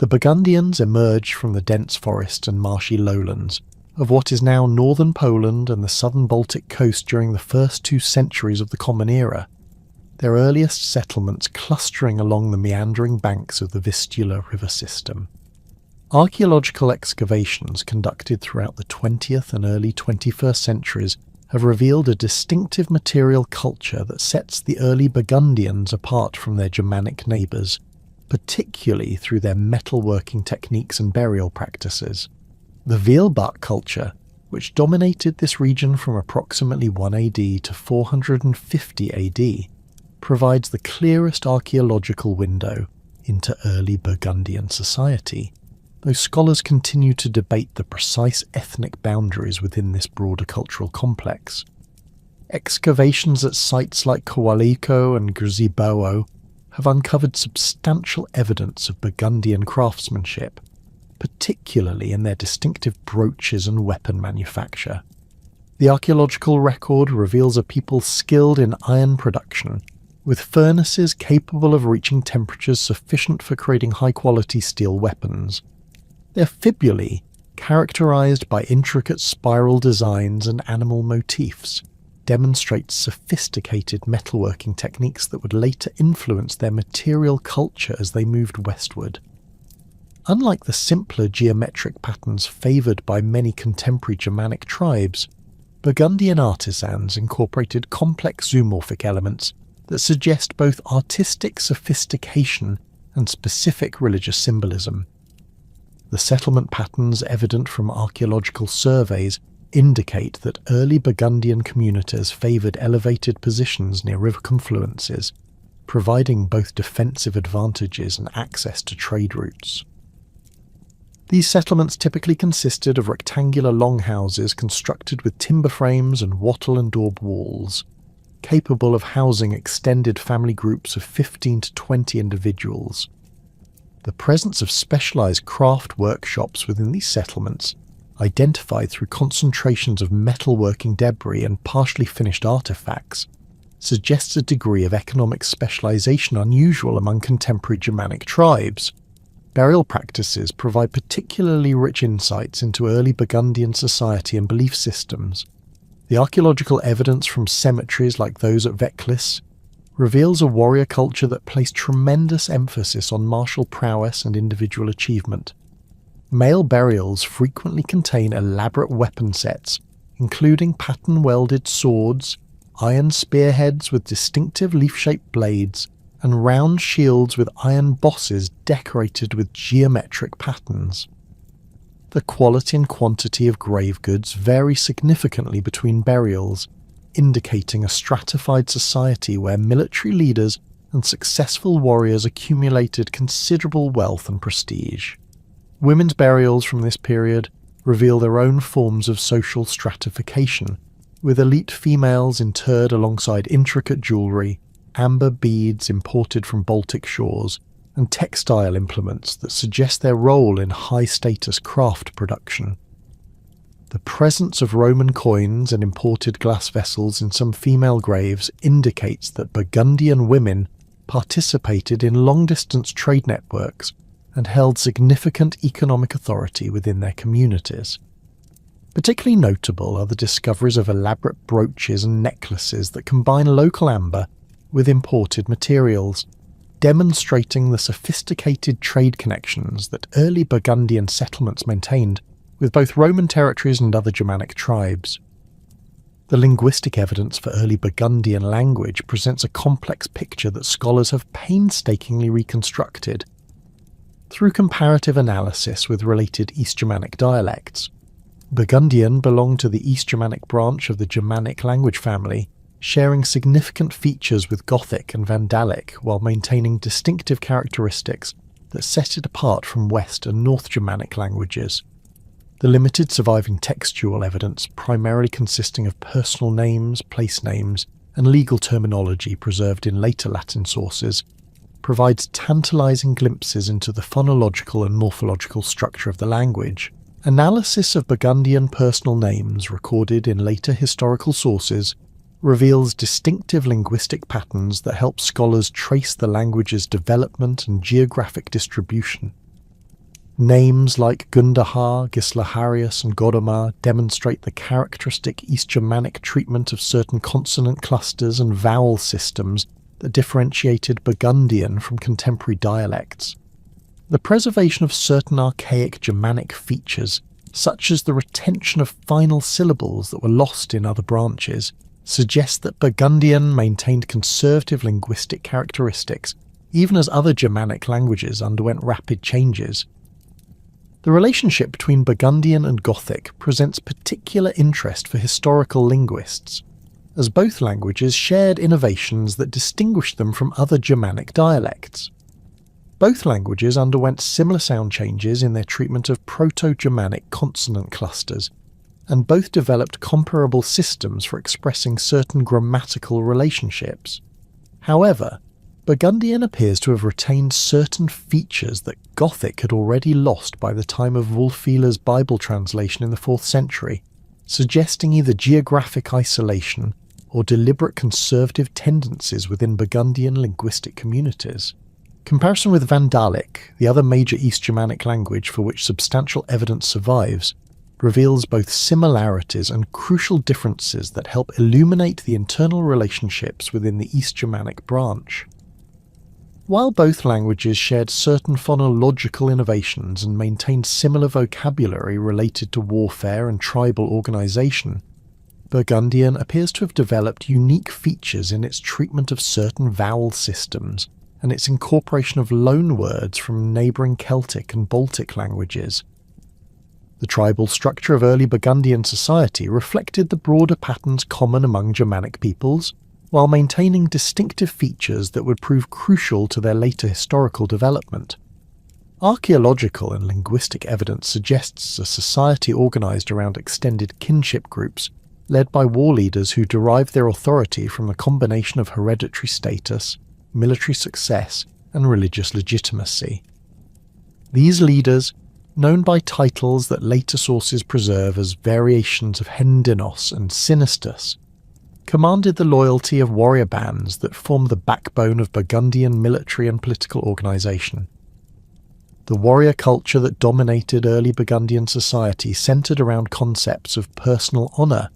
The Burgundians emerged from the dense forests and marshy lowlands of what is now northern Poland and the southern Baltic coast during the first 2 centuries of the Common Era, their earliest settlements clustering along the meandering banks of the Vistula river system. Archaeological excavations conducted throughout the 20th and early 21st centuries have revealed a distinctive material culture that sets the early Burgundians apart from their Germanic neighbours, particularly through their metalworking techniques and burial practices. The Veilbach culture, which dominated this region from approximately 1 AD to 450 AD, provides the clearest archaeological window into early Burgundian society, though scholars continue to debate the precise ethnic boundaries within this broader cultural complex. Excavations at sites like Kowaliko and Grzybowo have uncovered substantial evidence of Burgundian craftsmanship, particularly in their distinctive brooches and weapon manufacture. The archaeological record reveals a people skilled in iron production, with furnaces capable of reaching temperatures sufficient for creating high-quality steel weapons. Their fibulae, characterized by intricate spiral designs and animal motifs, demonstrate sophisticated metalworking techniques that would later influence their material culture as they moved westward. Unlike the simpler geometric patterns favoured by many contemporary Germanic tribes, Burgundian artisans incorporated complex zoomorphic elements that suggest both artistic sophistication and specific religious symbolism. The settlement patterns evident from archaeological surveys indicate that early Burgundian communities favoured elevated positions near river confluences, providing both defensive advantages and access to trade routes. These settlements typically consisted of rectangular longhouses constructed with timber frames and wattle and daub walls, capable of housing extended family groups of 15 to 20 individuals. The presence of specialised craft workshops within these settlements, identified through concentrations of metalworking debris and partially finished artefacts, suggests a degree of economic specialisation unusual among contemporary Germanic tribes. Burial practices provide particularly rich insights into early Burgundian society and belief systems. The archaeological evidence from cemeteries like those at Veklis reveals a warrior culture that placed tremendous emphasis on martial prowess and individual achievement. Male burials frequently contain elaborate weapon sets, including pattern-welded swords, iron spearheads with distinctive leaf-shaped blades, and round shields with iron bosses decorated with geometric patterns. The quality and quantity of grave goods vary significantly between burials, indicating a stratified society where military leaders and successful warriors accumulated considerable wealth and prestige. Women's burials from this period reveal their own forms of social stratification, with elite females interred alongside intricate jewellery, amber beads imported from Baltic shores, and textile implements that suggest their role in high-status craft production. The presence of Roman coins and imported glass vessels in some female graves indicates that Burgundian women participated in long-distance trade networks and held significant economic authority within their communities. Particularly notable are the discoveries of elaborate brooches and necklaces that combine local amber with imported materials, demonstrating the sophisticated trade connections that early Burgundian settlements maintained with both Roman territories and other Germanic tribes. The linguistic evidence for early Burgundian language presents a complex picture that scholars have painstakingly reconstructed. Through comparative analysis with related East Germanic dialects, Burgundian belonged to the East Germanic branch of the Germanic language family, sharing significant features with Gothic and Vandalic while maintaining distinctive characteristics that set it apart from West and North Germanic languages. The limited surviving textual evidence, primarily consisting of personal names, place names, and legal terminology preserved in later Latin sources, provides tantalizing glimpses into the phonological and morphological structure of the language. Analysis of Burgundian personal names recorded in later historical sources reveals distinctive linguistic patterns that help scholars trace the language's development and geographic distribution. Names like Gundahar, Gislaharius, and Godomar demonstrate the characteristic East Germanic treatment of certain consonant clusters and vowel systems that differentiated Burgundian from contemporary dialects. The preservation of certain archaic Germanic features, such as the retention of final syllables that were lost in other branches, suggests that Burgundian maintained conservative linguistic characteristics, even as other Germanic languages underwent rapid changes. The relationship between Burgundian and Gothic presents particular interest for historical linguists, as both languages shared innovations that distinguished them from other Germanic dialects. Both languages underwent similar sound changes in their treatment of Proto-Germanic consonant clusters, and both developed comparable systems for expressing certain grammatical relationships. However, Burgundian appears to have retained certain features that Gothic had already lost by the time of Wulfila's Bible translation in the 4th century, suggesting either geographic isolation or deliberate conservative tendencies within Burgundian linguistic communities. Comparison with Vandalic, the other major East Germanic language for which substantial evidence survives, reveals both similarities and crucial differences that help illuminate the internal relationships within the East Germanic branch. While both languages shared certain phonological innovations and maintained similar vocabulary related to warfare and tribal organisation, Burgundian appears to have developed unique features in its treatment of certain vowel systems and its incorporation of loanwords from neighbouring Celtic and Baltic languages. The tribal structure of early Burgundian society reflected the broader patterns common among Germanic peoples, while maintaining distinctive features that would prove crucial to their later historical development. Archaeological and linguistic evidence suggests a society organised around extended kinship groups, led by war leaders who derived their authority from the combination of hereditary status, military success, and religious legitimacy. These leaders, known by titles that later sources preserve as variations of Hendinos and Sinistus, commanded the loyalty of warrior bands that formed the backbone of Burgundian military and political organisation. The warrior culture that dominated early Burgundian society centred around concepts of personal honour,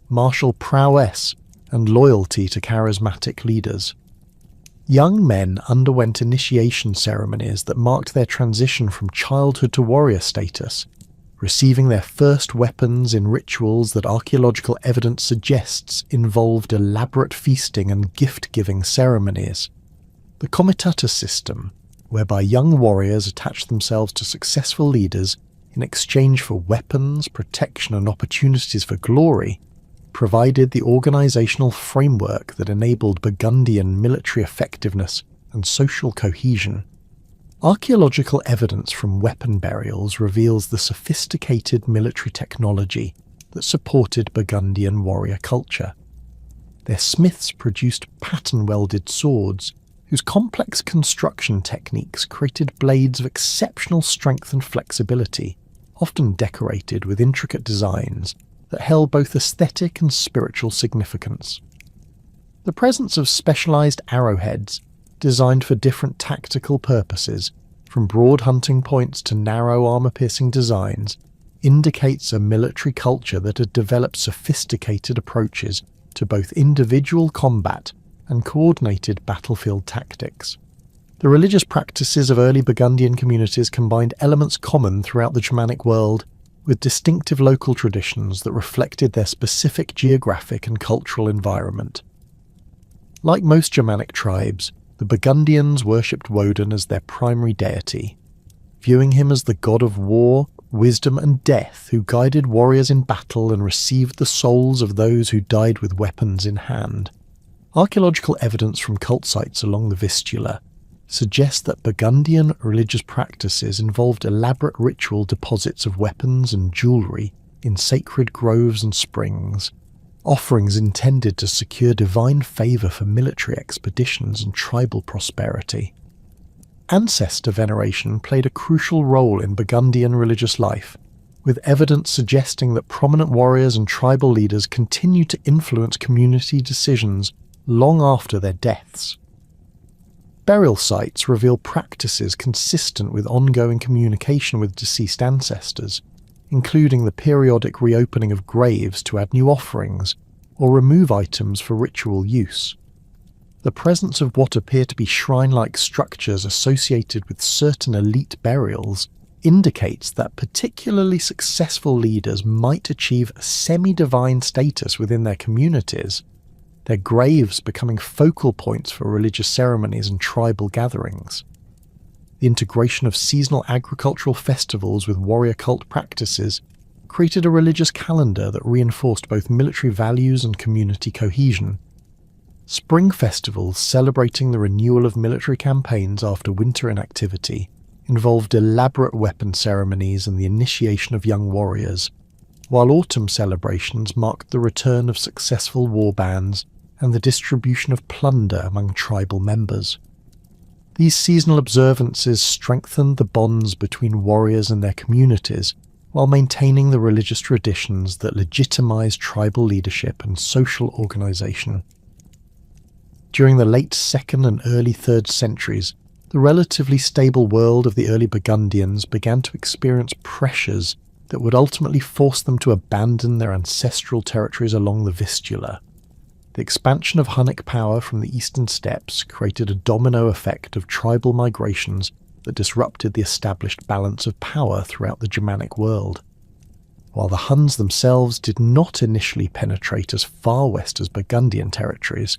martial prowess, and loyalty to charismatic leaders. Young men underwent initiation ceremonies that marked their transition from childhood to warrior status, receiving their first weapons in rituals that archaeological evidence suggests involved elaborate feasting and gift-giving ceremonies. The comitatus system, whereby young warriors attached themselves to successful leaders in exchange for weapons, protection, and opportunities for glory, provided the organisational framework that enabled Burgundian military effectiveness and social cohesion. Archaeological evidence from weapon burials reveals the sophisticated military technology that supported Burgundian warrior culture. Their smiths produced pattern-welded swords, whose complex construction techniques created blades of exceptional strength and flexibility, often decorated with intricate designs that held both aesthetic and spiritual significance. The presence of specialised arrowheads, designed for different tactical purposes, from broad hunting points to narrow armour-piercing designs, indicates a military culture that had developed sophisticated approaches to both individual combat and coordinated battlefield tactics. The religious practices of early Burgundian communities combined elements common throughout the Germanic world with distinctive local traditions that reflected their specific geographic and cultural environment. Like most Germanic tribes, the Burgundians worshipped Woden as their primary deity, viewing him as the god of war, wisdom and death who guided warriors in battle and received the souls of those who died with weapons in hand. Archaeological evidence from cult sites along the Vistula suggests that Burgundian religious practices involved elaborate ritual deposits of weapons and jewellery in sacred groves and springs, offerings intended to secure divine favour for military expeditions and tribal prosperity. Ancestor veneration played a crucial role in Burgundian religious life, with evidence suggesting that prominent warriors and tribal leaders continued to influence community decisions long after their deaths. Burial sites reveal practices consistent with ongoing communication with deceased ancestors, including the periodic reopening of graves to add new offerings or remove items for ritual use. The presence of what appear to be shrine-like structures associated with certain elite burials indicates that particularly successful leaders might achieve a semi-divine status within their communities, their graves becoming focal points for religious ceremonies and tribal gatherings. The integration of seasonal agricultural festivals with warrior cult practices created a religious calendar that reinforced both military values and community cohesion. Spring festivals celebrating the renewal of military campaigns after winter inactivity involved elaborate weapon ceremonies and the initiation of young warriors, while autumn celebrations marked the return of successful war bands and the distribution of plunder among tribal members. These seasonal observances strengthened the bonds between warriors and their communities, while maintaining the religious traditions that legitimized tribal leadership and social organization. During the late 2nd and early 3rd centuries, the relatively stable world of the early Burgundians began to experience pressures that would ultimately force them to abandon their ancestral territories along the Vistula. The expansion of Hunnic power from the eastern steppes created a domino effect of tribal migrations that disrupted the established balance of power throughout the Germanic world. While the Huns themselves did not initially penetrate as far west as Burgundian territories,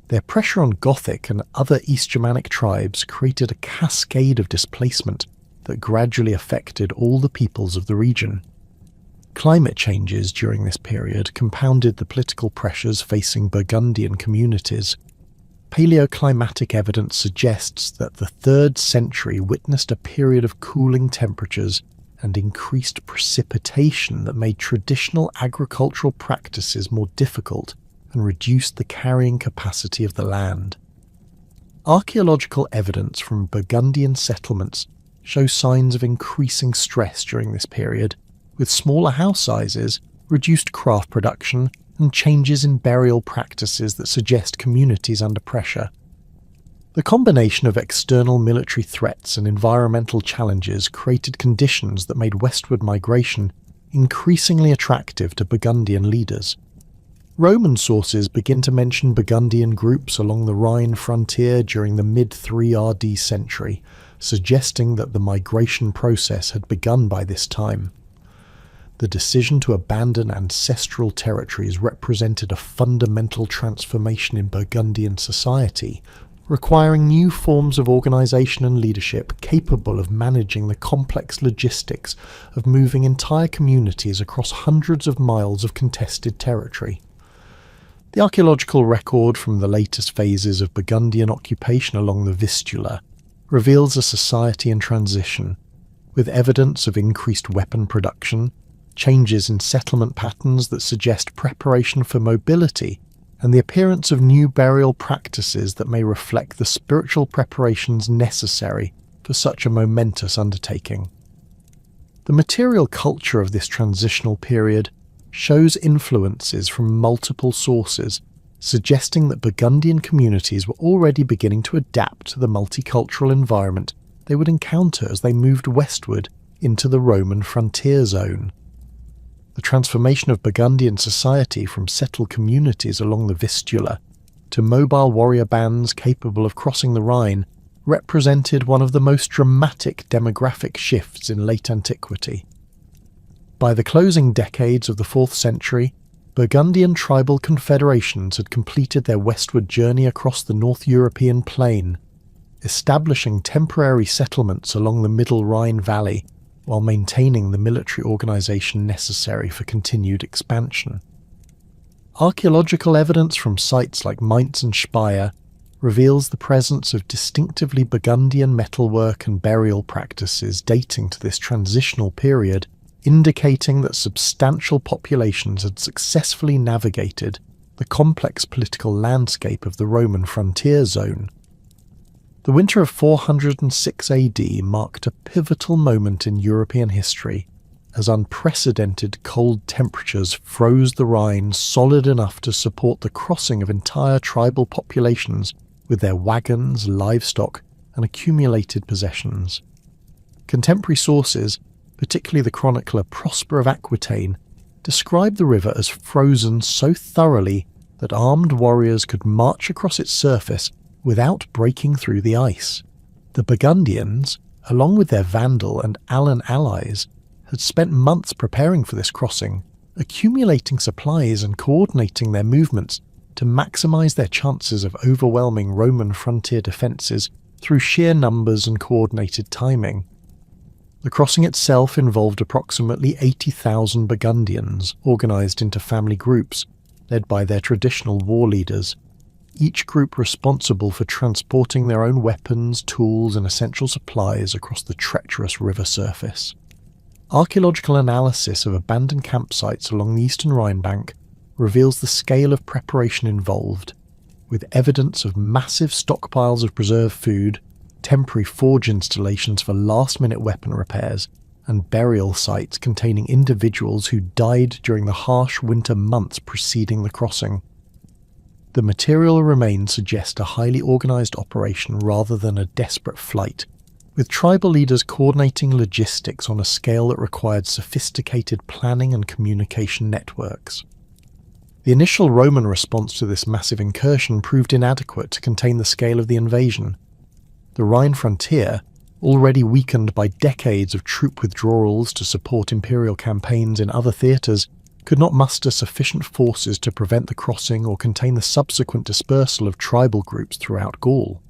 their pressure on Gothic and other East Germanic tribes created a cascade of displacement that gradually affected all the peoples of the region. Climate changes during this period compounded the political pressures facing Burgundian communities. Paleoclimatic evidence suggests that the 3rd century witnessed a period of cooling temperatures and increased precipitation that made traditional agricultural practices more difficult and reduced the carrying capacity of the land. Archaeological evidence from Burgundian settlements shows signs of increasing stress during this period, with smaller house sizes, reduced craft production, and changes in burial practices that suggest communities under pressure. The combination of external military threats and environmental challenges created conditions that made westward migration increasingly attractive to Burgundian leaders. Roman sources begin to mention Burgundian groups along the Rhine frontier during the mid-3 RD century, suggesting that the migration process had begun by this time. The decision to abandon ancestral territories represented a fundamental transformation in Burgundian society, requiring new forms of organisation and leadership capable of managing the complex logistics of moving entire communities across hundreds of miles of contested territory. The archaeological record from the latest phases of Burgundian occupation along the Vistula reveals a society in transition, with evidence of increased weapon production, changes in settlement patterns that suggest preparation for mobility, and the appearance of new burial practices that may reflect the spiritual preparations necessary for such a momentous undertaking. The material culture of this transitional period shows influences from multiple sources, suggesting that Burgundian communities were already beginning to adapt to the multicultural environment they would encounter as they moved westward into the Roman frontier zone. The transformation of Burgundian society from settled communities along the Vistula to mobile warrior bands capable of crossing the Rhine represented one of the most dramatic demographic shifts in late antiquity. By the closing decades of the 4th century, Burgundian tribal confederations had completed their westward journey across the North European plain, establishing temporary settlements along the Middle Rhine Valley while maintaining the military organisation necessary for continued expansion. Archaeological evidence from sites like Mainz and Speyer reveals the presence of distinctively Burgundian metalwork and burial practices dating to this transitional period, indicating that substantial populations had successfully navigated the complex political landscape of the Roman frontier zone. The winter of 406 AD marked a pivotal moment in European history, as unprecedented cold temperatures froze the Rhine solid enough to support the crossing of entire tribal populations with their wagons, livestock, and accumulated possessions. Contemporary sources, particularly the chronicler Prosper of Aquitaine, describe the river as frozen so thoroughly that armed warriors could march across its surface without breaking through the ice. The Burgundians, along with their Vandal and Alan allies, had spent months preparing for this crossing, accumulating supplies and coordinating their movements to maximise their chances of overwhelming Roman frontier defences through sheer numbers and coordinated timing. The crossing itself involved approximately 80,000 Burgundians, organised into family groups, led by their traditional war leaders, each group responsible for transporting their own weapons, tools and essential supplies across the treacherous river surface. Archaeological analysis of abandoned campsites along the eastern Rhine bank reveals the scale of preparation involved, with evidence of massive stockpiles of preserved food, temporary forge installations for last-minute weapon repairs, and burial sites containing individuals who died during the harsh winter months preceding the crossing. The material remains suggest a highly organised operation rather than a desperate flight, with tribal leaders coordinating logistics on a scale that required sophisticated planning and communication networks. The initial Roman response to this massive incursion proved inadequate to contain the scale of the invasion. The Rhine frontier, already weakened by decades of troop withdrawals to support imperial campaigns in other theatres, could not muster sufficient forces to prevent the crossing or contain the subsequent dispersal of tribal groups throughout Gaul.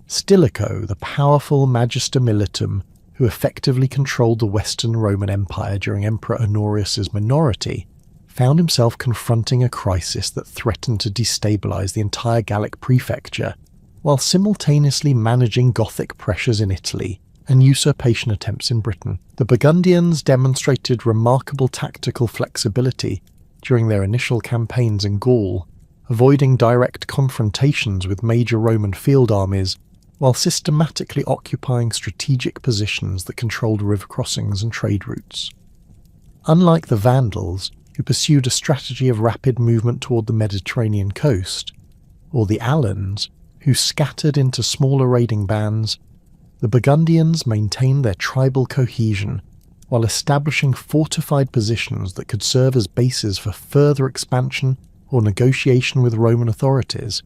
Stilicho, the powerful Magister Militum, who effectively controlled the Western Roman Empire during Emperor Honorius's minority, found himself confronting a crisis that threatened to destabilise the entire Gallic prefecture, while simultaneously managing Gothic pressures in Italy and usurpation attempts in Britain. The Burgundians demonstrated remarkable tactical flexibility during their initial campaigns in Gaul, avoiding direct confrontations with major Roman field armies, while systematically occupying strategic positions that controlled river crossings and trade routes. Unlike the Vandals, who pursued a strategy of rapid movement toward the Mediterranean coast, or the Alans, who scattered into smaller raiding bands, the Burgundians maintained their tribal cohesion while establishing fortified positions that could serve as bases for further expansion or negotiation with Roman authorities.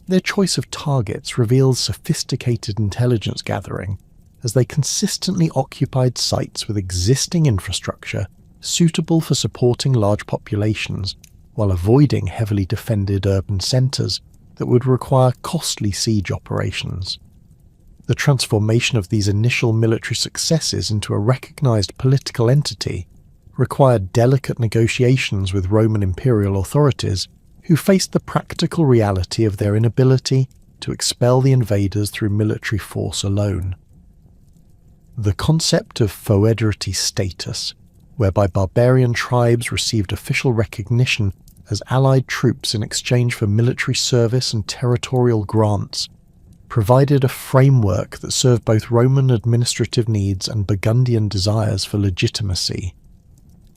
Their choice of targets reveals sophisticated intelligence gathering, as they consistently occupied sites with existing infrastructure suitable for supporting large populations, while avoiding heavily defended urban centres that would require costly siege operations. The transformation of these initial military successes into a recognised political entity required delicate negotiations with Roman imperial authorities, who faced the practical reality of their inability to expel the invaders through military force alone. The concept of foederity status, whereby barbarian tribes received official recognition as allied troops in exchange for military service and territorial grants, provided a framework that served both Roman administrative needs and Burgundian desires for legitimacy.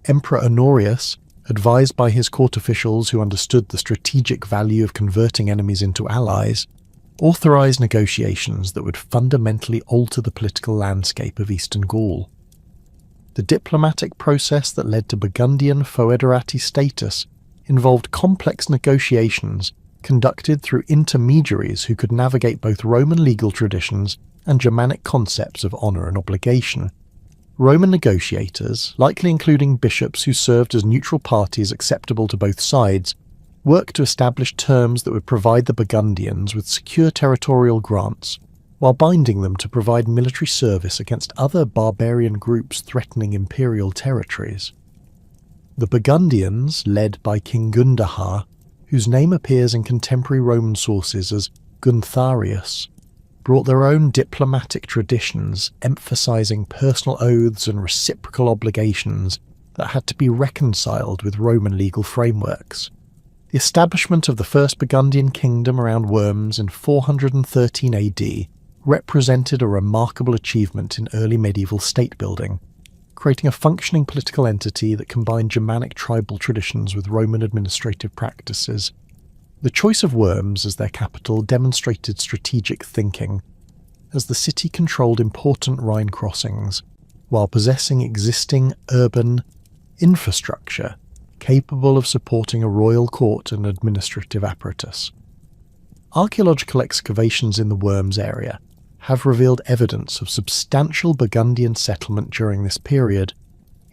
Emperor Honorius, advised by his court officials who understood the strategic value of converting enemies into allies, authorised negotiations that would fundamentally alter the political landscape of Eastern Gaul. The diplomatic process that led to Burgundian foederati status involved complex negotiations conducted through intermediaries who could navigate both Roman legal traditions and Germanic concepts of honour and obligation. Roman negotiators, likely including bishops who served as neutral parties acceptable to both sides, worked to establish terms that would provide the Burgundians with secure territorial grants, while binding them to provide military service against other barbarian groups threatening imperial territories. The Burgundians, led by King Gundahar, whose name appears in contemporary Roman sources as Guntharius, brought their own diplomatic traditions, emphasising personal oaths and reciprocal obligations that had to be reconciled with Roman legal frameworks. The establishment of the First Burgundian Kingdom around Worms in 413 AD represented a remarkable achievement in early medieval state-building, creating a functioning political entity that combined Germanic tribal traditions with Roman administrative practices. The choice of Worms as their capital demonstrated strategic thinking, as the city controlled important Rhine crossings, while possessing existing urban infrastructure capable of supporting a royal court and administrative apparatus. Archaeological excavations in the Worms area have revealed evidence of substantial Burgundian settlement during this period,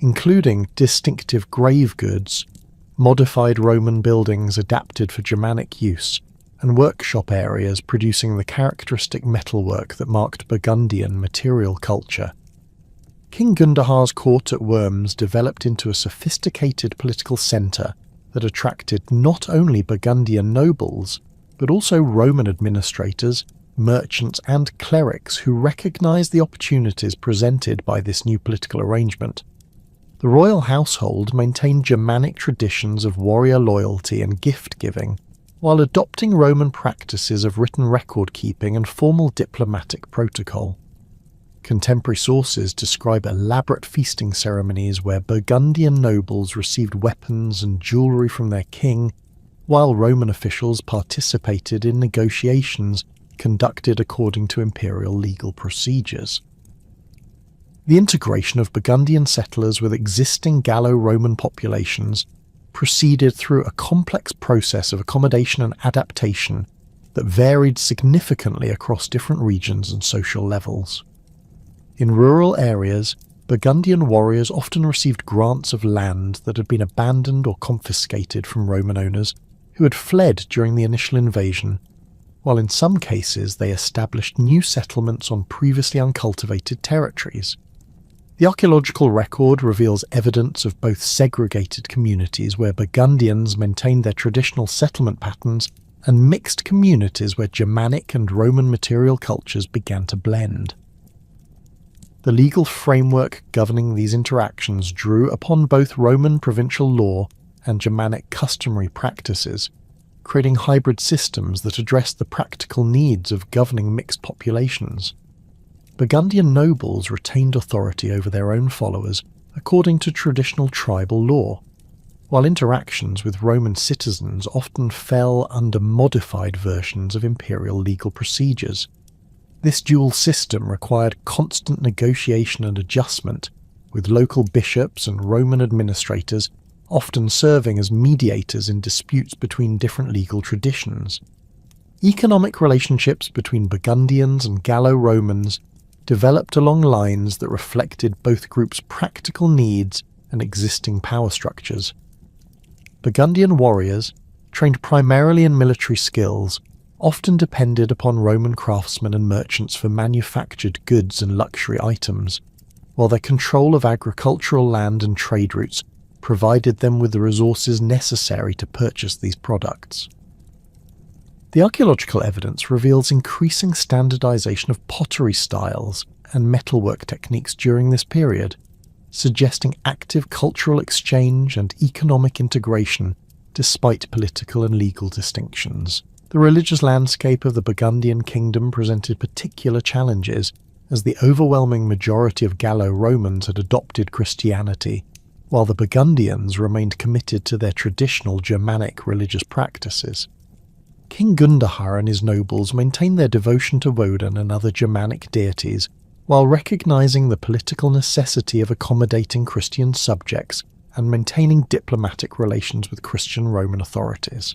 including distinctive grave goods, modified Roman buildings adapted for Germanic use, and workshop areas producing the characteristic metalwork that marked Burgundian material culture. King Gundahar's court at Worms developed into a sophisticated political centre that attracted not only Burgundian nobles, but also Roman administrators, merchants and clerics who recognised the opportunities presented by this new political arrangement. The royal household maintained Germanic traditions of warrior loyalty and gift-giving, while adopting Roman practices of written record-keeping and formal diplomatic protocol. Contemporary sources describe elaborate feasting ceremonies where Burgundian nobles received weapons and jewellery from their king, while Roman officials participated in negotiations conducted according to imperial legal procedures. The integration of Burgundian settlers with existing Gallo-Roman populations proceeded through a complex process of accommodation and adaptation that varied significantly across different regions and social levels. In rural areas, Burgundian warriors often received grants of land that had been abandoned or confiscated from Roman owners who had fled during the initial invasion, while in some cases they established new settlements on previously uncultivated territories. The archaeological record reveals evidence of both segregated communities where Burgundians maintained their traditional settlement patterns and mixed communities where Germanic and Roman material cultures began to blend. The legal framework governing these interactions drew upon both Roman provincial law and Germanic customary practices, creating hybrid systems that addressed the practical needs of governing mixed populations. Burgundian nobles retained authority over their own followers according to traditional tribal law, while interactions with Roman citizens often fell under modified versions of imperial legal procedures. This dual system required constant negotiation and adjustment, with local bishops and Roman administrators often serving as mediators in disputes between different legal traditions. Economic relationships between Burgundians and Gallo-Romans developed along lines that reflected both groups' practical needs and existing power structures. Burgundian warriors, trained primarily in military skills, often depended upon Roman craftsmen and merchants for manufactured goods and luxury items, while their control of agricultural land and trade routes provided them with the resources necessary to purchase these products. The archaeological evidence reveals increasing standardization of pottery styles and metalwork techniques during this period, suggesting active cultural exchange and economic integration despite political and legal distinctions. The religious landscape of the Burgundian kingdom presented particular challenges, as the overwhelming majority of Gallo-Romans had adopted Christianity, while the Burgundians remained committed to their traditional Germanic religious practices. King Gundahar and his nobles maintained their devotion to Woden and other Germanic deities, while recognizing the political necessity of accommodating Christian subjects and maintaining diplomatic relations with Christian Roman authorities.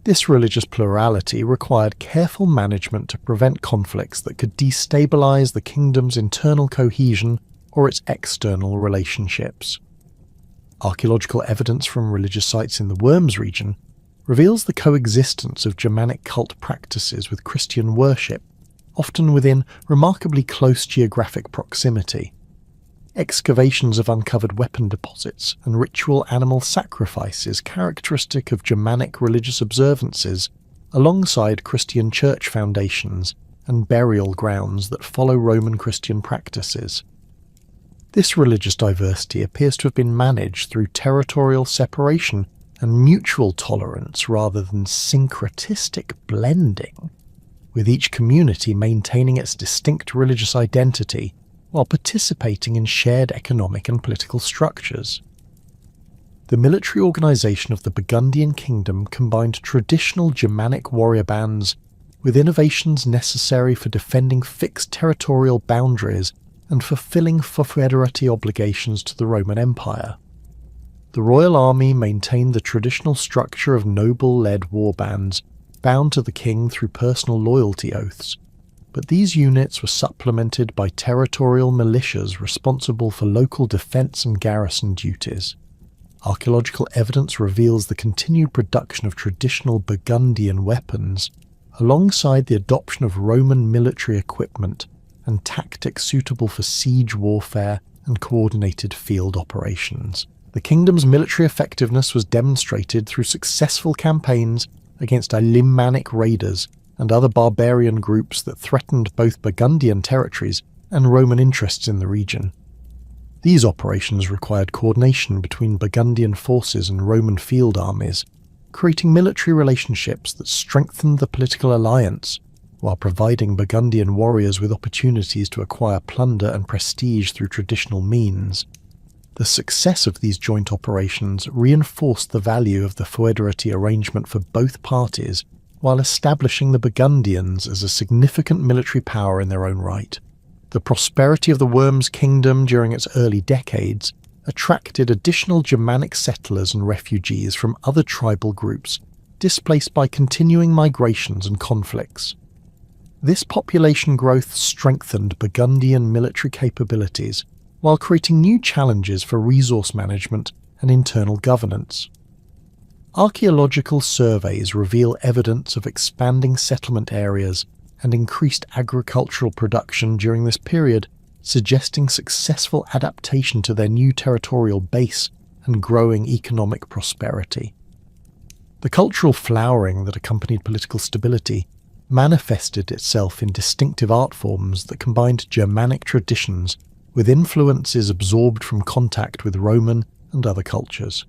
This religious plurality required careful management to prevent conflicts that could destabilize the kingdom's internal cohesion or its external relationships. Archaeological evidence from religious sites in the Worms region reveals the coexistence of Germanic cult practices with Christian worship, often within remarkably close geographic proximity. Excavations of uncovered weapon deposits and ritual animal sacrifices characteristic of Germanic religious observances, alongside Christian church foundations and burial grounds that follow Roman Christian practices. This religious diversity appears to have been managed through territorial separation and mutual tolerance rather than syncretistic blending, with each community maintaining its distinct religious identity while participating in shared economic and political structures. The military organisation of the Burgundian kingdom combined traditional Germanic warrior bands with innovations necessary for defending fixed territorial boundaries and fulfilling feudatory obligations to the Roman Empire. The royal army maintained the traditional structure of noble-led war bands, bound to the king through personal loyalty oaths, but these units were supplemented by territorial militias responsible for local defence and garrison duties. Archaeological evidence reveals the continued production of traditional Burgundian weapons, alongside the adoption of Roman military equipment and tactics suitable for siege warfare and coordinated field operations. The kingdom's military effectiveness was demonstrated through successful campaigns against Alemannic raiders and other barbarian groups that threatened both Burgundian territories and Roman interests in the region. These operations required coordination between Burgundian forces and Roman field armies, creating military relationships that strengthened the political alliance, while providing Burgundian warriors with opportunities to acquire plunder and prestige through traditional means. The success of these joint operations reinforced the value of the feudatory arrangement for both parties, while establishing the Burgundians as a significant military power in their own right. The prosperity of the Worms kingdom during its early decades attracted additional Germanic settlers and refugees from other tribal groups, displaced by continuing migrations and conflicts. This population growth strengthened Burgundian military capabilities, while creating new challenges for resource management and internal governance. Archaeological surveys reveal evidence of expanding settlement areas and increased agricultural production during this period, suggesting successful adaptation to their new territorial base and growing economic prosperity. The cultural flowering that accompanied political stability manifested itself in distinctive art forms that combined Germanic traditions with influences absorbed from contact with Roman and other cultures.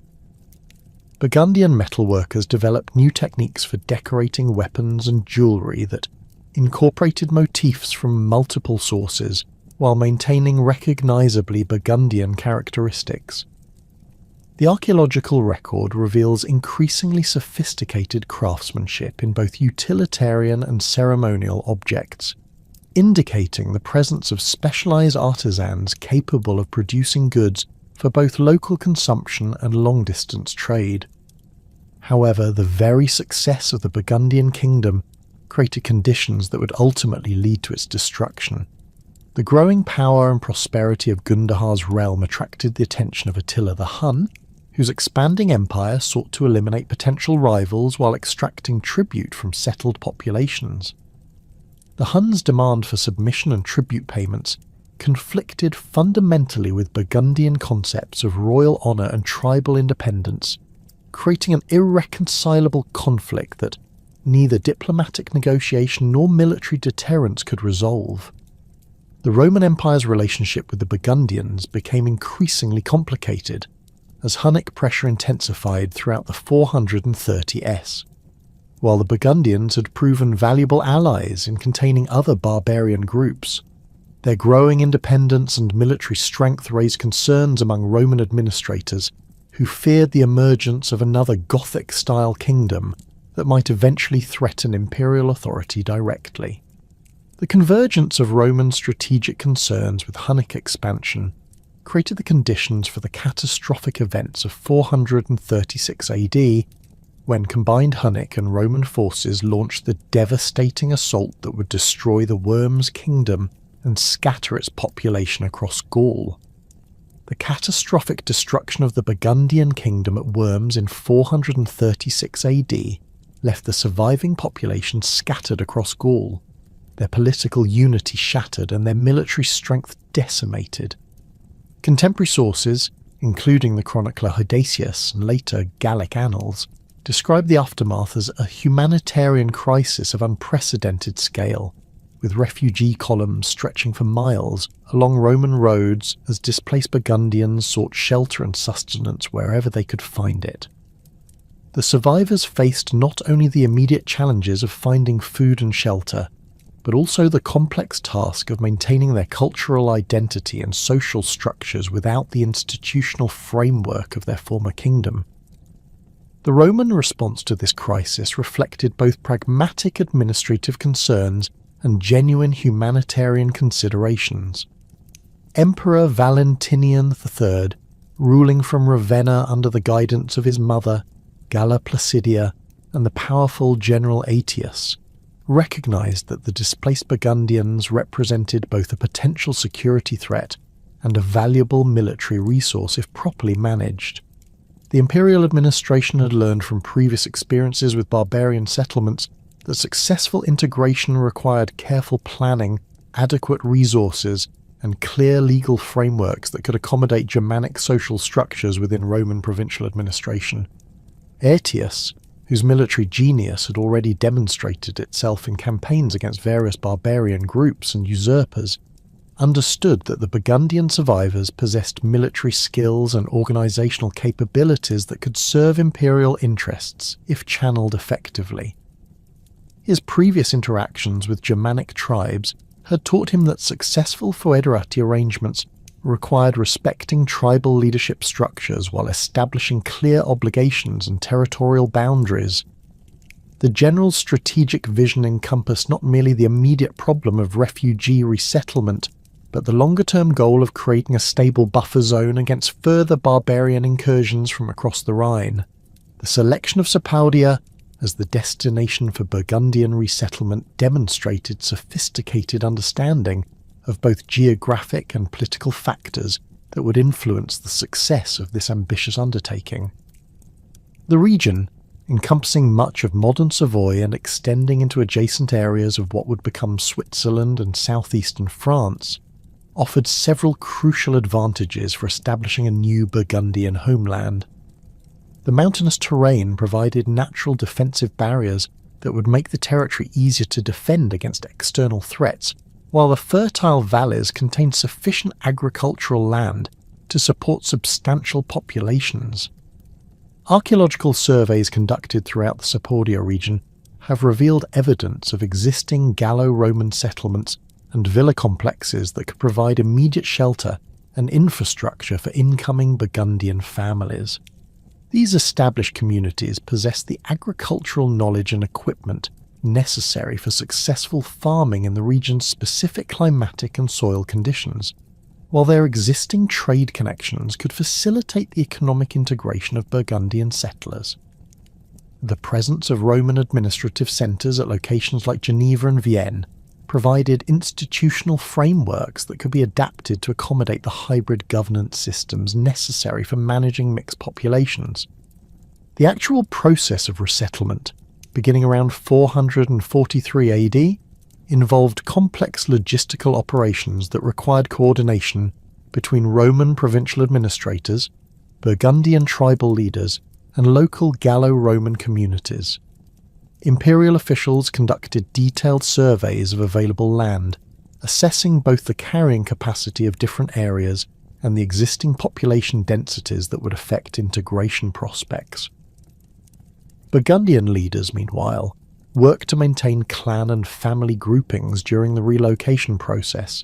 Burgundian metalworkers developed new techniques for decorating weapons and jewellery that incorporated motifs from multiple sources while maintaining recognisably Burgundian characteristics. The archaeological record reveals increasingly sophisticated craftsmanship in both utilitarian and ceremonial objects, indicating the presence of specialised artisans capable of producing goods for both local consumption and long-distance trade. However, the very success of the Burgundian kingdom created conditions that would ultimately lead to its destruction. The growing power and prosperity of Gundahar's realm attracted the attention of Attila the Hun, whose expanding empire sought to eliminate potential rivals while extracting tribute from settled populations. The Huns' demand for submission and tribute payments conflicted fundamentally with Burgundian concepts of royal honour and tribal independence, creating an irreconcilable conflict that neither diplomatic negotiation nor military deterrence could resolve. The Roman Empire's relationship with the Burgundians became increasingly complicated as Hunnic pressure intensified throughout the 430s. While the Burgundians had proven valuable allies in containing other barbarian groups, their growing independence and military strength raised concerns among Roman administrators who feared the emergence of another Gothic-style kingdom that might eventually threaten imperial authority directly. The convergence of Roman strategic concerns with Hunnic expansion created the conditions for the catastrophic events of 436 AD, when combined Hunnic and Roman forces launched the devastating assault that would destroy the Worms kingdom and scatter its population across Gaul. The catastrophic destruction of the Burgundian kingdom at Worms in 436 AD left the surviving population scattered across Gaul, their political unity shattered and their military strength decimated. Contemporary sources, including the chronicler Hodasius and later Gallic annals, describe the aftermath as a humanitarian crisis of unprecedented scale, with refugee columns stretching for miles along Roman roads as displaced Burgundians sought shelter and sustenance wherever they could find it. The survivors faced not only the immediate challenges of finding food and shelter, but also the complex task of maintaining their cultural identity and social structures without the institutional framework of their former kingdom. The Roman response to this crisis reflected both pragmatic administrative concerns and genuine humanitarian considerations. Emperor Valentinian III, ruling from Ravenna under the guidance of his mother, Galla Placidia, and the powerful General Aetius, recognized that the displaced Burgundians represented both a potential security threat and a valuable military resource if properly managed. The imperial administration had learned from previous experiences with barbarian settlements that successful integration required careful planning, adequate resources, and clear legal frameworks that could accommodate Germanic social structures within Roman provincial administration. Aetius, whose military genius had already demonstrated itself in campaigns against various barbarian groups and usurpers, understood that the Burgundian survivors possessed military skills and organizational capabilities that could serve imperial interests if channeled effectively. His previous interactions with Germanic tribes had taught him that successful foederati arrangements required respecting tribal leadership structures while establishing clear obligations and territorial boundaries. The general strategic vision encompassed not merely the immediate problem of refugee resettlement, but the longer-term goal of creating a stable buffer zone against further barbarian incursions from across the Rhine. The selection of Sapaudia as the destination for Burgundian resettlement demonstrated sophisticated understanding of both geographic and political factors that would influence the success of this ambitious undertaking. The region, encompassing much of modern Savoy and extending into adjacent areas of what would become Switzerland and southeastern France, offered several crucial advantages for establishing a new Burgundian homeland. The mountainous terrain provided natural defensive barriers that would make the territory easier to defend against external threats, while the fertile valleys contained sufficient agricultural land to support substantial populations. Archaeological surveys conducted throughout the Sapaudia region have revealed evidence of existing Gallo-Roman settlements and villa complexes that could provide immediate shelter and infrastructure for incoming Burgundian families. These established communities possessed the agricultural knowledge and equipment necessary for successful farming in the region's specific climatic and soil conditions, while their existing trade connections could facilitate the economic integration of Burgundian settlers. The presence of Roman administrative centres at locations like Geneva and Vienne provided institutional frameworks that could be adapted to accommodate the hybrid governance systems necessary for managing mixed populations. The actual process of resettlement, beginning around 443 AD, involved complex logistical operations that required coordination between Roman provincial administrators, Burgundian tribal leaders, and local Gallo-Roman communities. Imperial officials conducted detailed surveys of available land, assessing both the carrying capacity of different areas and the existing population densities that would affect integration prospects. Burgundian leaders, meanwhile, worked to maintain clan and family groupings during the relocation process,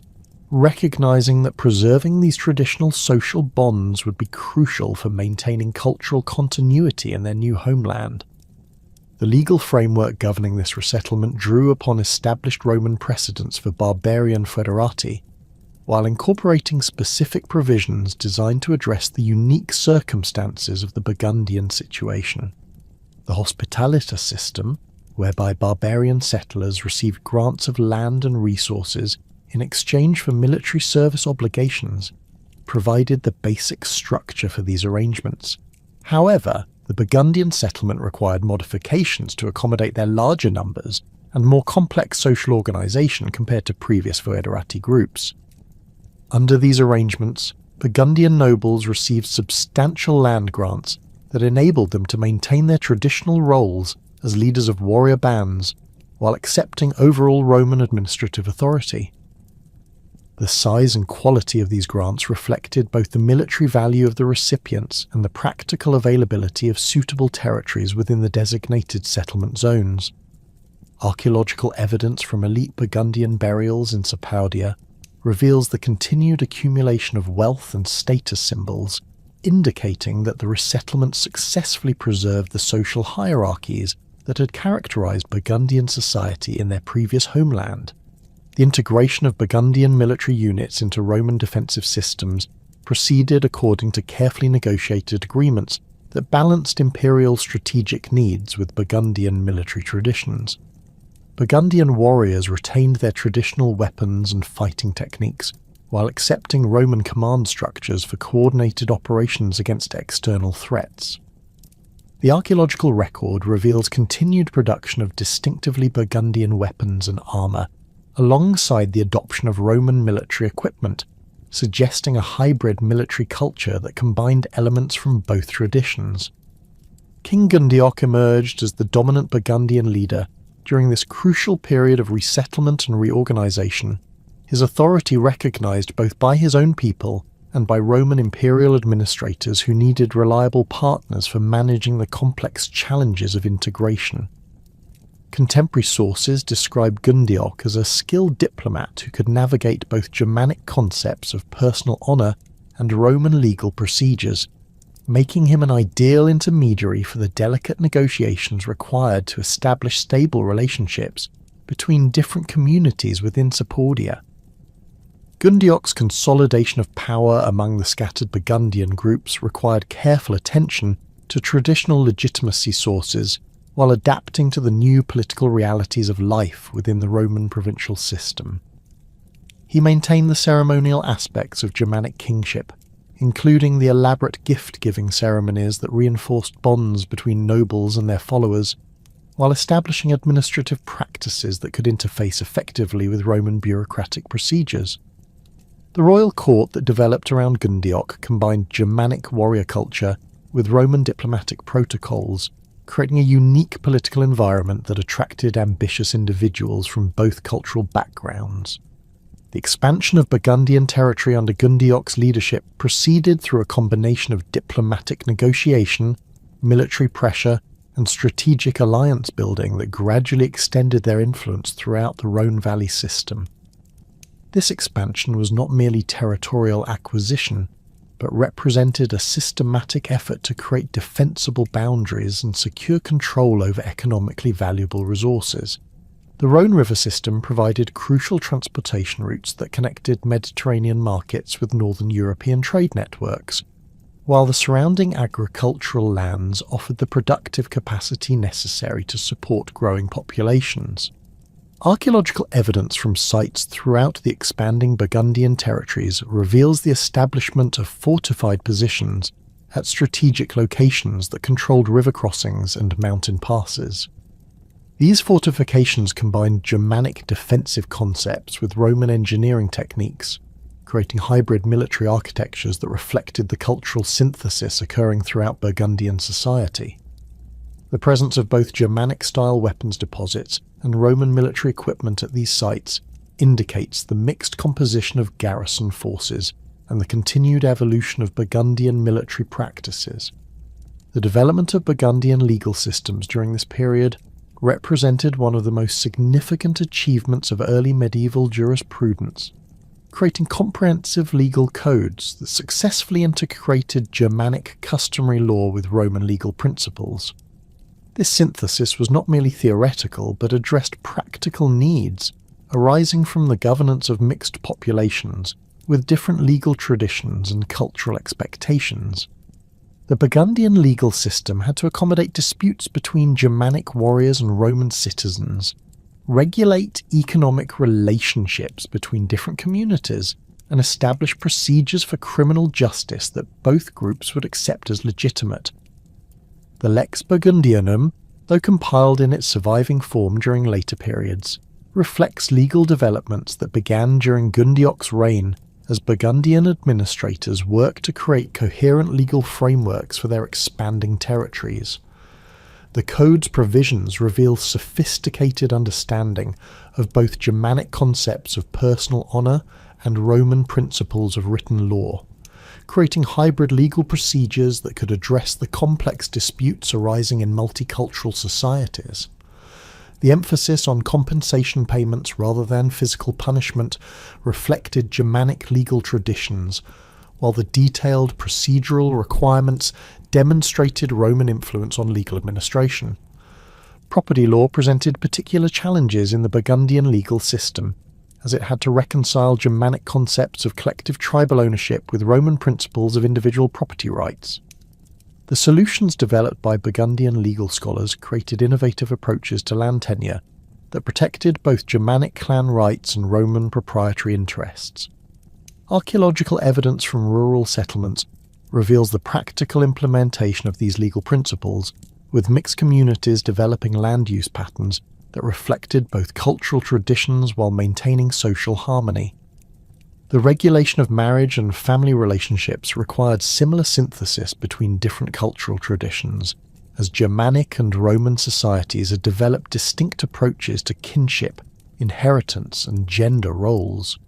recognizing that preserving these traditional social bonds would be crucial for maintaining cultural continuity in their new homeland. The legal framework governing this resettlement drew upon established Roman precedents for barbarian foederati, while incorporating specific provisions designed to address the unique circumstances of the Burgundian situation. The hospitalitas system, whereby barbarian settlers received grants of land and resources in exchange for military service obligations, provided the basic structure for these arrangements. However, the Burgundian settlement required modifications to accommodate their larger numbers and more complex social organisation compared to previous foederati groups. Under these arrangements, Burgundian nobles received substantial land grants that enabled them to maintain their traditional roles as leaders of warrior bands while accepting overall Roman administrative authority. The size and quality of these grants reflected both the military value of the recipients and the practical availability of suitable territories within the designated settlement zones. Archaeological evidence from elite Burgundian burials in Sapaudia reveals the continued accumulation of wealth and status symbols, indicating that the resettlement successfully preserved the social hierarchies that had characterized Burgundian society in their previous homeland. The integration of Burgundian military units into Roman defensive systems proceeded according to carefully negotiated agreements that balanced imperial strategic needs with Burgundian military traditions. Burgundian warriors retained their traditional weapons and fighting techniques, while accepting Roman command structures for coordinated operations against external threats. The archaeological record reveals continued production of distinctively Burgundian weapons and armour, alongside the adoption of Roman military equipment, suggesting a hybrid military culture that combined elements from both traditions. King Gundioch emerged as the dominant Burgundian leader during this crucial period of resettlement and reorganisation, his authority recognised both by his own people and by Roman imperial administrators who needed reliable partners for managing the complex challenges of integration. Contemporary sources describe Gundioch as a skilled diplomat who could navigate both Germanic concepts of personal honour and Roman legal procedures, making him an ideal intermediary for the delicate negotiations required to establish stable relationships between different communities within Sapaudia. Gundioch's consolidation of power among the scattered Burgundian groups required careful attention to traditional legitimacy sources while adapting to the new political realities of life within the Roman provincial system. He maintained the ceremonial aspects of Germanic kingship, including the elaborate gift-giving ceremonies that reinforced bonds between nobles and their followers, while establishing administrative practices that could interface effectively with Roman bureaucratic procedures. The royal court that developed around Gundioch combined Germanic warrior culture with Roman diplomatic protocols, creating a unique political environment that attracted ambitious individuals from both cultural backgrounds. The expansion of Burgundian territory under Gundioch's leadership proceeded through a combination of diplomatic negotiation, military pressure, and strategic alliance building that gradually extended their influence throughout the Rhone Valley system. This expansion was not merely territorial acquisition, but represented a systematic effort to create defensible boundaries and secure control over economically valuable resources. The Rhone River system provided crucial transportation routes that connected Mediterranean markets with northern European trade networks, while the surrounding agricultural lands offered the productive capacity necessary to support growing populations. Archaeological evidence from sites throughout the expanding Burgundian territories reveals the establishment of fortified positions at strategic locations that controlled river crossings and mountain passes. These fortifications combined Germanic defensive concepts with Roman engineering techniques, creating hybrid military architectures that reflected the cultural synthesis occurring throughout Burgundian society. The presence of both Germanic-style weapons deposits and Roman military equipment at these sites indicates the mixed composition of garrison forces and the continued evolution of Burgundian military practices. The development of Burgundian legal systems during this period represented one of the most significant achievements of early medieval jurisprudence, creating comprehensive legal codes that successfully integrated Germanic customary law with Roman legal principles. This synthesis was not merely theoretical, but addressed practical needs arising from the governance of mixed populations with different legal traditions and cultural expectations. The Burgundian legal system had to accommodate disputes between Germanic warriors and Roman citizens, regulate economic relationships between different communities, and establish procedures for criminal justice that both groups would accept as legitimate. The Lex Burgundianum, though compiled in its surviving form during later periods, reflects legal developments that began during Gundioch's reign as Burgundian administrators worked to create coherent legal frameworks for their expanding territories. The code's provisions reveal sophisticated understanding of both Germanic concepts of personal honour and Roman principles of written law, creating hybrid legal procedures that could address the complex disputes arising in multicultural societies. The emphasis on compensation payments rather than physical punishment reflected Germanic legal traditions, while the detailed procedural requirements demonstrated Roman influence on legal administration. Property law presented particular challenges in the Burgundian legal system, as it had to reconcile Germanic concepts of collective tribal ownership with Roman principles of individual property rights. The solutions developed by Burgundian legal scholars created innovative approaches to land tenure that protected both Germanic clan rights and Roman proprietary interests. Archaeological evidence from rural settlements reveals the practical implementation of these legal principles, with mixed communities developing land use patterns that reflected both cultural traditions while maintaining social harmony. The regulation of marriage and family relationships required similar synthesis between different cultural traditions, as Germanic and Roman societies had developed distinct approaches to kinship, inheritance, and gender roles.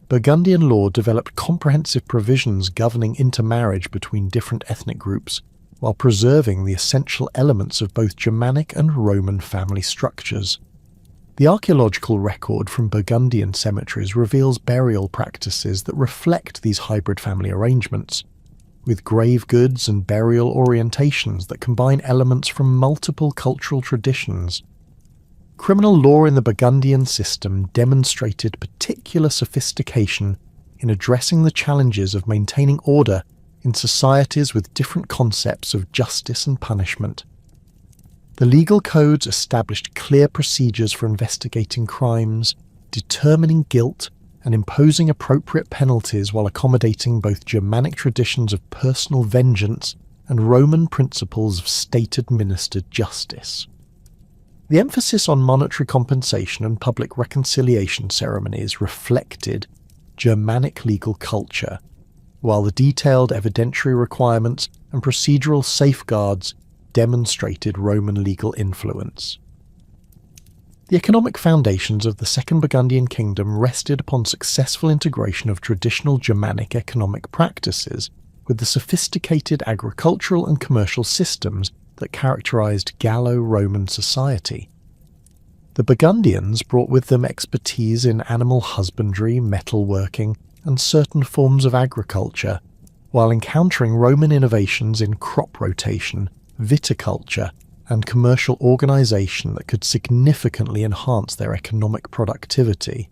Burgundian law developed comprehensive provisions governing intermarriage between different ethnic groups, while preserving the essential elements of both Germanic and Roman family structures. The archaeological record from Burgundian cemeteries reveals burial practices that reflect these hybrid family arrangements, with grave goods and burial orientations that combine elements from multiple cultural traditions. Criminal law in the Burgundian system demonstrated particular sophistication in addressing the challenges of maintaining order in societies with different concepts of justice and punishment. The legal codes established clear procedures for investigating crimes, determining guilt, and imposing appropriate penalties while accommodating both Germanic traditions of personal vengeance and Roman principles of state-administered justice. The emphasis on monetary compensation and public reconciliation ceremonies reflected Germanic legal culture, while the detailed evidentiary requirements and procedural safeguards demonstrated Roman legal influence. The economic foundations of the Second Burgundian Kingdom rested upon successful integration of traditional Germanic economic practices with the sophisticated agricultural and commercial systems that characterized Gallo-Roman society. The Burgundians brought with them expertise in animal husbandry, metalworking, and certain forms of agriculture, while encountering Roman innovations in crop rotation, viticulture, and commercial organization that could significantly enhance their economic productivity.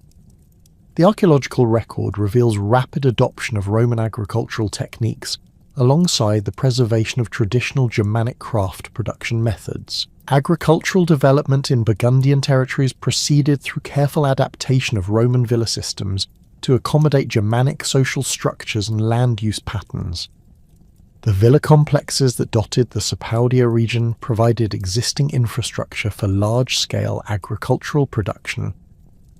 The archaeological record reveals rapid adoption of Roman agricultural techniques alongside the preservation of traditional Germanic craft production methods. Agricultural development in Burgundian territories proceeded through careful adaptation of Roman villa systems to accommodate Germanic social structures and land use patterns. The villa complexes that dotted the Sapaudia region provided existing infrastructure for large-scale agricultural production,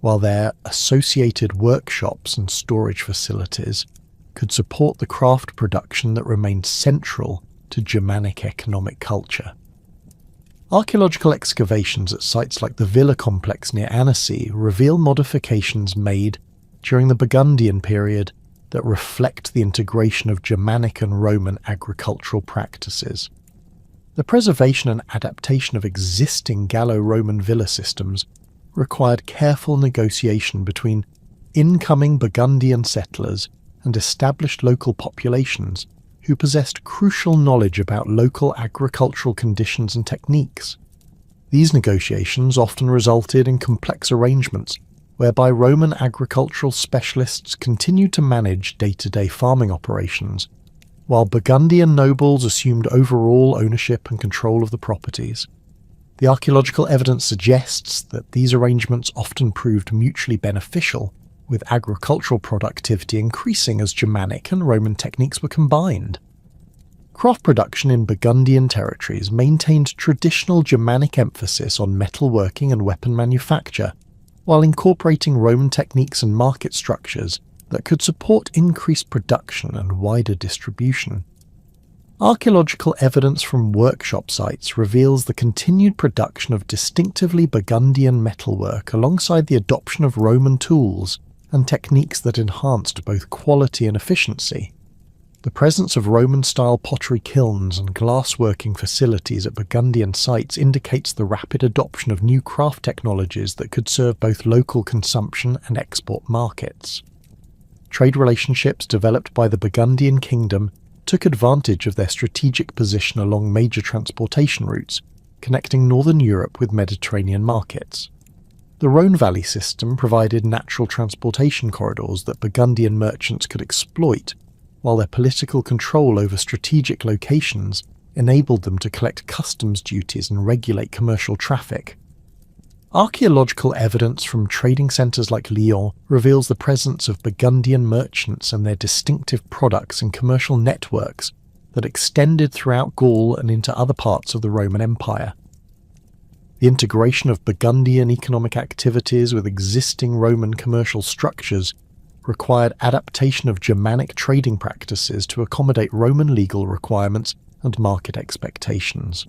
while their associated workshops and storage facilities could support the craft production that remained central to Germanic economic culture. Archaeological excavations at sites like the villa complex near Annecy reveal modifications made during the Burgundian period that reflect the integration of Germanic and Roman agricultural practices. The preservation and adaptation of existing Gallo-Roman villa systems required careful negotiation between incoming Burgundian settlers and established local populations who possessed crucial knowledge about local agricultural conditions and techniques. These negotiations often resulted in complex arrangements whereby Roman agricultural specialists continued to manage day-to-day farming operations, while Burgundian nobles assumed overall ownership and control of the properties. The archaeological evidence suggests that these arrangements often proved mutually beneficial, with agricultural productivity increasing as Germanic and Roman techniques were combined. Craft production in Burgundian territories maintained traditional Germanic emphasis on metalworking and weapon manufacture, while incorporating Roman techniques and market structures that could support increased production and wider distribution. Archaeological evidence from workshop sites reveals the continued production of distinctively Burgundian metalwork alongside the adoption of Roman tools and techniques that enhanced both quality and efficiency. The presence of Roman-style pottery kilns and glassworking facilities at Burgundian sites indicates the rapid adoption of new craft technologies that could serve both local consumption and export markets. Trade relationships developed by the Burgundian kingdom took advantage of their strategic position along major transportation routes, connecting northern Europe with Mediterranean markets. The Rhone Valley system provided natural transportation corridors that Burgundian merchants could exploit, while their political control over strategic locations enabled them to collect customs duties and regulate commercial traffic. Archaeological evidence from trading centres like Lyon reveals the presence of Burgundian merchants and their distinctive products in commercial networks that extended throughout Gaul and into other parts of the Roman Empire. The integration of Burgundian economic activities with existing Roman commercial structures required adaptation of Germanic trading practices to accommodate Roman legal requirements and market expectations.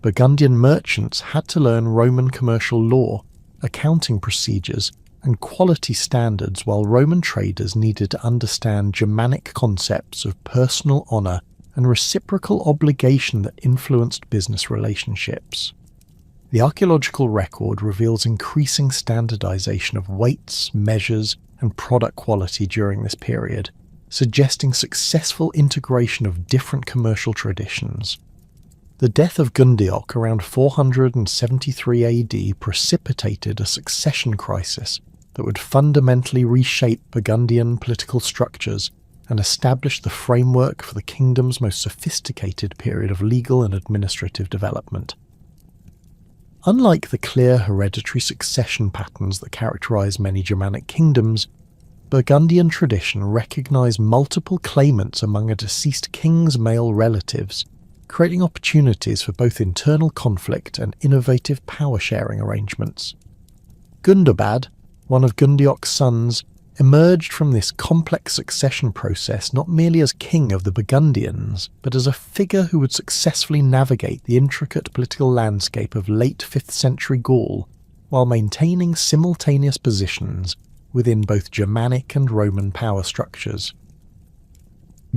Burgundian merchants had to learn Roman commercial law, accounting procedures, and quality standards, while Roman traders needed to understand Germanic concepts of personal honour and reciprocal obligation that influenced business relationships. The archaeological record reveals increasing standardization of weights, measures, and product quality during this period, suggesting successful integration of different commercial traditions. The death of Gundioch around 473 AD precipitated a succession crisis that would fundamentally reshape Burgundian political structures and establish the framework for the kingdom's most sophisticated period of legal and administrative development. Unlike the clear hereditary succession patterns that characterize many Germanic kingdoms, Burgundian tradition recognized multiple claimants among a deceased king's male relatives, creating opportunities for both internal conflict and innovative power-sharing arrangements. Gundobad, one of Gundioch's sons, emerged from this complex succession process not merely as king of the Burgundians, but as a figure who would successfully navigate the intricate political landscape of late 5th century Gaul while maintaining simultaneous positions within both Germanic and Roman power structures.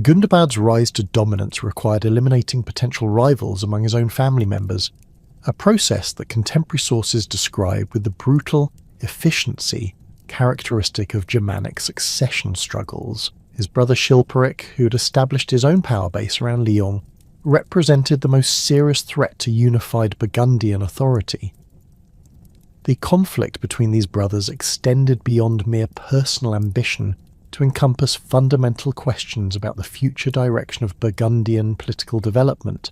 Gundobad's rise to dominance required eliminating potential rivals among his own family members, a process that contemporary sources describe with the brutal efficiency characteristic of Germanic succession struggles. His brother Chilperic, who had established his own power base around Lyon, represented the most serious threat to unified Burgundian authority. The conflict between these brothers extended beyond mere personal ambition to encompass fundamental questions about the future direction of Burgundian political development,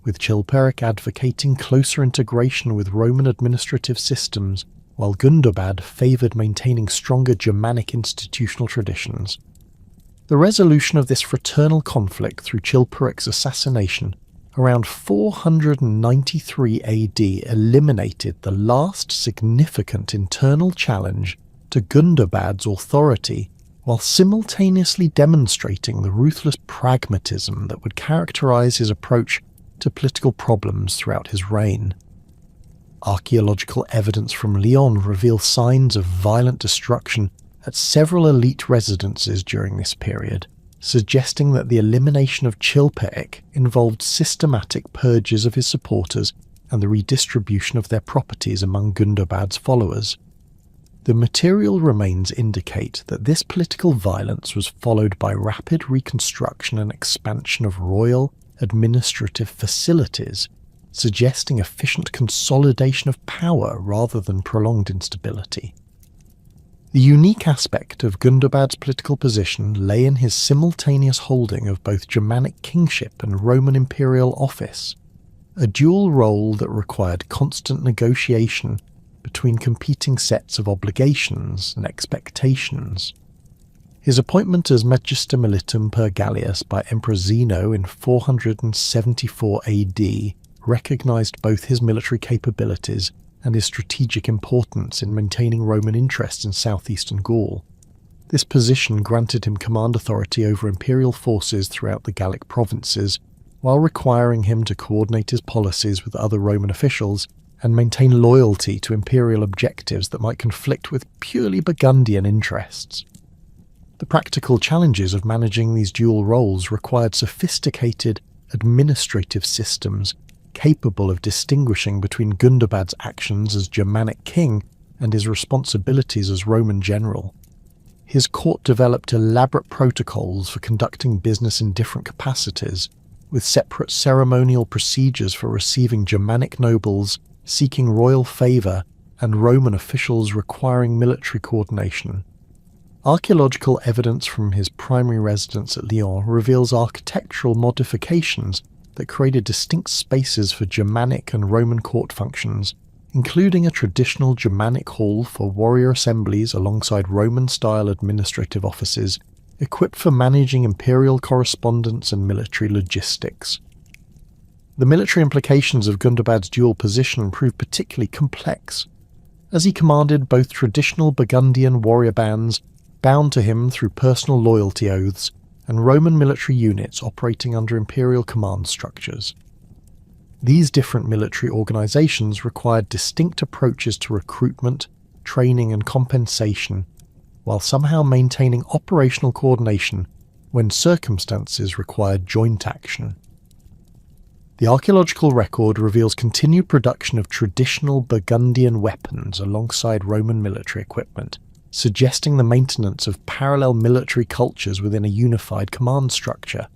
with Chilperic advocating closer integration with Roman administrative systems, while Gundobad favoured maintaining stronger Germanic institutional traditions. The resolution of this fraternal conflict through Chilperic's assassination around 493 AD eliminated the last significant internal challenge to Gundobad's authority, while simultaneously demonstrating the ruthless pragmatism that would characterize his approach to political problems throughout his reign. Archaeological evidence from Lyon reveals signs of violent destruction at several elite residences during this period, suggesting that the elimination of Chilperic involved systematic purges of his supporters and the redistribution of their properties among Gundobad's followers. The material remains indicate that this political violence was followed by rapid reconstruction and expansion of royal administrative facilities, suggesting efficient consolidation of power rather than prolonged instability. The unique aspect of Gundobad's political position lay in his simultaneous holding of both Germanic kingship and Roman imperial office, a dual role that required constant negotiation between competing sets of obligations and expectations. His appointment as Magister Militum per Gallius by Emperor Zeno in 474 AD recognized both his military capabilities and his strategic importance in maintaining Roman interests in southeastern Gaul. This position granted him command authority over imperial forces throughout the Gallic provinces, while requiring him to coordinate his policies with other Roman officials and maintain loyalty to imperial objectives that might conflict with purely Burgundian interests. The practical challenges of managing these dual roles required sophisticated administrative systems capable of distinguishing between Gundobad's actions as Germanic king and his responsibilities as Roman general. His court developed elaborate protocols for conducting business in different capacities, with separate ceremonial procedures for receiving Germanic nobles, seeking royal favour, and Roman officials requiring military coordination. Archaeological evidence from his primary residence at Lyon reveals architectural modifications that created distinct spaces for Germanic and Roman court functions, including a traditional Germanic hall for warrior assemblies alongside Roman-style administrative offices, equipped for managing imperial correspondence and military logistics. The military implications of Gundobad's dual position proved particularly complex, as he commanded both traditional Burgundian warrior bands bound to him through personal loyalty oaths and Roman military units operating under imperial command structures. These different military organizations required distinct approaches to recruitment, training and compensation, while somehow maintaining operational coordination when circumstances required joint action. The archaeological record reveals continued production of traditional Burgundian weapons alongside Roman military equipment, suggesting the maintenance of parallel military cultures within a unified command structure.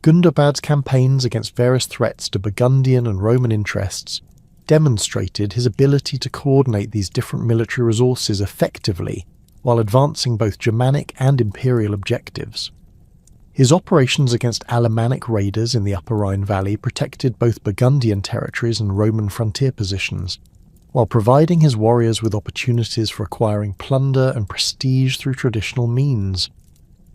Gundobad's campaigns against various threats to Burgundian and Roman interests demonstrated his ability to coordinate these different military resources effectively while advancing both Germanic and imperial objectives. His operations against Alemannic raiders in the Upper Rhine Valley protected both Burgundian territories and Roman frontier positions, while providing his warriors with opportunities for acquiring plunder and prestige through traditional means.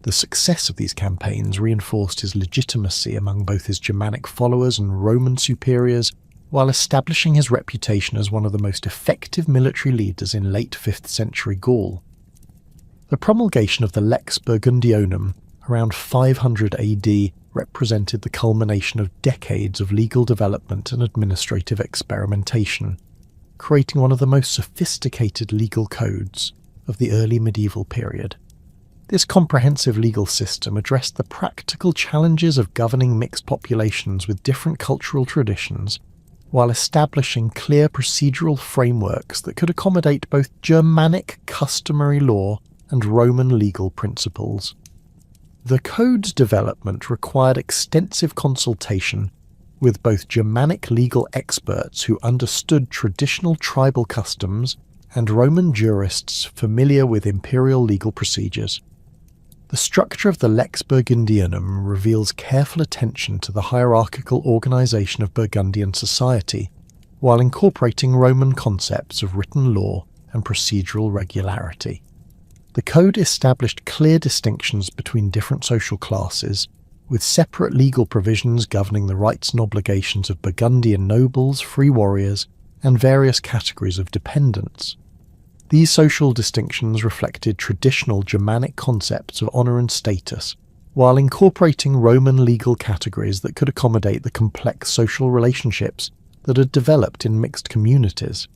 The success of these campaigns reinforced his legitimacy among both his Germanic followers and Roman superiors, while establishing his reputation as one of the most effective military leaders in late 5th century Gaul. The promulgation of the Lex Burgundionum around 500 AD represented the culmination of decades of legal development and administrative experimentation, creating one of the most sophisticated legal codes of the early medieval period. This comprehensive legal system addressed the practical challenges of governing mixed populations with different cultural traditions, while establishing clear procedural frameworks that could accommodate both Germanic customary law and Roman legal principles. The code's development required extensive consultation with both Germanic legal experts who understood traditional tribal customs and Roman jurists familiar with imperial legal procedures. The structure of the Lex Burgundionum reveals careful attention to the hierarchical organization of Burgundian society, while incorporating Roman concepts of written law and procedural regularity. The code established clear distinctions between different social classes, with separate legal provisions governing the rights and obligations of Burgundian nobles, free warriors, and various categories of dependents. These social distinctions reflected traditional Germanic concepts of honour and status, while incorporating Roman legal categories that could accommodate the complex social relationships that had developed in mixed communities.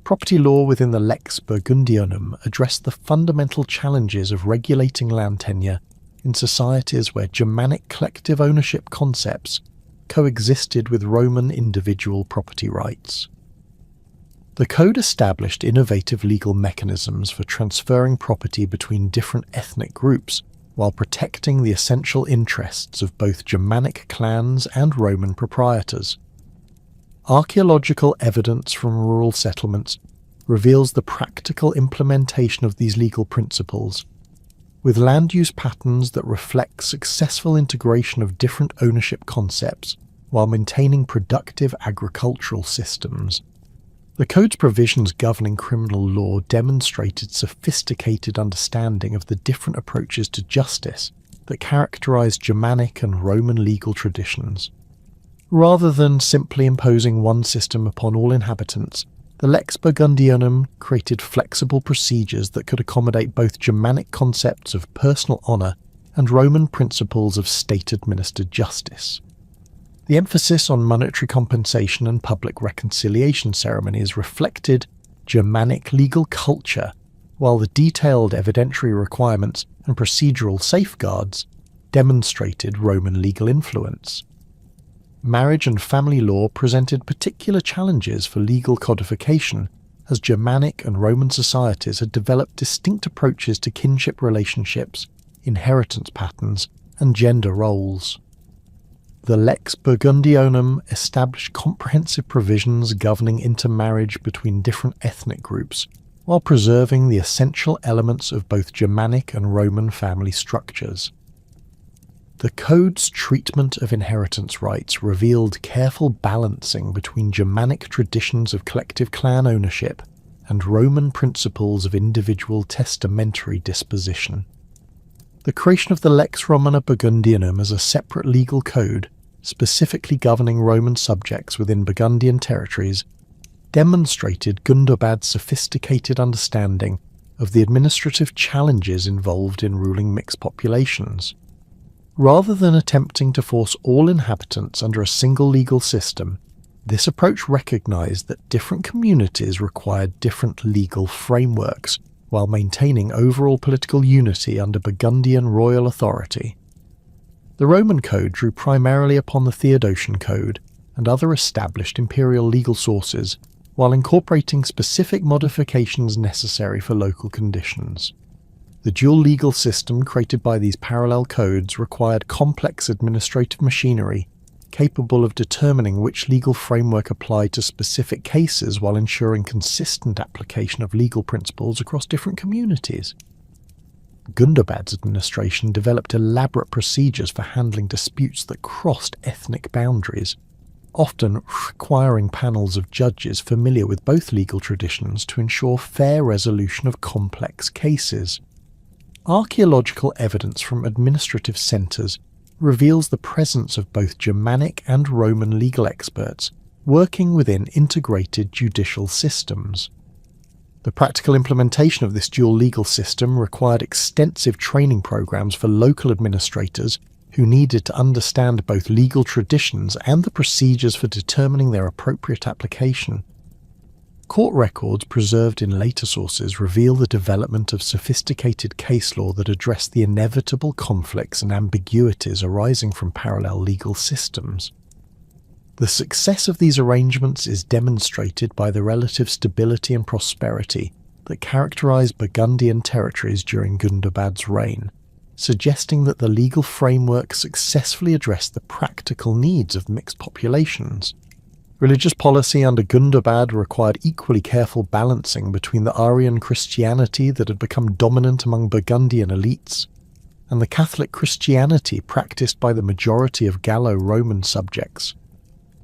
Property law within the Lex Burgundionum addressed the fundamental challenges of regulating land tenure in societies where Germanic collective ownership concepts coexisted with Roman individual property rights. The code established innovative legal mechanisms for transferring property between different ethnic groups while protecting the essential interests of both Germanic clans and Roman proprietors. Archaeological evidence from rural settlements reveals the practical implementation of these legal principles, with land use patterns that reflect successful integration of different ownership concepts while maintaining productive agricultural systems. The code's provisions governing criminal law demonstrated sophisticated understanding of the different approaches to justice that characterized Germanic and Roman legal traditions. Rather than simply imposing one system upon all inhabitants, the Lex Burgundionum created flexible procedures that could accommodate both Germanic concepts of personal honour and Roman principles of state-administered justice. The emphasis on monetary compensation and public reconciliation ceremonies reflected Germanic legal culture while the detailed evidentiary requirements and procedural safeguards demonstrated Roman legal influence. Marriage and family law presented particular challenges for legal codification, as Germanic and Roman societies had developed distinct approaches to kinship relationships, inheritance patterns, and gender roles. The Lex Burgundionum established comprehensive provisions governing intermarriage between different ethnic groups, while preserving the essential elements of both Germanic and Roman family structures. The code's treatment of inheritance rights revealed careful balancing between Germanic traditions of collective clan ownership and Roman principles of individual testamentary disposition. The creation of the Lex Romana Burgundianum as a separate legal code, specifically governing Roman subjects within Burgundian territories, demonstrated Gundobad's sophisticated understanding of the administrative challenges involved in ruling mixed populations. Rather than attempting to force all inhabitants under a single legal system, this approach recognized that different communities required different legal frameworks while maintaining overall political unity under Burgundian royal authority. The Roman Code drew primarily upon the Theodosian Code and other established imperial legal sources, while incorporating specific modifications necessary for local conditions. The dual legal system created by these parallel codes required complex administrative machinery capable of determining which legal framework applied to specific cases while ensuring consistent application of legal principles across different communities. Gundobad's administration developed elaborate procedures for handling disputes that crossed ethnic boundaries, often requiring panels of judges familiar with both legal traditions to ensure fair resolution of complex cases. Archaeological evidence from administrative centres reveals the presence of both Germanic and Roman legal experts working within integrated judicial systems. The practical implementation of this dual legal system required extensive training programs for local administrators who needed to understand both legal traditions and the procedures for determining their appropriate application. Court records preserved in later sources reveal the development of sophisticated case law that addressed the inevitable conflicts and ambiguities arising from parallel legal systems. The success of these arrangements is demonstrated by the relative stability and prosperity that characterized Burgundian territories during Gundobad's reign, suggesting that the legal framework successfully addressed the practical needs of mixed populations. Religious policy under Gundobad required equally careful balancing between the Arian Christianity that had become dominant among Burgundian elites and the Catholic Christianity practiced by the majority of Gallo-Roman subjects.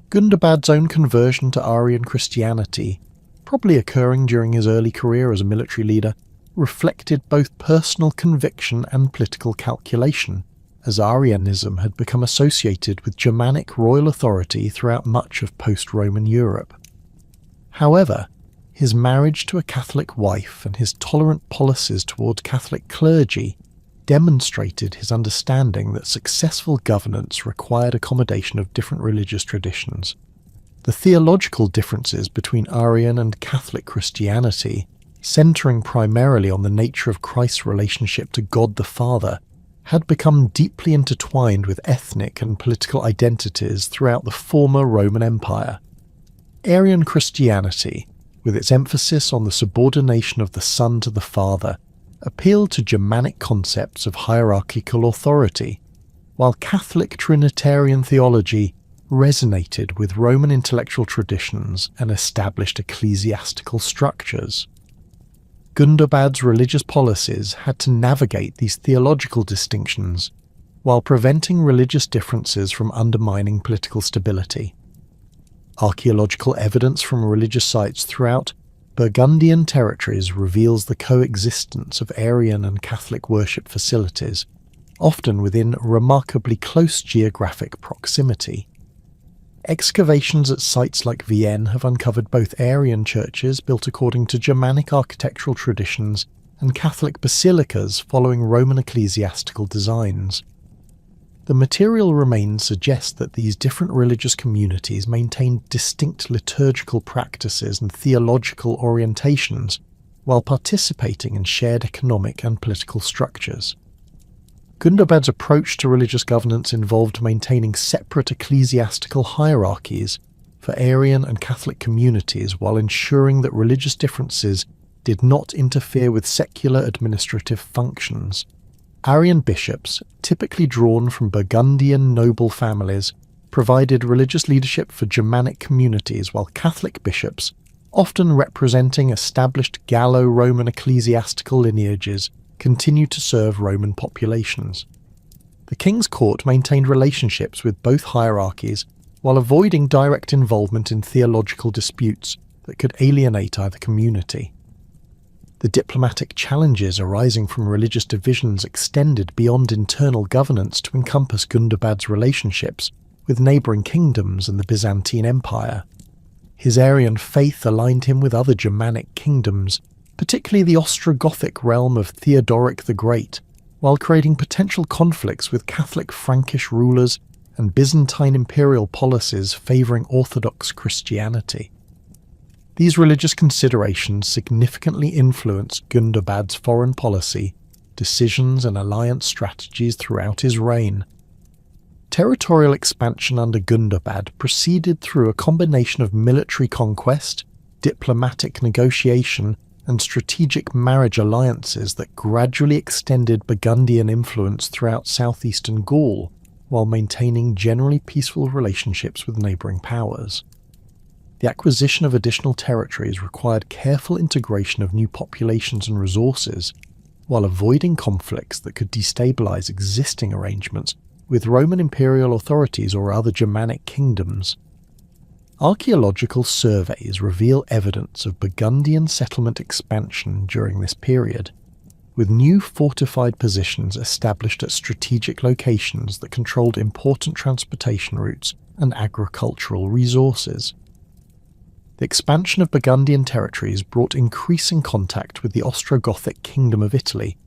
Gundobad's own conversion to Arian Christianity, probably occurring during his early career as a military leader, reflected both personal conviction and political calculation, as Arianism had become associated with Germanic royal authority throughout much of post-Roman Europe. However, his marriage to a Catholic wife and his tolerant policies towards Catholic clergy demonstrated his understanding that successful governance required accommodation of different religious traditions. The theological differences between Arian and Catholic Christianity, centering primarily on the nature of Christ's relationship to God the Father, had become deeply intertwined with ethnic and political identities throughout the former Roman Empire. Arian Christianity, with its emphasis on the subordination of the Son to the Father, appealed to Germanic concepts of hierarchical authority, while Catholic Trinitarian theology resonated with Roman intellectual traditions and established ecclesiastical structures. Gundobad's religious policies had to navigate these theological distinctions while preventing religious differences from undermining political stability. Archaeological evidence from religious sites throughout Burgundian territories reveals the coexistence of Arian and Catholic worship facilities, often within remarkably close geographic proximity. Excavations at sites like Vienne have uncovered both Arian churches built according to Germanic architectural traditions and Catholic basilicas following Roman ecclesiastical designs. The material remains suggest that these different religious communities maintained distinct liturgical practices and theological orientations, while participating in shared economic and political structures. Gundobad's approach to religious governance involved maintaining separate ecclesiastical hierarchies for Arian and Catholic communities while ensuring that religious differences did not interfere with secular administrative functions. Arian bishops, typically drawn from Burgundian noble families, provided religious leadership for Germanic communities, while Catholic bishops, often representing established Gallo-Roman ecclesiastical lineages, continued to serve Roman populations. The king's court maintained relationships with both hierarchies while avoiding direct involvement in theological disputes that could alienate either community. The diplomatic challenges arising from religious divisions extended beyond internal governance to encompass Gundobad's relationships with neighbouring kingdoms and the Byzantine Empire. His Arian faith aligned him with other Germanic kingdoms, particularly the Ostrogothic realm of Theodoric the Great, while creating potential conflicts with Catholic Frankish rulers and Byzantine imperial policies favouring Orthodox Christianity. These religious considerations significantly influenced Gundobad's foreign policy, decisions and alliance strategies throughout his reign. Territorial expansion under Gundobad proceeded through a combination of military conquest, diplomatic negotiation, and strategic marriage alliances that gradually extended Burgundian influence throughout southeastern Gaul, while maintaining generally peaceful relationships with neighbouring powers. The acquisition of additional territories required careful integration of new populations and resources, while avoiding conflicts that could destabilise existing arrangements with Roman imperial authorities or other Germanic kingdoms. Archaeological surveys reveal evidence of Burgundian settlement expansion during this period, with new fortified positions established at strategic locations that controlled important transportation routes and agricultural resources. The expansion of Burgundian territories brought increasing contact with the Ostrogothic Kingdom of Italy,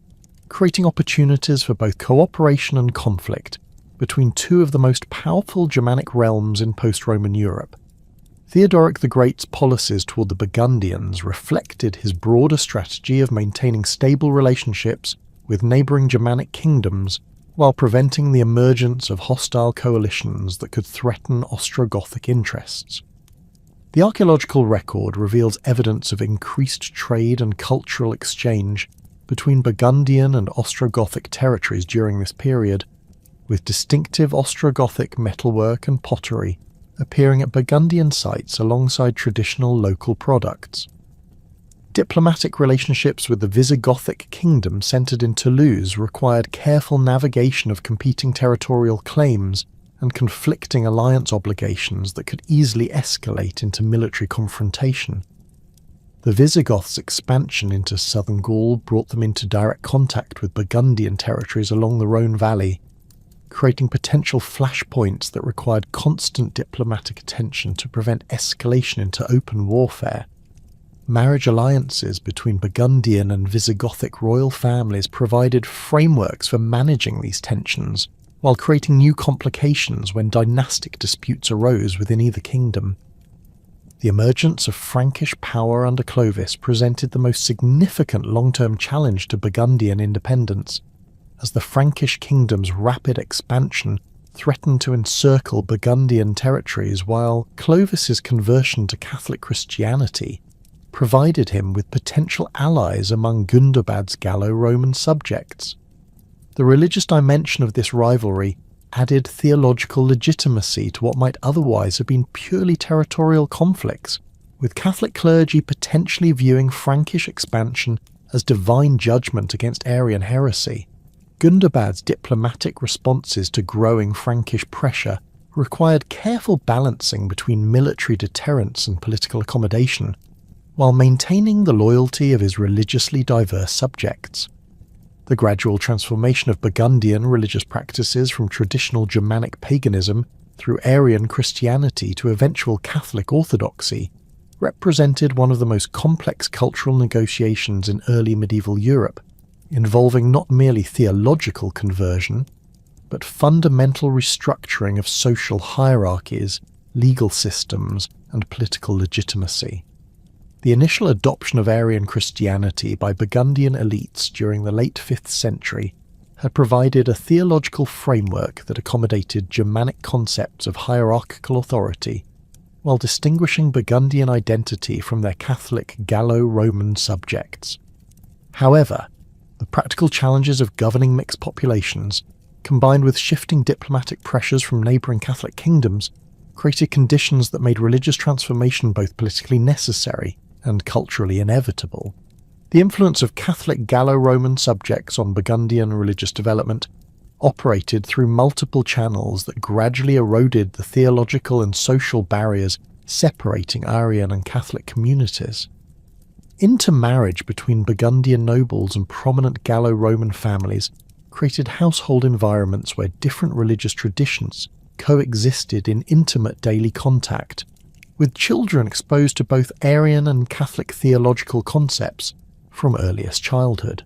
creating opportunities for both cooperation and conflict between two of the most powerful Germanic realms in post-Roman Europe. Theodoric the Great's policies toward the Burgundians reflected his broader strategy of maintaining stable relationships with neighbouring Germanic kingdoms while preventing the emergence of hostile coalitions that could threaten Ostrogothic interests. The archaeological record reveals evidence of increased trade and cultural exchange between Burgundian and Ostrogothic territories during this period, with distinctive Ostrogothic metalwork and pottery appearing at Burgundian sites alongside traditional local products. Diplomatic relationships with the Visigothic kingdom centred in Toulouse required careful navigation of competing territorial claims and conflicting alliance obligations that could easily escalate into military confrontation. The Visigoths' expansion into southern Gaul brought them into direct contact with Burgundian territories along the Rhone Valley, creating potential flashpoints that required constant diplomatic attention to prevent escalation into open warfare. Marriage alliances between Burgundian and Visigothic royal families provided frameworks for managing these tensions, while creating new complications when dynastic disputes arose within either kingdom. The emergence of Frankish power under Clovis presented the most significant long-term challenge to Burgundian independence, as the Frankish kingdom's rapid expansion threatened to encircle Burgundian territories, while Clovis's conversion to Catholic Christianity provided him with potential allies among Gundobad's Gallo-Roman subjects. The religious dimension of this rivalry added theological legitimacy to what might otherwise have been purely territorial conflicts, with Catholic clergy potentially viewing Frankish expansion as divine judgment against Arian heresy. Gundobad's diplomatic responses to growing Frankish pressure required careful balancing between military deterrence and political accommodation, while maintaining the loyalty of his religiously diverse subjects. The gradual transformation of Burgundian religious practices from traditional Germanic paganism through Arian Christianity to eventual Catholic orthodoxy represented one of the most complex cultural negotiations in early medieval Europe, involving not merely theological conversion, but fundamental restructuring of social hierarchies, legal systems, and political legitimacy. The initial adoption of Arian Christianity by Burgundian elites during the late 5th century had provided a theological framework that accommodated Germanic concepts of hierarchical authority, while distinguishing Burgundian identity from their Catholic Gallo-Roman subjects. However, the practical challenges of governing mixed populations, combined with shifting diplomatic pressures from neighbouring Catholic kingdoms, created conditions that made religious transformation both politically necessary and culturally inevitable. The influence of Catholic Gallo-Roman subjects on Burgundian religious development operated through multiple channels that gradually eroded the theological and social barriers separating Arian and Catholic communities. Intermarriage between Burgundian nobles and prominent Gallo-Roman families created household environments where different religious traditions coexisted in intimate daily contact, with children exposed to both Arian and Catholic theological concepts from earliest childhood.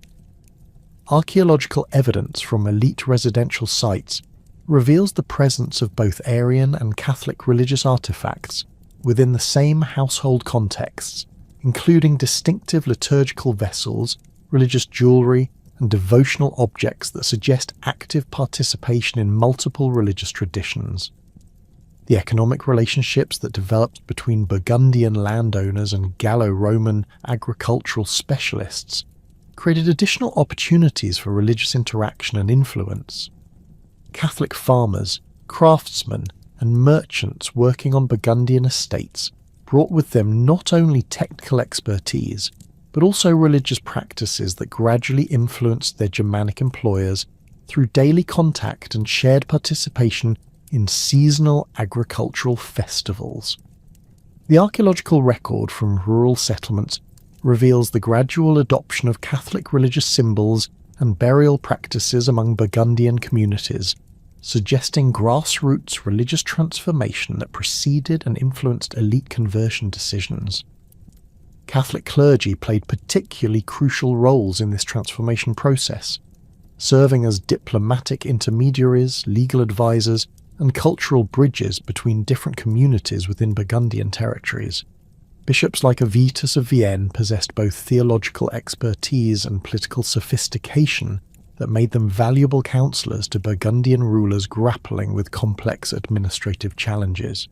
Archaeological evidence from elite residential sites reveals the presence of both Arian and Catholic religious artifacts within the same household contexts, including distinctive liturgical vessels, religious jewellery, and devotional objects that suggest active participation in multiple religious traditions. The economic relationships that developed between Burgundian landowners and Gallo-Roman agricultural specialists created additional opportunities for religious interaction and influence. Catholic farmers, craftsmen, and merchants working on Burgundian estates brought with them not only technical expertise, but also religious practices that gradually influenced their Germanic employers through daily contact and shared participation in seasonal agricultural festivals. The archaeological record from rural settlements reveals the gradual adoption of Catholic religious symbols and burial practices among Burgundian communities, suggesting grassroots religious transformation that preceded and influenced elite conversion decisions. Catholic clergy played particularly crucial roles in this transformation process, serving as diplomatic intermediaries, legal advisors, and cultural bridges between different communities within Burgundian territories. Bishops like Avitus of Vienne possessed both theological expertise and political sophistication that made them valuable counsellors to Burgundian rulers grappling with complex administrative challenges.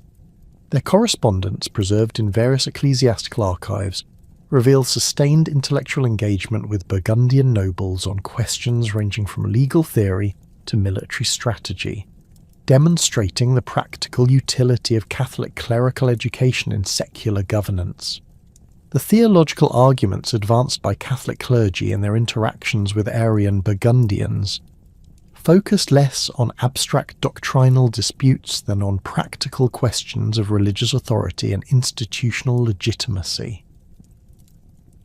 Their correspondence, preserved in various ecclesiastical archives, reveals sustained intellectual engagement with Burgundian nobles on questions ranging from legal theory to military strategy, demonstrating the practical utility of Catholic clerical education in secular governance. The theological arguments advanced by Catholic clergy in their interactions with Arian Burgundians focused less on abstract doctrinal disputes than on practical questions of religious authority and institutional legitimacy.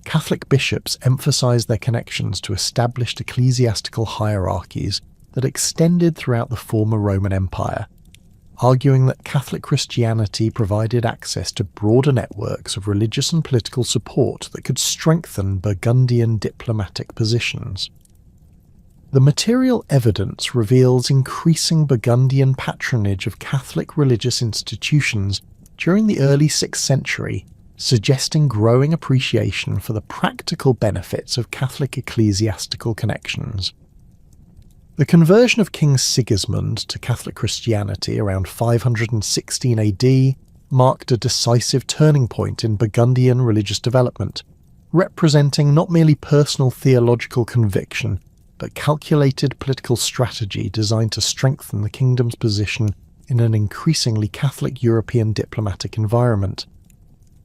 Catholic bishops emphasized their connections to established ecclesiastical hierarchies that extended throughout the former Roman Empire, arguing that Catholic Christianity provided access to broader networks of religious and political support that could strengthen Burgundian diplomatic positions. The material evidence reveals increasing Burgundian patronage of Catholic religious institutions during the early 6th century, suggesting growing appreciation for the practical benefits of Catholic ecclesiastical connections. The conversion of King Sigismund to Catholic Christianity around 516 AD marked a decisive turning point in Burgundian religious development, representing not merely personal theological conviction, but calculated political strategy designed to strengthen the kingdom's position in an increasingly Catholic European diplomatic environment.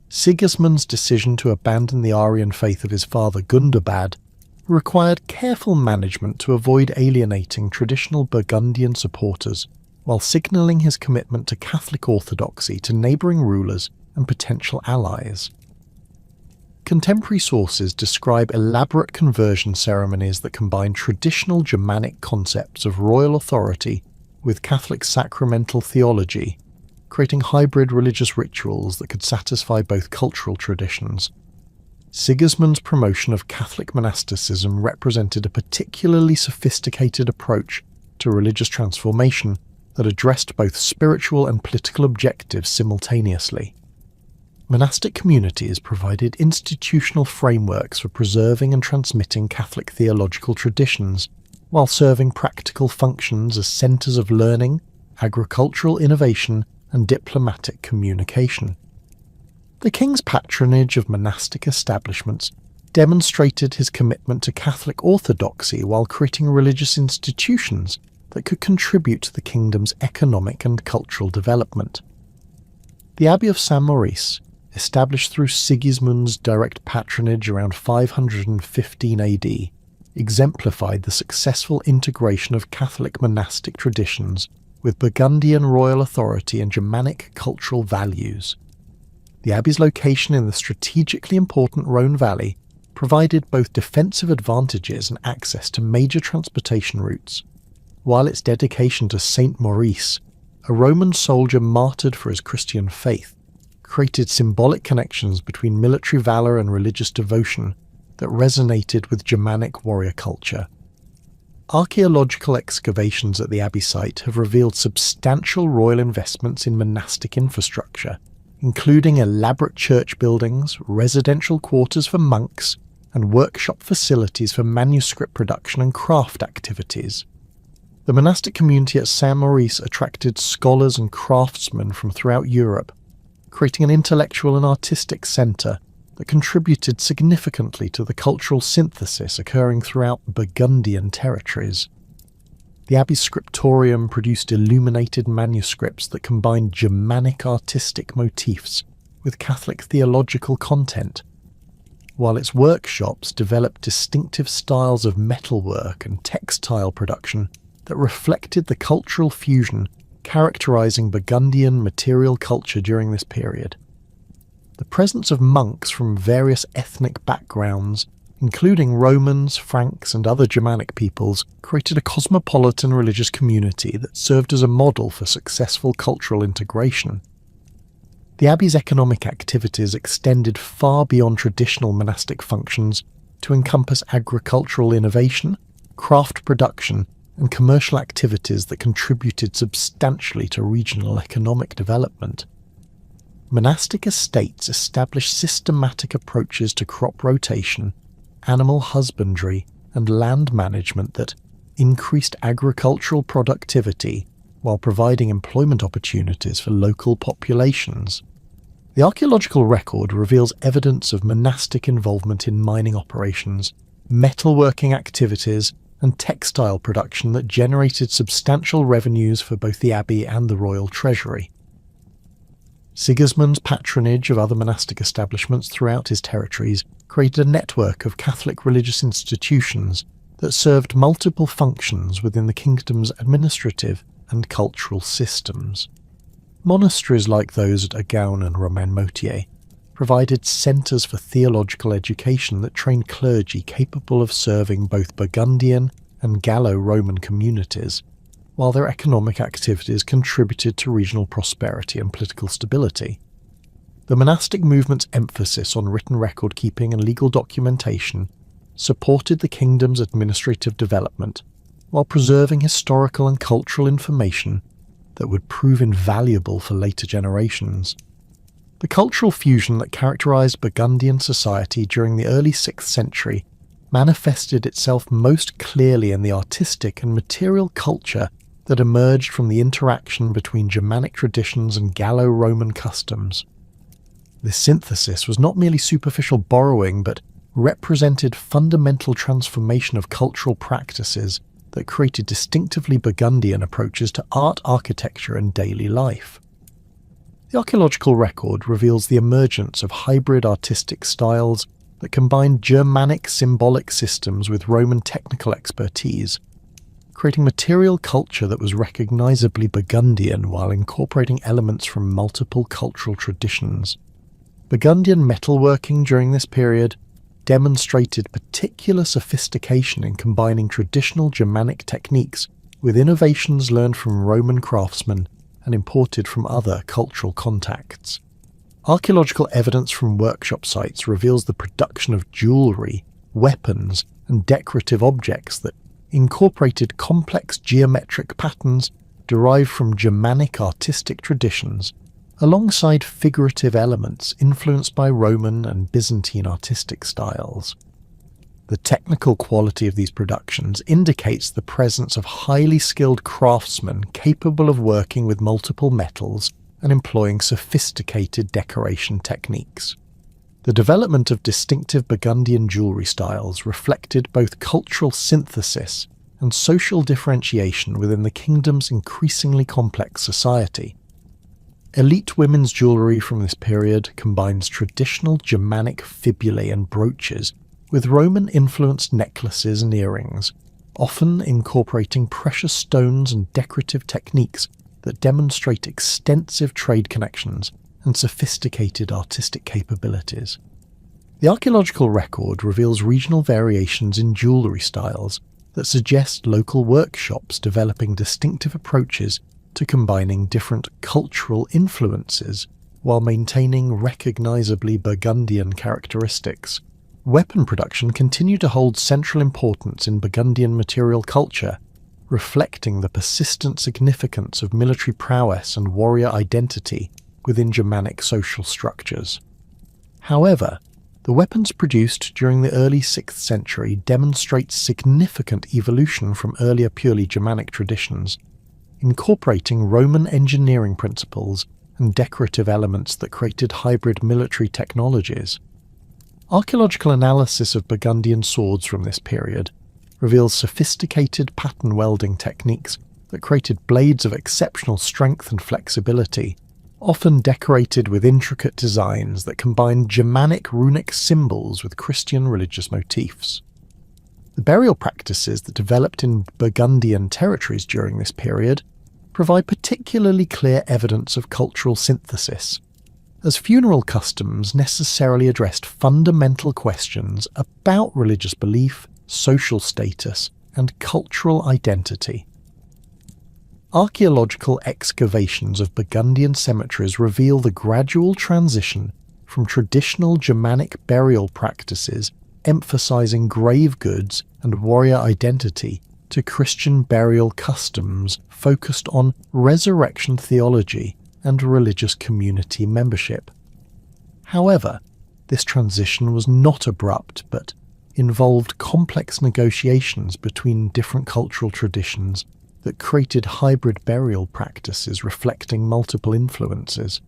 Sigismund's decision to abandon the Arian faith of his father Gundobad required careful management to avoid alienating traditional Burgundian supporters, while signalling his commitment to Catholic orthodoxy to neighbouring rulers and potential allies. Contemporary sources describe elaborate conversion ceremonies that combine traditional Germanic concepts of royal authority with Catholic sacramental theology, creating hybrid religious rituals that could satisfy both cultural traditions. Sigismund's promotion of Catholic monasticism represented a particularly sophisticated approach to religious transformation that addressed both spiritual and political objectives simultaneously. Monastic communities provided institutional frameworks for preserving and transmitting Catholic theological traditions, while serving practical functions as centres of learning, agricultural innovation, and diplomatic communication. The king's patronage of monastic establishments demonstrated his commitment to Catholic orthodoxy while creating religious institutions that could contribute to the kingdom's economic and cultural development. The Abbey of Saint-Maurice, established through Sigismund's direct patronage around 515 AD, exemplified the successful integration of Catholic monastic traditions with Burgundian royal authority and Germanic cultural values. The abbey's location in the strategically important Rhone Valley provided both defensive advantages and access to major transportation routes, while its dedication to Saint Maurice, a Roman soldier martyred for his Christian faith, created symbolic connections between military valour and religious devotion that resonated with Germanic warrior culture. Archaeological excavations at the abbey site have revealed substantial royal investments in monastic infrastructure, including elaborate church buildings, residential quarters for monks, and workshop facilities for manuscript production and craft activities. The monastic community at Saint-Maurice attracted scholars and craftsmen from throughout Europe, creating an intellectual and artistic centre that contributed significantly to the cultural synthesis occurring throughout Burgundian territories. The abbey's scriptorium produced illuminated manuscripts that combined Germanic artistic motifs with Catholic theological content, while its workshops developed distinctive styles of metalwork and textile production that reflected the cultural fusion characterizing Burgundian material culture during this period. The presence of monks from various ethnic backgrounds, including Romans, Franks, and other Germanic peoples, created a cosmopolitan religious community that served as a model for successful cultural integration. The abbey's economic activities extended far beyond traditional monastic functions to encompass agricultural innovation, craft production, and commercial activities that contributed substantially to regional economic development. Monastic estates established systematic approaches to crop rotation, animal husbandry, and land management that increased agricultural productivity while providing employment opportunities for local populations. The archaeological record reveals evidence of monastic involvement in mining operations, metalworking activities, and textile production that generated substantial revenues for both the abbey and the royal treasury. Sigismund's patronage of other monastic establishments throughout his territories created a network of Catholic religious institutions that served multiple functions within the kingdom's administrative and cultural systems. Monasteries like those at Agaun and Romain-Motier provided centres for theological education that trained clergy capable of serving both Burgundian and Gallo-Roman communities, while their economic activities contributed to regional prosperity and political stability. The monastic movement's emphasis on written record-keeping and legal documentation supported the kingdom's administrative development, while preserving historical and cultural information that would prove invaluable for later generations. The cultural fusion that characterized Burgundian society during the early 6th century manifested itself most clearly in the artistic and material culture that emerged from the interaction between Germanic traditions and Gallo-Roman customs. This synthesis was not merely superficial borrowing, but represented fundamental transformation of cultural practices that created distinctively Burgundian approaches to art, architecture, and daily life. The archaeological record reveals the emergence of hybrid artistic styles that combined Germanic symbolic systems with Roman technical expertise, creating material culture that was recognizably Burgundian while incorporating elements from multiple cultural traditions. Burgundian metalworking during this period demonstrated particular sophistication in combining traditional Germanic techniques with innovations learned from Roman craftsmen and imported from other cultural contacts. Archaeological evidence from workshop sites reveals the production of jewellery, weapons, and decorative objects that incorporated complex geometric patterns derived from Germanic artistic traditions. alongside figurative elements influenced by Roman and Byzantine artistic styles. The technical quality of these productions indicates the presence of highly skilled craftsmen capable of working with multiple metals and employing sophisticated decoration techniques. The development of distinctive Burgundian jewellery styles reflected both cultural synthesis and social differentiation within the kingdom's increasingly complex society. Elite women's jewellery from this period combines traditional Germanic fibulae and brooches with Roman-influenced necklaces and earrings, often incorporating precious stones and decorative techniques that demonstrate extensive trade connections and sophisticated artistic capabilities. The archaeological record reveals regional variations in jewellery styles that suggest local workshops developing distinctive approaches to combining different cultural influences while maintaining recognisably Burgundian characteristics. Weapon production continued to hold central importance in Burgundian material culture, reflecting the persistent significance of military prowess and warrior identity within Germanic social structures. However, the weapons produced during the early 6th century demonstrate significant evolution from earlier purely Germanic traditions, incorporating Roman engineering principles and decorative elements that created hybrid military technologies. Archaeological analysis of Burgundian swords from this period reveals sophisticated pattern welding techniques that created blades of exceptional strength and flexibility, often decorated with intricate designs that combined Germanic runic symbols with Christian religious motifs. The burial practices that developed in Burgundian territories during this period provide particularly clear evidence of cultural synthesis, as funeral customs necessarily addressed fundamental questions about religious belief, social status, and cultural identity. Archaeological excavations of Burgundian cemeteries reveal the gradual transition from traditional Germanic burial practices emphasizing grave goods and warrior identity to Christian burial customs focused on resurrection theology and religious community membership. However, this transition was not abrupt but involved complex negotiations between different cultural traditions that created hybrid burial practices reflecting multiple influences.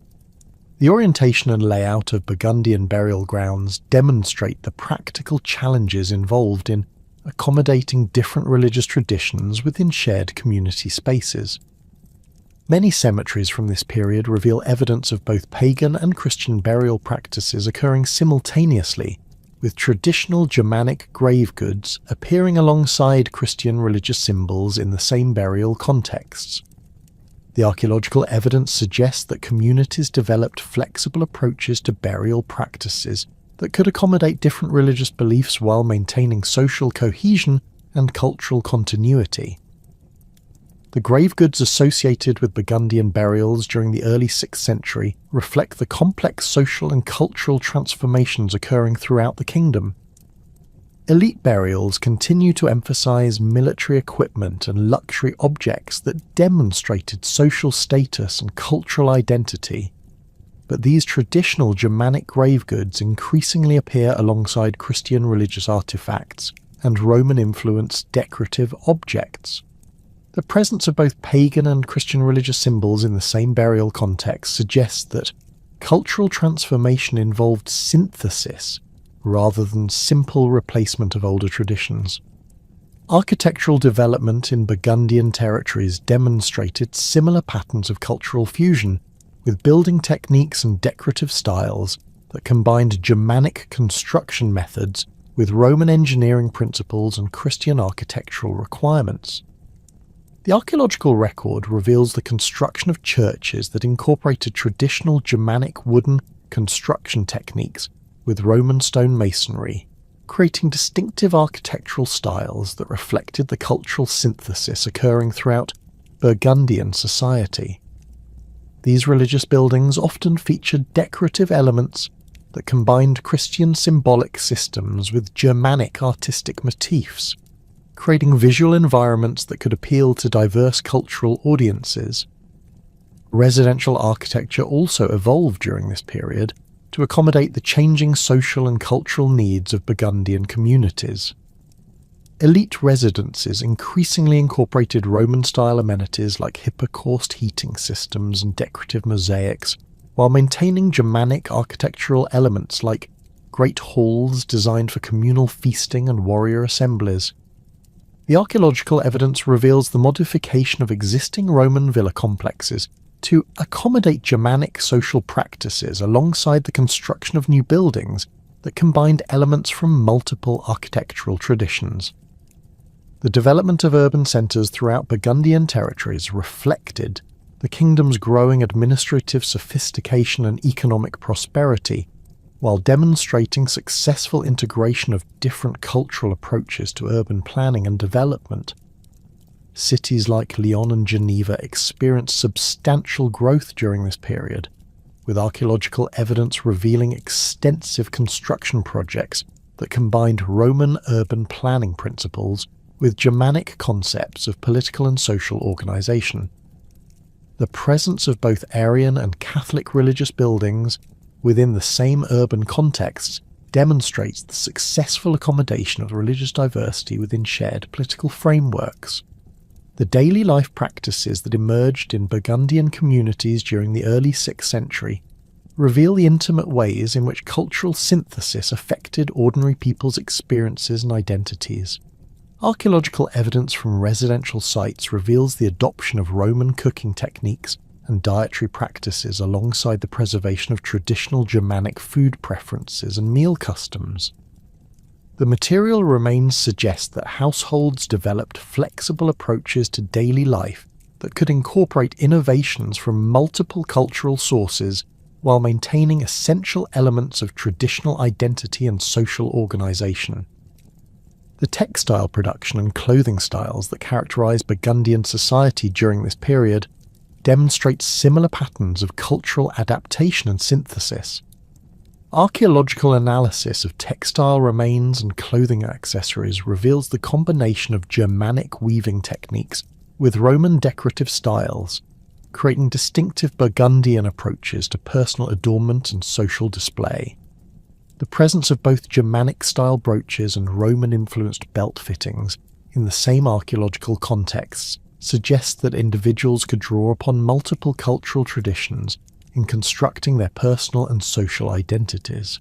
The orientation and layout of Burgundian burial grounds demonstrate the practical challenges involved in accommodating different religious traditions within shared community spaces. Many cemeteries from this period reveal evidence of both pagan and Christian burial practices occurring simultaneously, with traditional Germanic grave goods appearing alongside Christian religious symbols in the same burial contexts. The archaeological evidence suggests that communities developed flexible approaches to burial practices that could accommodate different religious beliefs while maintaining social cohesion and cultural continuity. The grave goods associated with Burgundian burials during the early 6th century reflect the complex social and cultural transformations occurring throughout the kingdom. Elite burials continue to emphasize military equipment and luxury objects that demonstrated social status and cultural identity, but these traditional Germanic grave goods increasingly appear alongside Christian religious artifacts and Roman-influenced decorative objects. The presence of both pagan and Christian religious symbols in the same burial context suggests that cultural transformation involved synthesis rather than simple replacement of older traditions. Architectural development in Burgundian territories demonstrated similar patterns of cultural fusion, with building techniques and decorative styles that combined Germanic construction methods with Roman engineering principles and Christian architectural requirements. The archaeological record reveals the construction of churches that incorporated traditional Germanic wooden construction techniques with Roman stone masonry, creating distinctive architectural styles that reflected the cultural synthesis occurring throughout Burgundian society. These religious buildings often featured decorative elements that combined Christian symbolic systems with Germanic artistic motifs, creating visual environments that could appeal to diverse cultural audiences. Residential architecture also evolved during this period to accommodate the changing social and cultural needs of Burgundian communities. Elite residences increasingly incorporated Roman-style amenities like hypocauste heating systems and decorative mosaics, while maintaining Germanic architectural elements like great halls designed for communal feasting and warrior assemblies. The archaeological evidence reveals the modification of existing Roman villa complexes to accommodate Germanic social practices alongside the construction of new buildings that combined elements from multiple architectural traditions. The development of urban centres throughout Burgundian territories reflected the kingdom's growing administrative sophistication and economic prosperity, while demonstrating successful integration of different cultural approaches to urban planning and development. Cities like Lyon and Geneva experienced substantial growth during this period, with archaeological evidence revealing extensive construction projects that combined Roman urban planning principles with Germanic concepts of political and social organisation. The presence of both Arian and Catholic religious buildings within the same urban contexts demonstrates the successful accommodation of religious diversity within shared political frameworks. The daily life practices that emerged in Burgundian communities during the early 6th century reveal the intimate ways in which cultural synthesis affected ordinary people's experiences and identities. Archaeological evidence from residential sites reveals the adoption of Roman cooking techniques and dietary practices alongside the preservation of traditional Germanic food preferences and meal customs. The material remains suggest that households developed flexible approaches to daily life that could incorporate innovations from multiple cultural sources while maintaining essential elements of traditional identity and social organisation. The textile production and clothing styles that characterise Burgundian society during this period demonstrate similar patterns of cultural adaptation and synthesis. Archaeological analysis of textile remains and clothing accessories reveals the combination of Germanic weaving techniques with Roman decorative styles, creating distinctive Burgundian approaches to personal adornment and social display. The presence of both Germanic-style brooches and Roman-influenced belt fittings in the same archaeological contexts suggests that individuals could draw upon multiple cultural traditions in constructing their personal and social identities.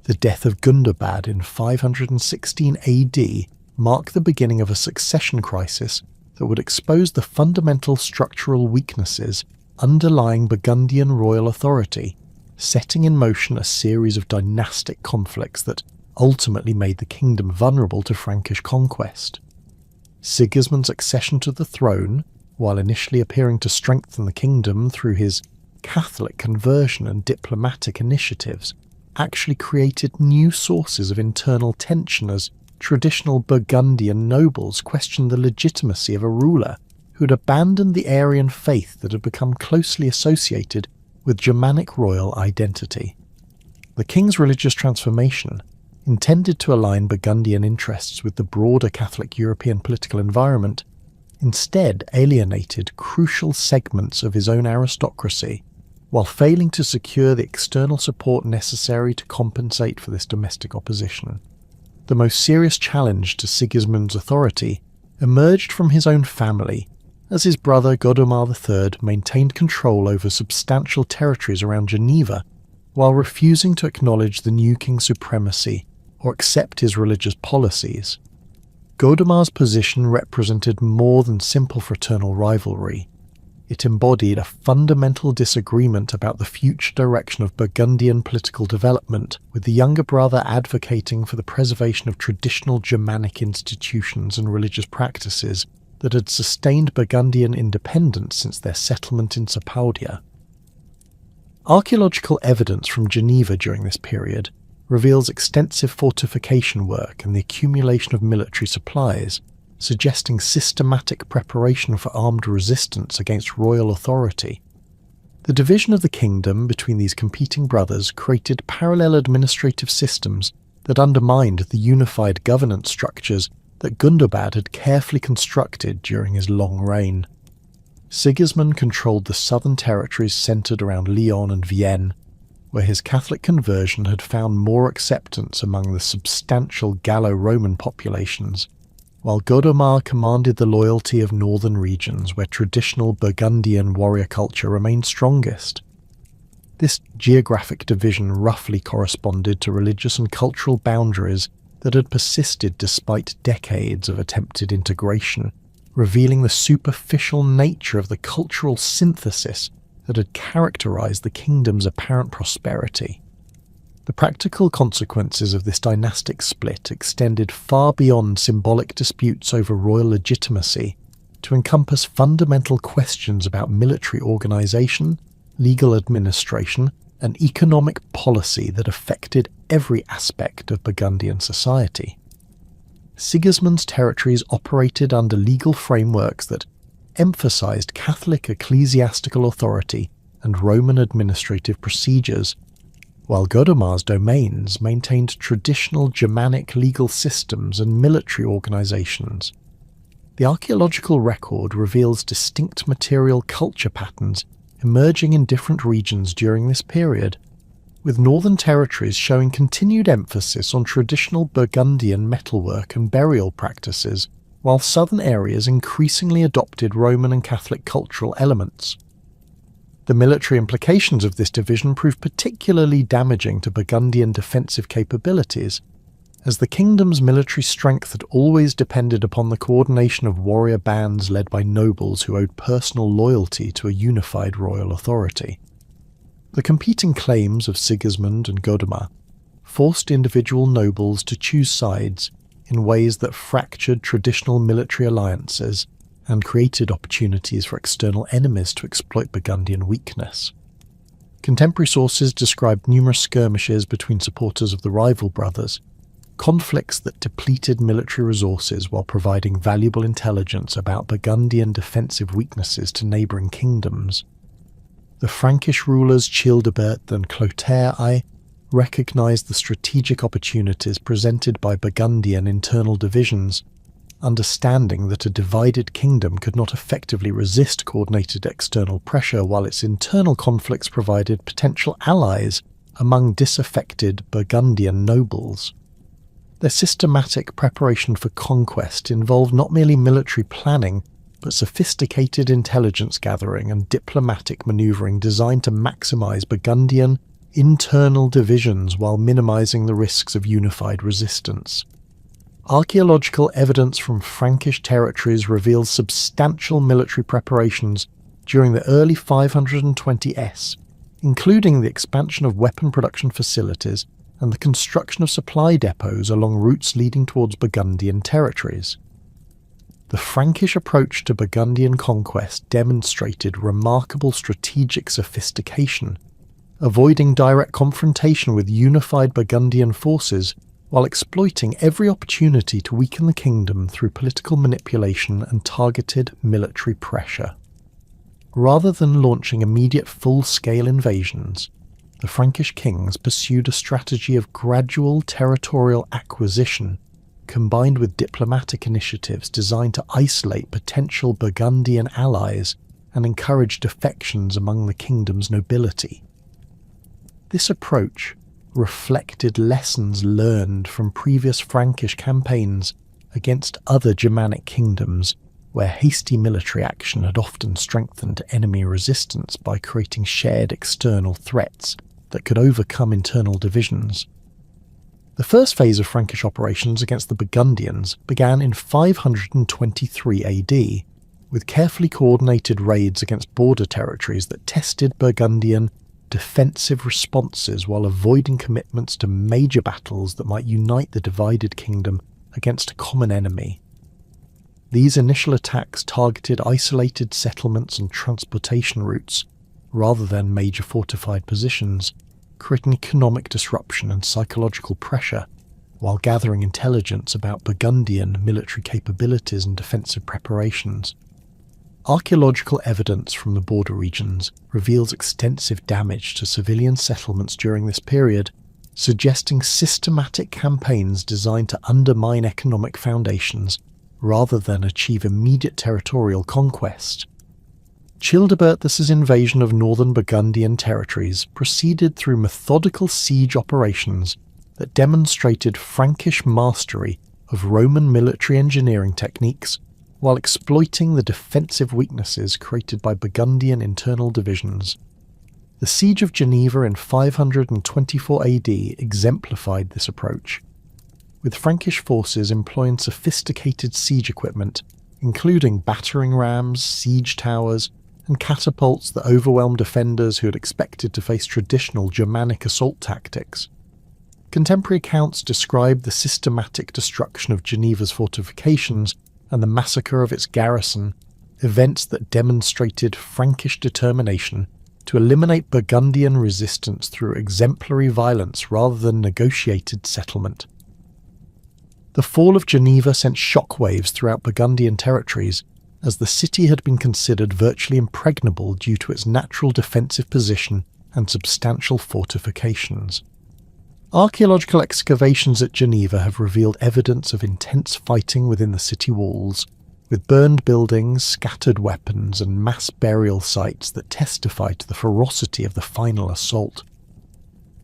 The death of Gundobad in 516 AD marked the beginning of a succession crisis that would expose the fundamental structural weaknesses underlying Burgundian royal authority, setting in motion a series of dynastic conflicts that ultimately made the kingdom vulnerable to Frankish conquest. Sigismund's accession to the throne, while initially appearing to strengthen the kingdom through his Catholic conversion and diplomatic initiatives, actually created new sources of internal tension as traditional Burgundian nobles questioned the legitimacy of a ruler who had abandoned the Arian faith that had become closely associated with Germanic royal identity. The king's religious transformation, intended to align Burgundian interests with the broader Catholic European political environment, instead alienated crucial segments of his own aristocracy, while failing to secure the external support necessary to compensate for this domestic opposition. The most serious challenge to Sigismund's authority emerged from his own family, as his brother Godomar III maintained control over substantial territories around Geneva, while refusing to acknowledge the new king's supremacy or accept his religious policies. Godomar's position represented more than simple fraternal rivalry. It embodied a fundamental disagreement about the future direction of Burgundian political development, with the younger brother advocating for the preservation of traditional Germanic institutions and religious practices that had sustained Burgundian independence since their settlement in Sapaudia. Archaeological evidence from Geneva during this period reveals extensive fortification work and the accumulation of military supplies, suggesting systematic preparation for armed resistance against royal authority. The division of the kingdom between these competing brothers created parallel administrative systems that undermined the unified governance structures that Gundobad had carefully constructed during his long reign. Sigismund controlled the southern territories centred around Lyon and Vienne, where his Catholic conversion had found more acceptance among the substantial Gallo-Roman populations, while Godomar commanded the loyalty of northern regions where traditional Burgundian warrior culture remained strongest. This geographic division roughly corresponded to religious and cultural boundaries that had persisted despite decades of attempted integration, revealing the superficial nature of the cultural synthesis that had characterized the kingdom's apparent prosperity. The practical consequences of this dynastic split extended far beyond symbolic disputes over royal legitimacy to encompass fundamental questions about military organization, legal administration, and economic policy that affected every aspect of Burgundian society. Sigismund's territories operated under legal frameworks that emphasized Catholic ecclesiastical authority and Roman administrative procedures, while Godomar's domains maintained traditional Germanic legal systems and military organizations. The archaeological record reveals distinct material culture patterns emerging in different regions during this period, with northern territories showing continued emphasis on traditional Burgundian metalwork and burial practices, while southern areas increasingly adopted Roman and Catholic cultural elements. The military implications of this division proved particularly damaging to Burgundian defensive capabilities, as the kingdom's military strength had always depended upon the coordination of warrior bands led by nobles who owed personal loyalty to a unified royal authority. The competing claims of Sigismund and Godomar forced individual nobles to choose sides in ways that fractured traditional military alliances and created opportunities for external enemies to exploit Burgundian weakness. Contemporary sources describe numerous skirmishes between supporters of the rival brothers, conflicts that depleted military resources while providing valuable intelligence about Burgundian defensive weaknesses to neighbouring kingdoms. The Frankish rulers Childebert and Clotaire I recognised the strategic opportunities presented by Burgundian internal divisions, understanding that a divided kingdom could not effectively resist coordinated external pressure while its internal conflicts provided potential allies among disaffected Burgundian nobles. Their systematic preparation for conquest involved not merely military planning, but sophisticated intelligence gathering and diplomatic manoeuvring designed to maximise Burgundian internal divisions while minimising the risks of unified resistance. Archaeological evidence from Frankish territories reveals substantial military preparations during the early 520s, including the expansion of weapon production facilities and the construction of supply depots along routes leading towards Burgundian territories. The Frankish approach to Burgundian conquest demonstrated remarkable strategic sophistication, avoiding direct confrontation with unified Burgundian forces while exploiting every opportunity to weaken the kingdom through political manipulation and targeted military pressure. Rather than launching immediate full-scale invasions, the Frankish kings pursued a strategy of gradual territorial acquisition combined with diplomatic initiatives designed to isolate potential Burgundian allies and encourage defections among the kingdom's nobility. This approach reflected lessons learned from previous Frankish campaigns against other Germanic kingdoms, where hasty military action had often strengthened enemy resistance by creating shared external threats that could overcome internal divisions. The first phase of Frankish operations against the Burgundians began in 523 AD, with carefully coordinated raids against border territories that tested Burgundian defensive responses while avoiding commitments to major battles that might unite the divided kingdom against a common enemy. These initial attacks targeted isolated settlements and transportation routes, rather than major fortified positions, creating economic disruption and psychological pressure, while gathering intelligence about Burgundian military capabilities and defensive preparations. Archaeological evidence from the border regions reveals extensive damage to civilian settlements during this period, suggesting systematic campaigns designed to undermine economic foundations rather than achieve immediate territorial conquest. Childebertus's invasion of northern Burgundian territories proceeded through methodical siege operations that demonstrated Frankish mastery of Roman military engineering techniques while exploiting the defensive weaknesses created by Burgundian internal divisions. The Siege of Geneva in 524 AD exemplified this approach, with Frankish forces employing sophisticated siege equipment, including battering rams, siege towers, and catapults that overwhelmed defenders who had expected to face traditional Germanic assault tactics. Contemporary accounts describe the systematic destruction of Geneva's fortifications and the massacre of its garrison, events that demonstrated Frankish determination to eliminate Burgundian resistance through exemplary violence rather than negotiated settlement. The fall of Geneva sent shockwaves throughout Burgundian territories, as the city had been considered virtually impregnable due to its natural defensive position and substantial fortifications. Archaeological excavations at Geneva have revealed evidence of intense fighting within the city walls, with burned buildings, scattered weapons, and mass burial sites that testify to the ferocity of the final assault.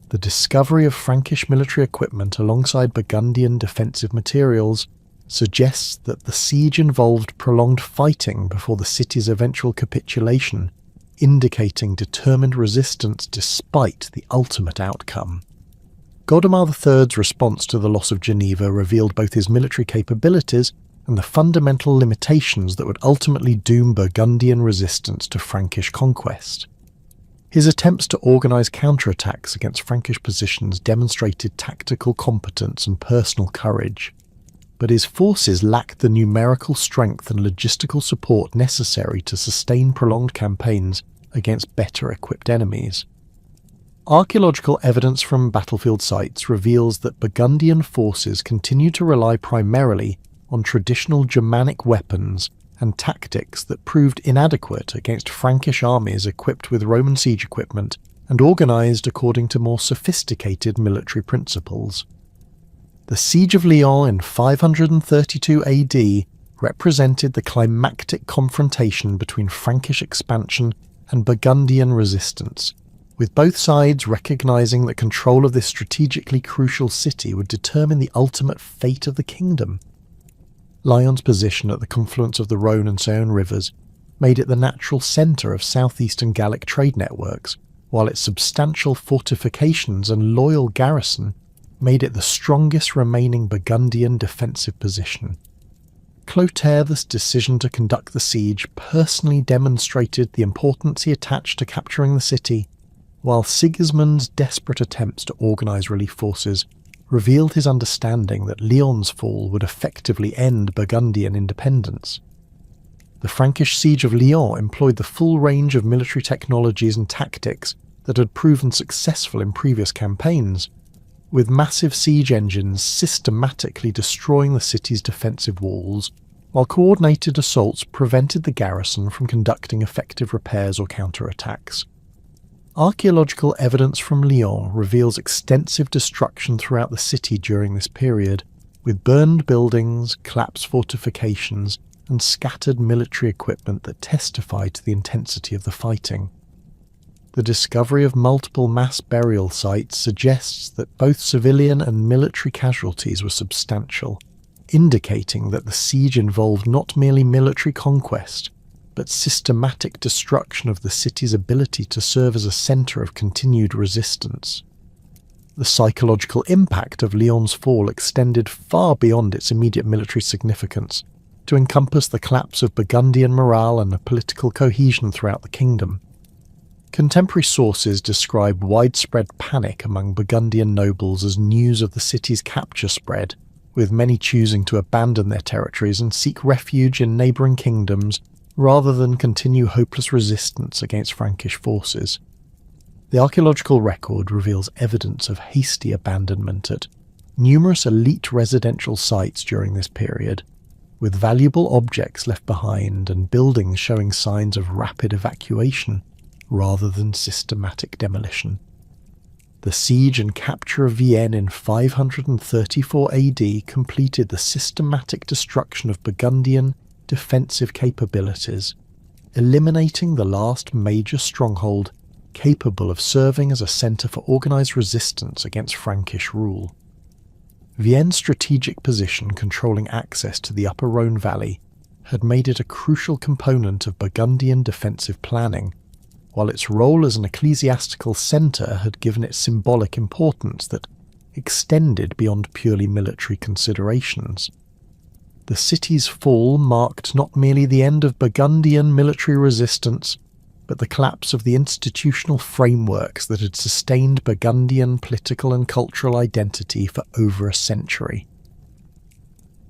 The discovery of Frankish military equipment alongside Burgundian defensive materials suggests that the siege involved prolonged fighting before the city's eventual capitulation, indicating determined resistance despite the ultimate outcome. Godemar III's response to the loss of Geneva revealed both his military capabilities and the fundamental limitations that would ultimately doom Burgundian resistance to Frankish conquest. His attempts to organise counterattacks against Frankish positions demonstrated tactical competence and personal courage, but his forces lacked the numerical strength and logistical support necessary to sustain prolonged campaigns against better equipped enemies. Archaeological evidence from battlefield sites reveals that Burgundian forces continued to rely primarily on traditional Germanic weapons and tactics that proved inadequate against Frankish armies equipped with Roman siege equipment and organised according to more sophisticated military principles. The Siege of Lyon in 532 AD represented the climactic confrontation between Frankish expansion and Burgundian resistance, with both sides recognising that control of this strategically crucial city would determine the ultimate fate of the kingdom. Lyon's position at the confluence of the Rhône and Saône rivers made it the natural centre of southeastern Gallic trade networks, while its substantial fortifications and loyal garrison made it the strongest remaining Burgundian defensive position. Clotair's decision to conduct the siege personally demonstrated the importance he attached to capturing the city, while Sigismund's desperate attempts to organise relief forces revealed his understanding that Lyon's fall would effectively end Burgundian independence. The Frankish siege of Lyon employed the full range of military technologies and tactics that had proven successful in previous campaigns, with massive siege engines systematically destroying the city's defensive walls, while coordinated assaults prevented the garrison from conducting effective repairs or counterattacks. Archaeological evidence from Lyon reveals extensive destruction throughout the city during this period, with burned buildings, collapsed fortifications, and scattered military equipment that testify to the intensity of the fighting. The discovery of multiple mass burial sites suggests that both civilian and military casualties were substantial, indicating that the siege involved not merely military conquest, but systematic destruction of the city's ability to serve as a centre of continued resistance. The psychological impact of Lyon's fall extended far beyond its immediate military significance, to encompass the collapse of Burgundian morale and the political cohesion throughout the kingdom. Contemporary sources describe widespread panic among Burgundian nobles as news of the city's capture spread, with many choosing to abandon their territories and seek refuge in neighbouring kingdoms rather than continue hopeless resistance against Frankish forces. The archaeological record reveals evidence of hasty abandonment at numerous elite residential sites during this period, with valuable objects left behind and buildings showing signs of rapid evacuation rather than systematic demolition. The siege and capture of Vienne in 534 AD completed the systematic destruction of Burgundian defensive capabilities, eliminating the last major stronghold capable of serving as a centre for organised resistance against Frankish rule. Vienne's strategic position controlling access to the upper Rhone valley had made it a crucial component of Burgundian defensive planning, while its role as an ecclesiastical centre had given it symbolic importance that extended beyond purely military considerations. The city's fall marked not merely the end of Burgundian military resistance, but the collapse of the institutional frameworks that had sustained Burgundian political and cultural identity for over a century.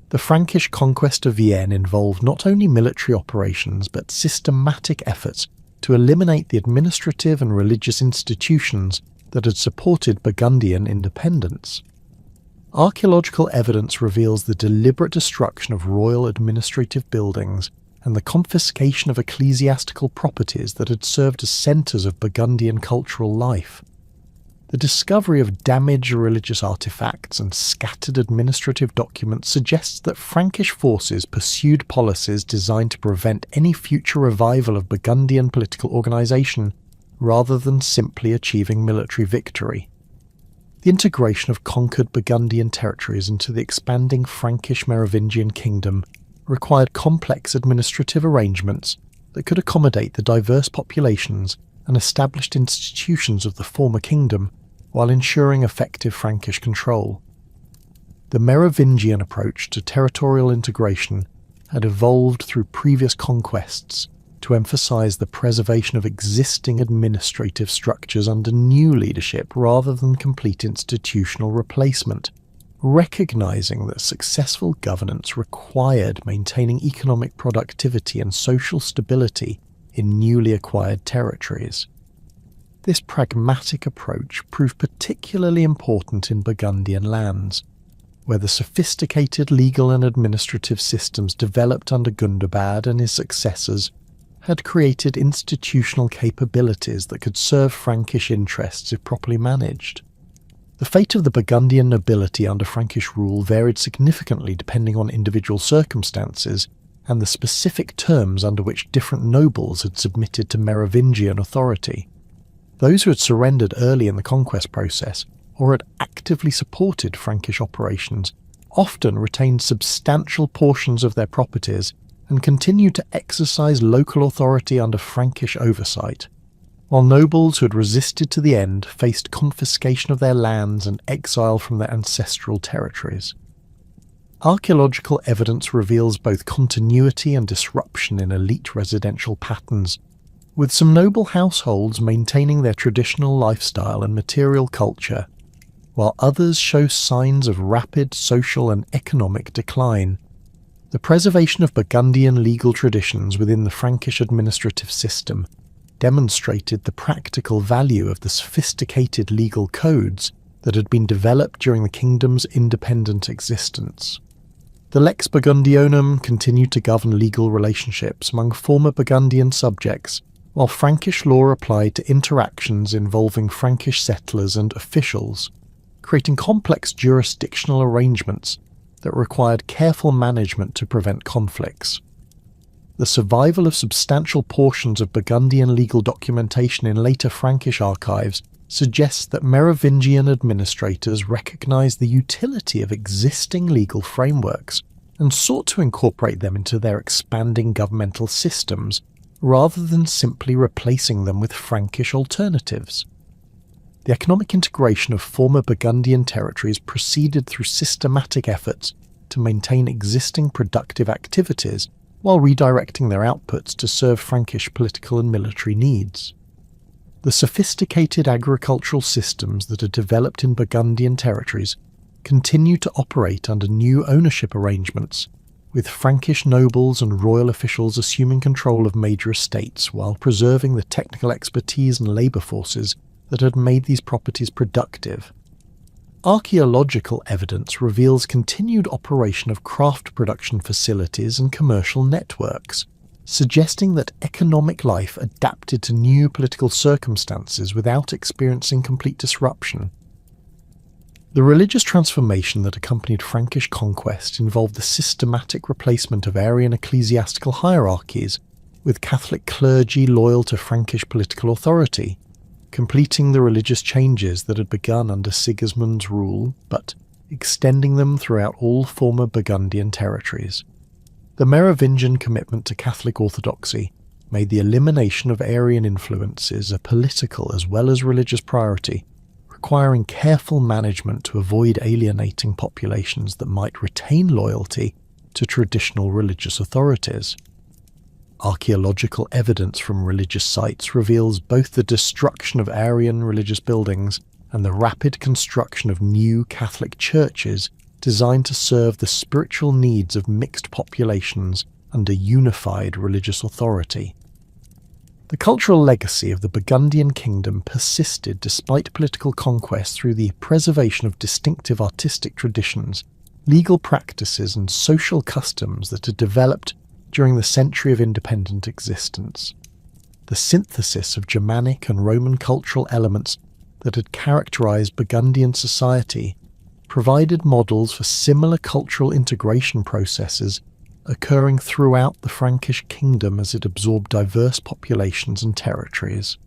The Frankish conquest of Vienne involved not only military operations but systematic efforts to eliminate the administrative and religious institutions that had supported Burgundian independence. Archaeological evidence reveals the deliberate destruction of royal administrative buildings and the confiscation of ecclesiastical properties that had served as centres of Burgundian cultural life. The discovery of damaged religious artefacts and scattered administrative documents suggests that Frankish forces pursued policies designed to prevent any future revival of Burgundian political organisation rather than simply achieving military victory. The integration of conquered Burgundian territories into the expanding Frankish Merovingian kingdom required complex administrative arrangements that could accommodate the diverse populations and established institutions of the former kingdom while ensuring effective Frankish control. The Merovingian approach to territorial integration had evolved through previous conquests to emphasize the preservation of existing administrative structures under new leadership rather than complete institutional replacement, recognizing that successful governance required maintaining economic productivity and social stability in newly acquired territories. This pragmatic approach proved particularly important in Burgundian lands, where the sophisticated legal and administrative systems developed under Gundobad and his successors had created institutional capabilities that could serve Frankish interests if properly managed. The fate of the Burgundian nobility under Frankish rule varied significantly depending on individual circumstances and the specific terms under which different nobles had submitted to Merovingian authority. Those who had surrendered early in the conquest process or had actively supported Frankish operations often retained substantial portions of their properties and continued to exercise local authority under Frankish oversight, while nobles who had resisted to the end faced confiscation of their lands and exile from their ancestral territories. Archaeological evidence reveals both continuity and disruption in elite residential patterns, with some noble households maintaining their traditional lifestyle and material culture, while others show signs of rapid social and economic decline. The preservation of Burgundian legal traditions within the Frankish administrative system demonstrated the practical value of the sophisticated legal codes that had been developed during the kingdom's independent existence. The Lex Burgundionum continued to govern legal relationships among former Burgundian subjects, while Frankish law applied to interactions involving Frankish settlers and officials, creating complex jurisdictional arrangements that required careful management to prevent conflicts. The survival of substantial portions of Burgundian legal documentation in later Frankish archives suggests that Merovingian administrators recognized the utility of existing legal frameworks and sought to incorporate them into their expanding governmental systems, rather than simply replacing them with Frankish alternatives. The economic integration of former Burgundian territories proceeded through systematic efforts to maintain existing productive activities while redirecting their outputs to serve Frankish political and military needs. The sophisticated agricultural systems that had developed in Burgundian territories continued to operate under new ownership arrangements, with Frankish nobles and royal officials assuming control of major estates while preserving the technical expertise and labour forces that had made these properties productive. Archaeological evidence reveals continued operation of craft production facilities and commercial networks, suggesting that economic life adapted to new political circumstances without experiencing complete disruption. The religious transformation that accompanied Frankish conquest involved the systematic replacement of Arian ecclesiastical hierarchies with Catholic clergy loyal to Frankish political authority, completing the religious changes that had begun under Sigismund's rule, but extending them throughout all former Burgundian territories. The Merovingian commitment to Catholic orthodoxy made the elimination of Arian influences a political as well as religious priority, requiring careful management to avoid alienating populations that might retain loyalty to traditional religious authorities. Archaeological evidence from religious sites reveals both the destruction of Arian religious buildings and the rapid construction of new Catholic churches designed to serve the spiritual needs of mixed populations under unified religious authority. The cultural legacy of the Burgundian kingdom persisted despite political conquest through the preservation of distinctive artistic traditions, legal practices and social customs that had developed during the century of independent existence. The synthesis of Germanic and Roman cultural elements that had characterized Burgundian society provided models for similar cultural integration processes occurring throughout the Frankish kingdom as it absorbed diverse populations and territories.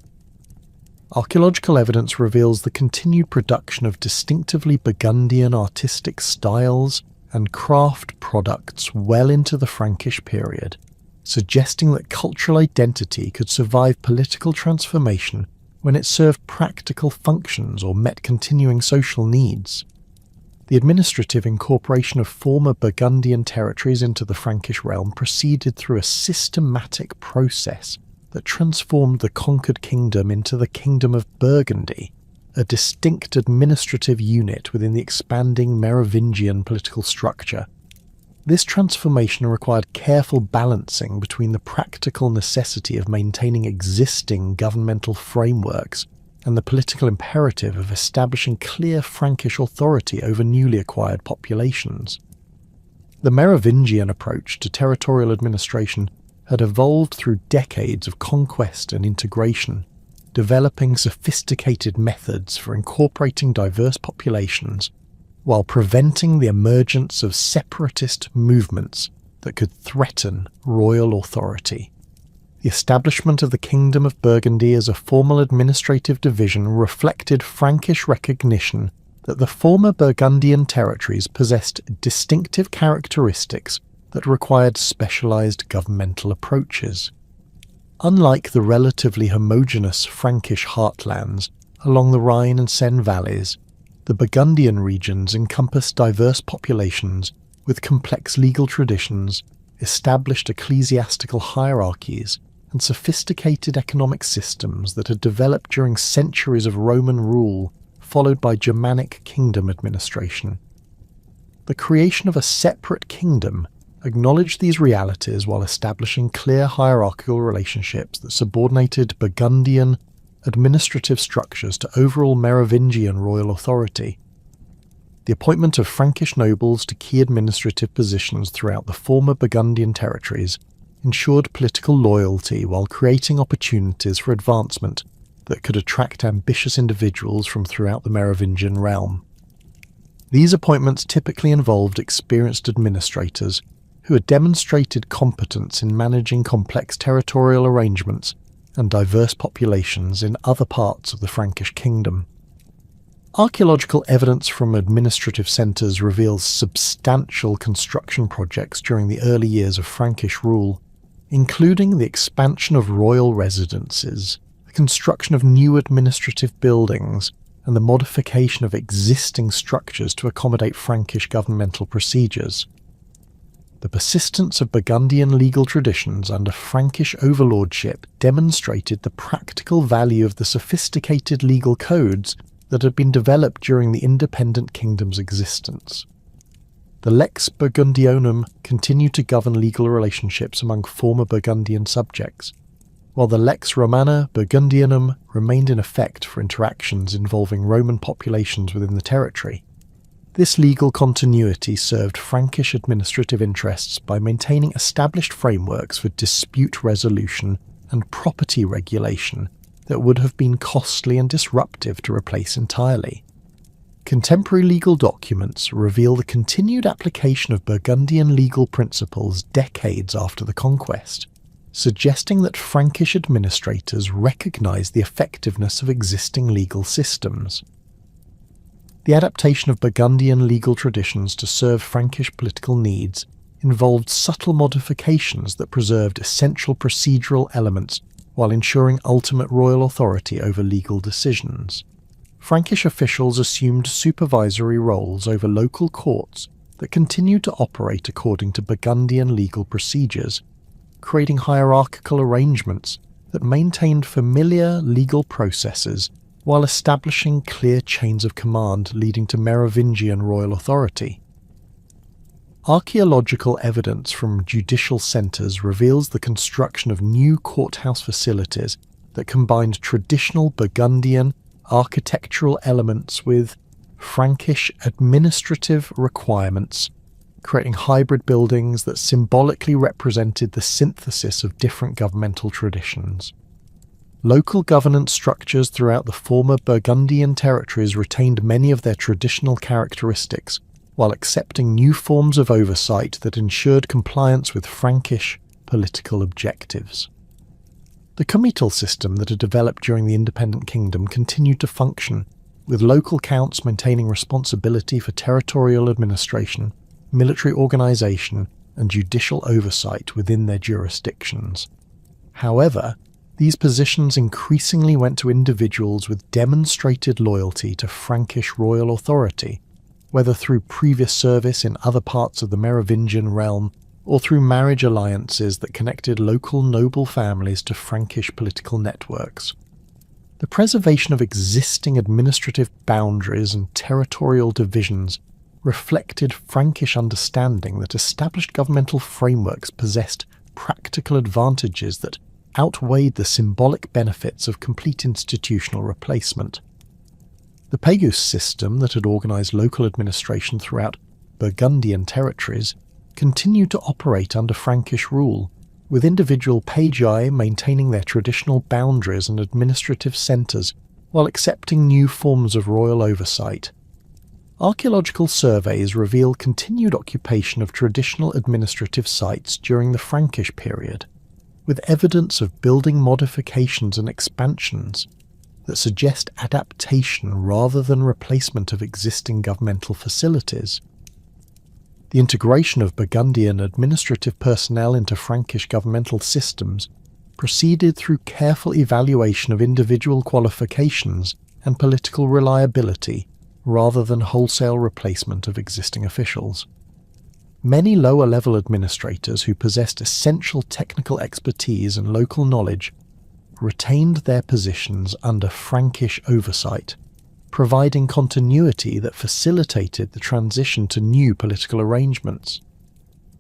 Archaeological evidence reveals the continued production of distinctively Burgundian artistic styles and craft products well into the Frankish period, suggesting that cultural identity could survive political transformation when it served practical functions or met continuing social needs. The administrative incorporation of former Burgundian territories into the Frankish realm proceeded through a systematic process that transformed the conquered kingdom into the Kingdom of Burgundy, a distinct administrative unit within the expanding Merovingian political structure. This transformation required careful balancing between the practical necessity of maintaining existing governmental frameworks and the political imperative of establishing clear Frankish authority over newly acquired populations. The Merovingian approach to territorial administration had evolved through decades of conquest and integration, developing sophisticated methods for incorporating diverse populations while preventing the emergence of separatist movements that could threaten royal authority. The establishment of the Kingdom of Burgundy as a formal administrative division reflected Frankish recognition that the former Burgundian territories possessed distinctive characteristics that required specialized governmental approaches. Unlike the relatively homogeneous Frankish heartlands along the Rhine and Seine valleys, the Burgundian regions encompassed diverse populations with complex legal traditions, established ecclesiastical hierarchies, and sophisticated economic systems that had developed during centuries of Roman rule, followed by Germanic kingdom administration. The creation of a separate kingdom acknowledged these realities while establishing clear hierarchical relationships that subordinated Burgundian administrative structures to overall Merovingian royal authority. The appointment of Frankish nobles to key administrative positions throughout the former Burgundian territories ensured political loyalty while creating opportunities for advancement that could attract ambitious individuals from throughout the Merovingian realm. These appointments typically involved experienced administrators who had demonstrated competence in managing complex territorial arrangements and diverse populations in other parts of the Frankish kingdom. Archaeological evidence from administrative centres reveals substantial construction projects during the early years of Frankish rule, including the expansion of royal residences, the construction of new administrative buildings, and the modification of existing structures to accommodate Frankish governmental procedures. The persistence of Burgundian legal traditions under Frankish overlordship demonstrated the practical value of the sophisticated legal codes that had been developed during the independent kingdom's existence. The Lex Burgundionum continued to govern legal relationships among former Burgundian subjects, while the Lex Romana Burgundianum remained in effect for interactions involving Roman populations within the territory. This legal continuity served Frankish administrative interests by maintaining established frameworks for dispute resolution and property regulation that would have been costly and disruptive to replace entirely. Contemporary legal documents reveal the continued application of Burgundian legal principles decades after the conquest. suggesting that Frankish administrators recognized the effectiveness of existing legal systems. The adaptation of Burgundian legal traditions to serve Frankish political needs involved subtle modifications that preserved essential procedural elements while ensuring ultimate royal authority over legal decisions. Frankish officials assumed supervisory roles over local courts that continued to operate according to Burgundian legal procedures, creating hierarchical arrangements that maintained familiar legal processes while establishing clear chains of command leading to Merovingian royal authority. Archaeological evidence from judicial centres reveals the construction of new courthouse facilities that combined traditional Burgundian architectural elements with Frankish administrative requirements, creating hybrid buildings that symbolically represented the synthesis of different governmental traditions. Local governance structures throughout the former Burgundian territories retained many of their traditional characteristics, while accepting new forms of oversight that ensured compliance with Frankish political objectives. The comital system that had developed during the independent kingdom continued to function, with local counts maintaining responsibility for territorial administration, military organisation, and judicial oversight within their jurisdictions. However, these positions increasingly went to individuals with demonstrated loyalty to Frankish royal authority, whether through previous service in other parts of the Merovingian realm or through marriage alliances that connected local noble families to Frankish political networks. The preservation of existing administrative boundaries and territorial divisions reflected Frankish understanding that established governmental frameworks possessed practical advantages that outweighed the symbolic benefits of complete institutional replacement. The Pagus system that had organised local administration throughout Burgundian territories continued to operate under Frankish rule, with individual pagi maintaining their traditional boundaries and administrative centres while accepting new forms of royal oversight. Archaeological surveys reveal continued occupation of traditional administrative sites during the Frankish period, with evidence of building modifications and expansions that suggest adaptation rather than replacement of existing governmental facilities. The integration of Burgundian administrative personnel into Frankish governmental systems proceeded through careful evaluation of individual qualifications and political reliability rather than wholesale replacement of existing officials. Many lower-level administrators who possessed essential technical expertise and local knowledge retained their positions under Frankish oversight, providing continuity that facilitated the transition to new political arrangements.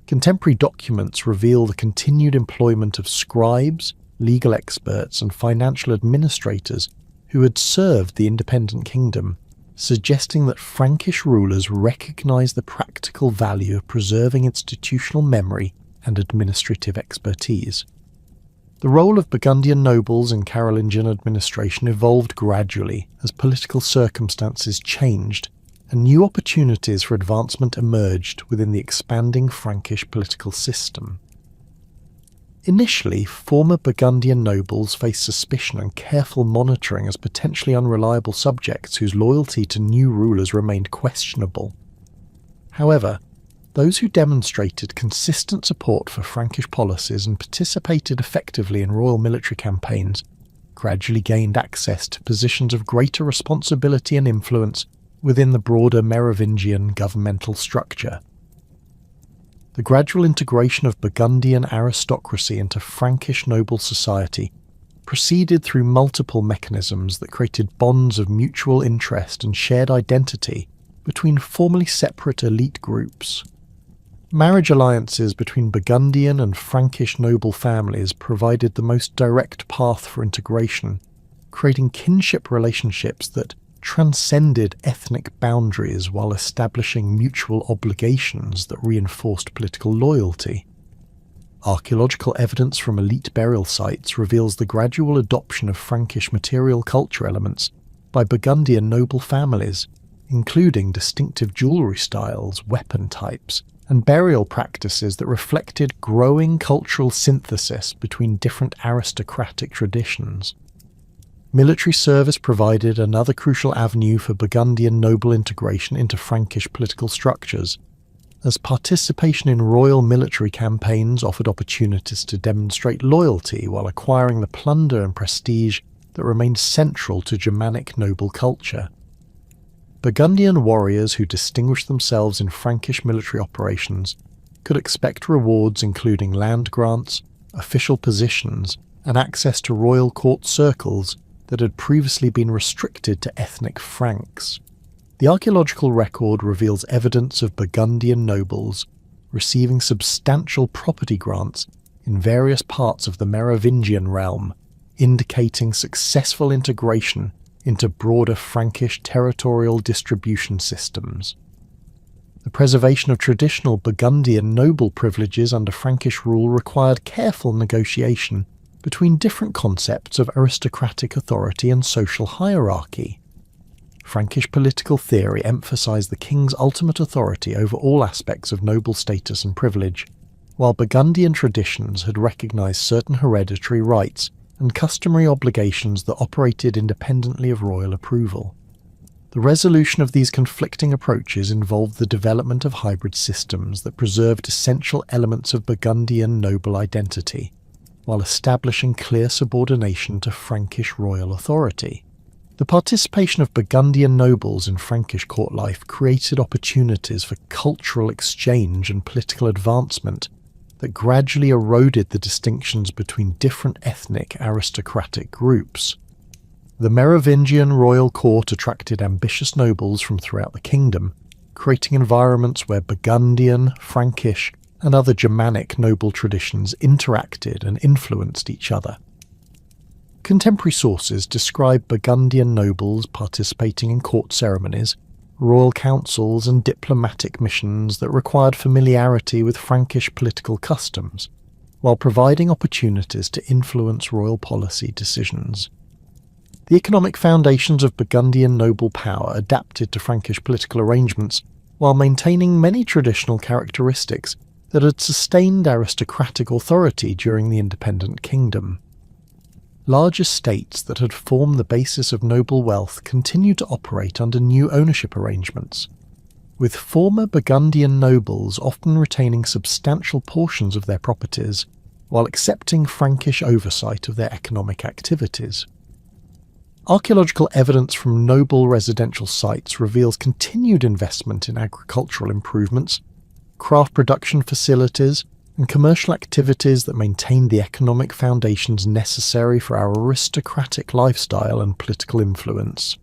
Contemporary documents reveal the continued employment of scribes, legal experts, and financial administrators who had served the independent kingdom, suggesting that Frankish rulers recognized the practical value of preserving institutional memory and administrative expertise. The role of Burgundian nobles in Carolingian administration evolved gradually as political circumstances changed and new opportunities for advancement emerged within the expanding Frankish political system. Initially, former Burgundian nobles faced suspicion and careful monitoring as potentially unreliable subjects whose loyalty to new rulers remained questionable. However, those who demonstrated consistent support for Frankish policies and participated effectively in royal military campaigns gradually gained access to positions of greater responsibility and influence within the broader Merovingian governmental structure. The gradual integration of Burgundian aristocracy into Frankish noble society proceeded through multiple mechanisms that created bonds of mutual interest and shared identity between formerly separate elite groups. Marriage alliances between Burgundian and Frankish noble families provided the most direct path for integration, creating kinship relationships that transcended ethnic boundaries while establishing mutual obligations that reinforced political loyalty. Archaeological evidence from elite burial sites reveals the gradual adoption of Frankish material culture elements by Burgundian noble families, including distinctive jewellery styles, weapon types, and burial practices that reflected growing cultural synthesis between different aristocratic traditions. Military service provided another crucial avenue for Burgundian noble integration into Frankish political structures, as participation in royal military campaigns offered opportunities to demonstrate loyalty while acquiring the plunder and prestige that remained central to Germanic noble culture. Burgundian warriors who distinguished themselves in Frankish military operations could expect rewards including land grants, official positions, and access to royal court circles that had previously been restricted to ethnic Franks. The archaeological record reveals evidence of Burgundian nobles receiving substantial property grants in various parts of the Merovingian realm, indicating successful integration into broader Frankish territorial distribution systems. The preservation of traditional Burgundian noble privileges under Frankish rule required careful negotiation between different concepts of aristocratic authority and social hierarchy. Frankish political theory emphasized the king's ultimate authority over all aspects of noble status and privilege, while Burgundian traditions had recognized certain hereditary rights and customary obligations that operated independently of royal approval. The resolution of these conflicting approaches involved the development of hybrid systems that preserved essential elements of Burgundian noble identity, while establishing clear subordination to Frankish royal authority. The participation of Burgundian nobles in Frankish court life created opportunities for cultural exchange and political advancement that gradually eroded the distinctions between different ethnic aristocratic groups. The Merovingian royal court attracted ambitious nobles from throughout the kingdom, creating environments where Burgundian, Frankish, and other Germanic noble traditions interacted and influenced each other. Contemporary sources describe Burgundian nobles participating in court ceremonies, royal councils, and diplomatic missions that required familiarity with Frankish political customs, while providing opportunities to influence royal policy decisions. The economic foundations of Burgundian noble power adapted to Frankish political arrangements while maintaining many traditional characteristics that had sustained aristocratic authority during the independent kingdom. Large estates that had formed the basis of noble wealth continued to operate under new ownership arrangements, with former Burgundian nobles often retaining substantial portions of their properties while accepting Frankish oversight of their economic activities. Archaeological evidence from noble residential sites reveals continued investment in agricultural improvements, craft production facilities, and commercial activities that maintained the economic foundations necessary for our aristocratic lifestyle and political influence.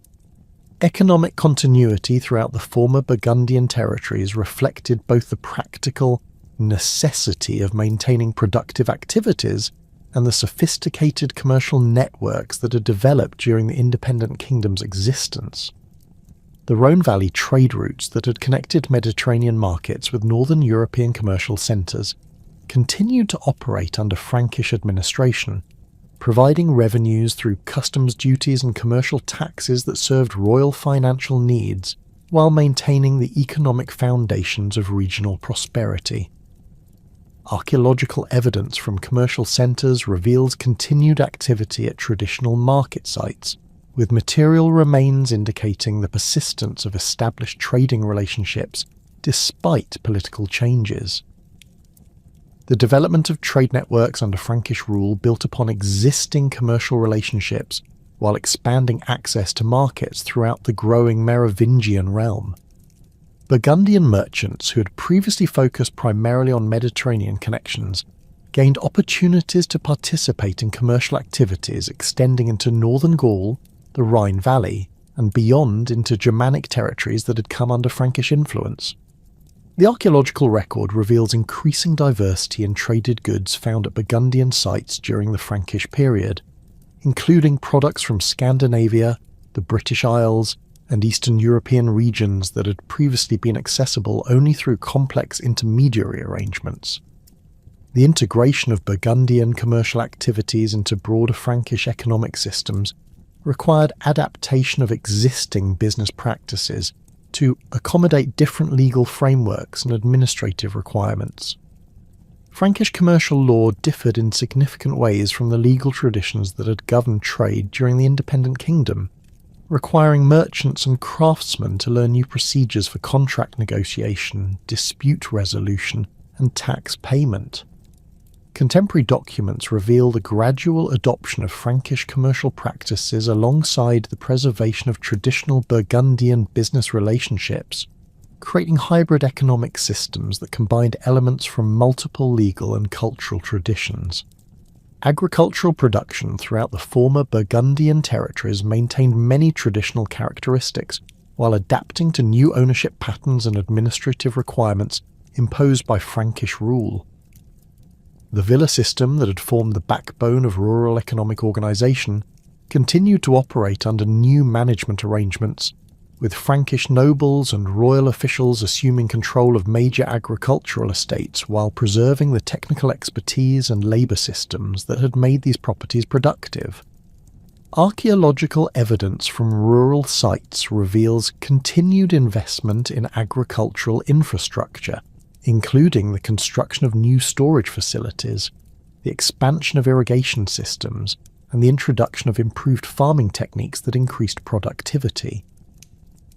Economic continuity throughout the former Burgundian territories reflected both the practical necessity of maintaining productive activities and the sophisticated commercial networks that had developed during the independent kingdom's existence. The Rhone Valley trade routes that had connected Mediterranean markets with northern European commercial centres continued to operate under Frankish administration, providing revenues through customs duties and commercial taxes that served royal financial needs while maintaining the economic foundations of regional prosperity. Archaeological evidence from commercial centres reveals continued activity at traditional market sites, with material remains indicating the persistence of established trading relationships despite political changes. The development of trade networks under Frankish rule built upon existing commercial relationships while expanding access to markets throughout the growing Merovingian realm. Burgundian merchants who had previously focused primarily on Mediterranean connections gained opportunities to participate in commercial activities extending into northern Gaul, the Rhine Valley, and beyond into Germanic territories that had come under Frankish influence. The archaeological record reveals increasing diversity in traded goods found at Burgundian sites during the Frankish period, including products from Scandinavia, the British Isles, and Eastern European regions that had previously been accessible only through complex intermediary arrangements. The integration of Burgundian commercial activities into broader Frankish economic systems required adaptation of existing business practices to accommodate different legal frameworks and administrative requirements. Frankish commercial law differed in significant ways from the legal traditions that had governed trade during the independent kingdom, requiring merchants and craftsmen to learn new procedures for contract negotiation, dispute resolution, and tax payment. Contemporary documents reveal the gradual adoption of Frankish commercial practices alongside the preservation of traditional Burgundian business relationships, creating hybrid economic systems that combined elements from multiple legal and cultural traditions. Agricultural production throughout the former Burgundian territories maintained many traditional characteristics, while adapting to new ownership patterns and administrative requirements imposed by Frankish rule. The villa system that had formed the backbone of rural economic organisation continued to operate under new management arrangements, with Frankish nobles and royal officials assuming control of major agricultural estates while preserving the technical expertise and labour systems that had made these properties productive. Archaeological evidence from rural sites reveals continued investment in agricultural infrastructure, including the construction of new storage facilities, the expansion of irrigation systems, and the introduction of improved farming techniques that increased productivity.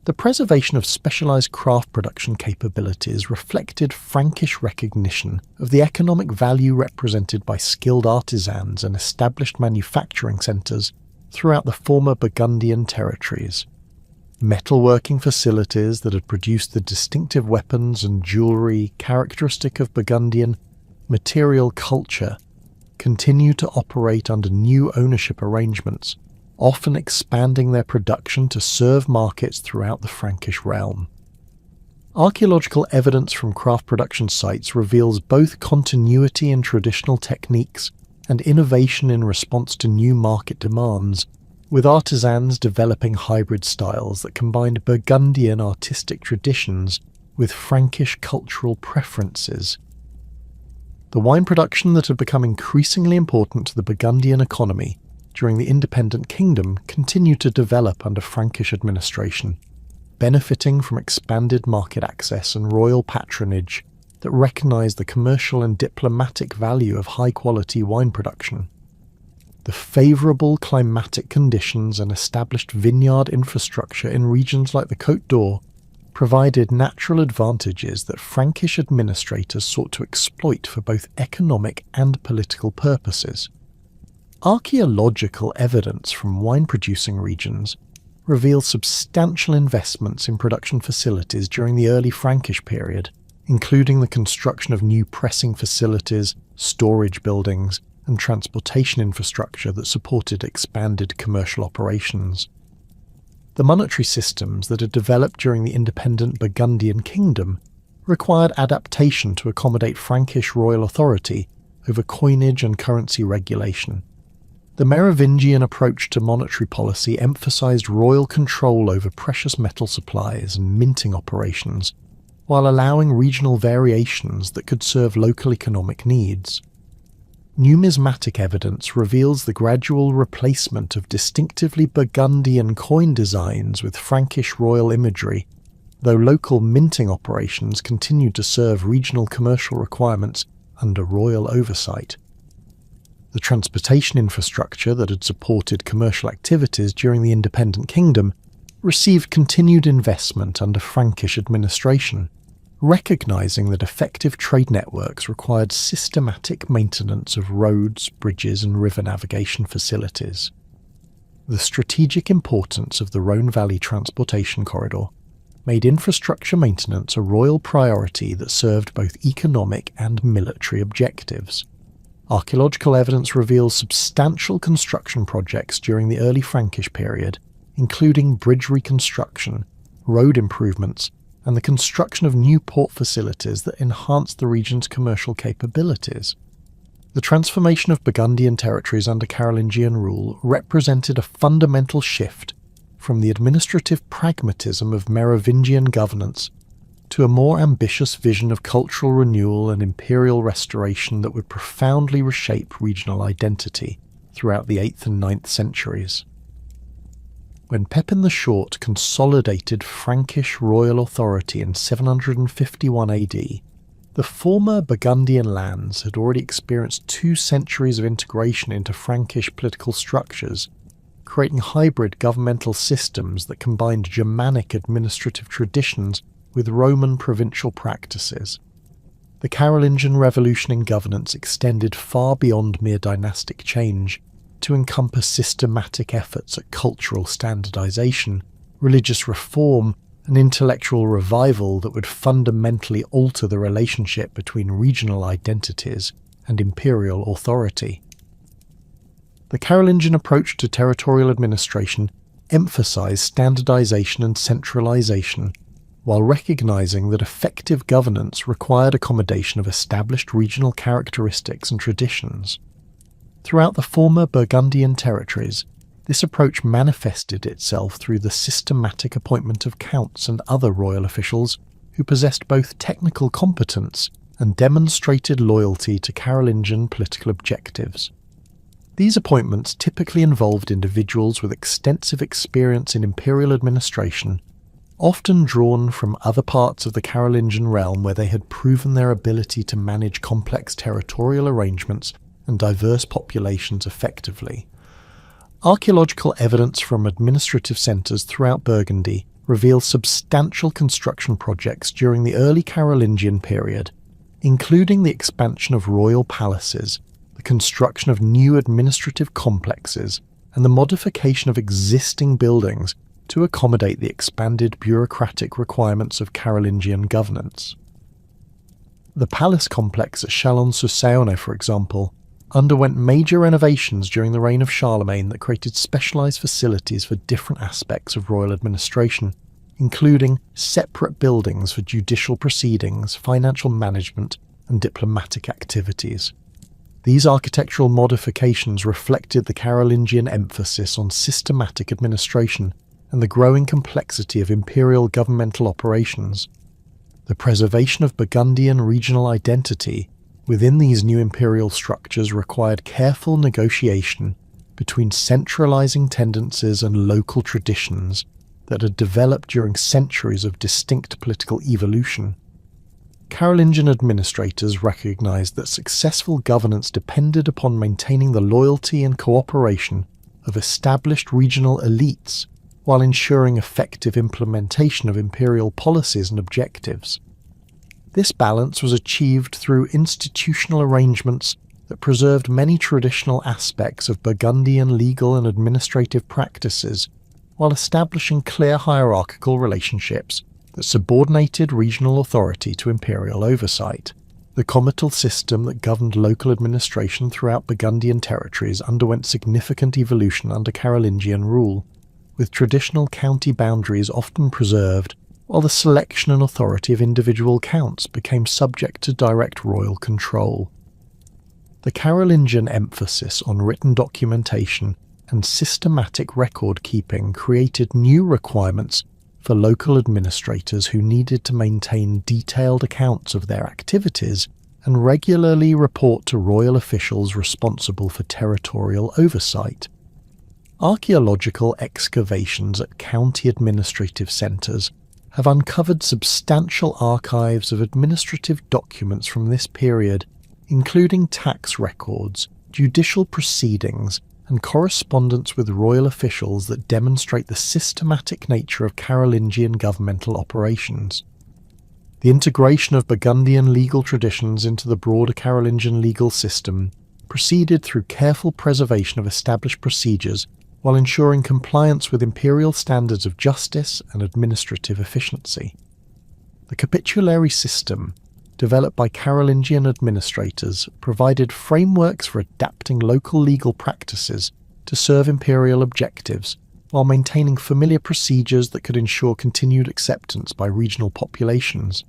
The preservation of specialised craft production capabilities reflected Frankish recognition of the economic value represented by skilled artisans and established manufacturing centres throughout the former Burgundian territories. Metalworking facilities that had produced the distinctive weapons and jewellery characteristic of Burgundian material culture continue to operate under new ownership arrangements, often expanding their production to serve markets throughout the Frankish realm. Archaeological evidence from craft production sites reveals both continuity in traditional techniques and innovation in response to new market demands, with artisans developing hybrid styles that combined Burgundian artistic traditions with Frankish cultural preferences. The wine production that had become increasingly important to the Burgundian economy during the independent kingdom continued to develop under Frankish administration, benefiting from expanded market access and royal patronage that recognised the commercial and diplomatic value of high-quality wine production. The favourable climatic conditions and established vineyard infrastructure in regions like the Côte d'Or provided natural advantages that Frankish administrators sought to exploit for both economic and political purposes. Archaeological evidence from wine-producing regions reveals substantial investments in production facilities during the early Frankish period, including the construction of new pressing facilities, storage buildings, and transportation infrastructure that supported expanded commercial operations. The monetary systems that had developed during the independent Burgundian kingdom required adaptation to accommodate Frankish royal authority over coinage and currency regulation. The Merovingian approach to monetary policy emphasised royal control over precious metal supplies and minting operations, while allowing regional variations that could serve local economic needs. Numismatic evidence reveals the gradual replacement of distinctively Burgundian coin designs with Frankish royal imagery, though local minting operations continued to serve regional commercial requirements under royal oversight. The transportation infrastructure that had supported commercial activities during the independent kingdom received continued investment under Frankish administration, recognising that effective trade networks required systematic maintenance of roads, bridges and river navigation facilities. The strategic importance of the Rhône Valley transportation corridor made infrastructure maintenance a royal priority that served both economic and military objectives. Archaeological evidence reveals substantial construction projects during the early Frankish period, including bridge reconstruction, road improvements, and the construction of new port facilities that enhanced the region's commercial capabilities. The transformation of Burgundian territories under Carolingian rule represented a fundamental shift from the administrative pragmatism of Merovingian governance to a more ambitious vision of cultural renewal and imperial restoration that would profoundly reshape regional identity throughout the 8th and 9th centuries. when Pepin the Short consolidated Frankish royal authority in 751 AD, the former Burgundian lands had already experienced 2 centuries of integration into Frankish political structures, creating hybrid governmental systems that combined Germanic administrative traditions with Roman provincial practices. The Carolingian revolution in governance extended far beyond mere dynastic change to encompass systematic efforts at cultural standardization, religious reform, and intellectual revival that would fundamentally alter the relationship between regional identities and imperial authority. The Carolingian approach to territorial administration emphasized standardization and centralization, while recognizing that effective governance required accommodation of established regional characteristics and traditions. Throughout the former Burgundian territories, this approach manifested itself through the systematic appointment of counts and other royal officials who possessed both technical competence and demonstrated loyalty to Carolingian political objectives. These appointments typically involved individuals with extensive experience in imperial administration, often drawn from other parts of the Carolingian realm where they had proven their ability to manage complex territorial arrangements and diverse populations effectively. Archaeological evidence from administrative centres throughout Burgundy reveals substantial construction projects during the early Carolingian period, including the expansion of royal palaces, the construction of new administrative complexes, and the modification of existing buildings to accommodate the expanded bureaucratic requirements of Carolingian governance. The palace complex at Chalon-sur-Saône, for example, underwent major renovations during the reign of Charlemagne that created specialised facilities for different aspects of royal administration, including separate buildings for judicial proceedings, financial management, and diplomatic activities. These architectural modifications reflected the Carolingian emphasis on systematic administration and the growing complexity of imperial governmental operations. The preservation of Burgundian regional identity within these new imperial structures required careful negotiation between centralizing tendencies and local traditions that had developed during centuries of distinct political evolution. Carolingian administrators recognized that successful governance depended upon maintaining the loyalty and cooperation of established regional elites while ensuring effective implementation of imperial policies and objectives. This balance was achieved through institutional arrangements that preserved many traditional aspects of Burgundian legal and administrative practices, while establishing clear hierarchical relationships that subordinated regional authority to imperial oversight. The comital system that governed local administration throughout Burgundian territories underwent significant evolution under Carolingian rule, with traditional county boundaries often preserved, while the selection and authority of individual counts became subject to direct royal control. The Carolingian emphasis on written documentation and systematic record-keeping created new requirements for local administrators who needed to maintain detailed accounts of their activities and regularly report to royal officials responsible for territorial oversight. Archaeological excavations at county administrative centres have uncovered substantial archives of administrative documents from this period, including tax records, judicial proceedings, and correspondence with royal officials that demonstrate the systematic nature of Carolingian governmental operations. The integration of Burgundian legal traditions into the broader Carolingian legal system proceeded through careful preservation of established procedures while ensuring compliance with imperial standards of justice and administrative efficiency. The capitulary system, developed by Carolingian administrators, provided frameworks for adapting local legal practices to serve imperial objectives, while maintaining familiar procedures that could ensure continued acceptance by regional populations.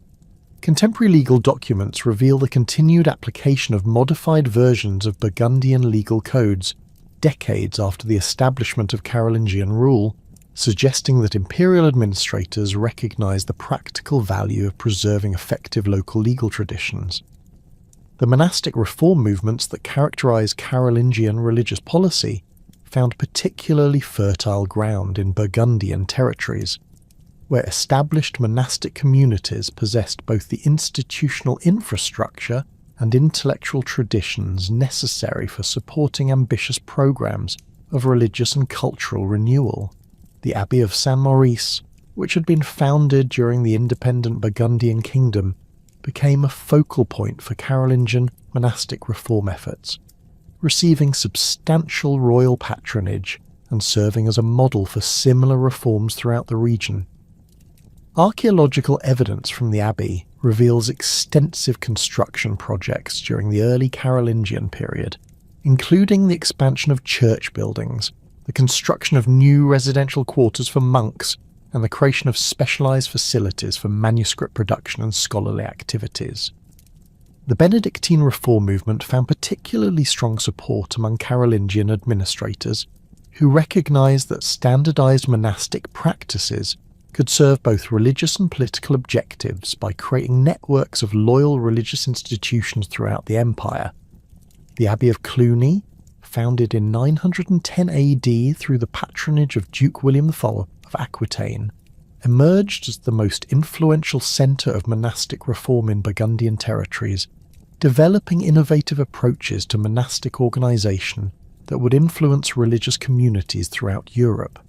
Contemporary legal documents reveal the continued application of modified versions of Burgundian legal codes decades after the establishment of Carolingian rule, suggesting that imperial administrators recognized the practical value of preserving effective local legal traditions. The monastic reform movements that characterize Carolingian religious policy found particularly fertile ground in Burgundian territories, where established monastic communities possessed both the institutional infrastructure and intellectual traditions necessary for supporting ambitious programs of religious and cultural renewal. The Abbey of Saint-Maurice, which had been founded during the independent Burgundian kingdom, became a focal point for Carolingian monastic reform efforts, receiving substantial royal patronage and serving as a model for similar reforms throughout the region. Archaeological evidence from the abbey reveals extensive construction projects during the early Carolingian period, including the expansion of church buildings, the construction of new residential quarters for monks, and the creation of specialised facilities for manuscript production and scholarly activities. The Benedictine reform movement found particularly strong support among Carolingian administrators, who recognised that standardised monastic practices could serve both religious and political objectives by creating networks of loyal religious institutions throughout the empire. The Abbey of Cluny, founded in 910 AD through the patronage of Duke William IV of Aquitaine, emerged as the most influential centre of monastic reform in Burgundian territories, developing innovative approaches to monastic organisation that would influence religious communities throughout Europe.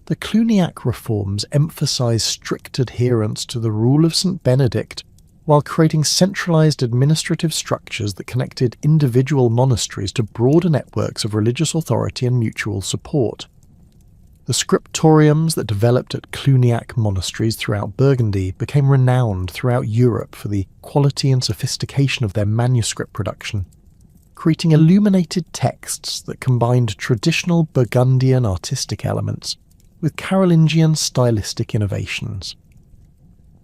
The Cluniac reforms emphasised strict adherence to the rule of St. Benedict, while creating centralised administrative structures that connected individual monasteries to broader networks of religious authority and mutual support. The scriptoriums that developed at Cluniac monasteries throughout Burgundy became renowned throughout Europe for the quality and sophistication of their manuscript production, creating illuminated texts that combined traditional Burgundian artistic elements with Carolingian stylistic innovations.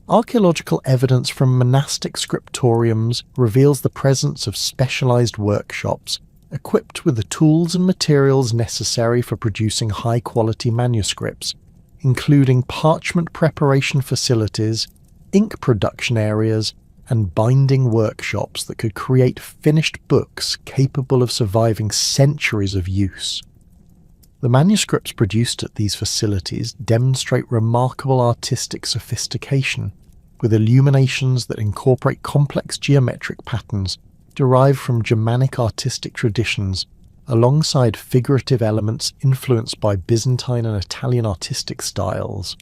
Archaeological evidence from monastic scriptoriums reveals the presence of specialised workshops equipped with the tools and materials necessary for producing high-quality manuscripts, including parchment preparation facilities, ink production areas, and binding workshops that could create finished books capable of surviving centuries of use. The manuscripts produced at these facilities demonstrate remarkable artistic sophistication, with illuminations that incorporate complex geometric patterns derived from Germanic artistic traditions, alongside figurative elements influenced by Byzantine and Italian artistic styles.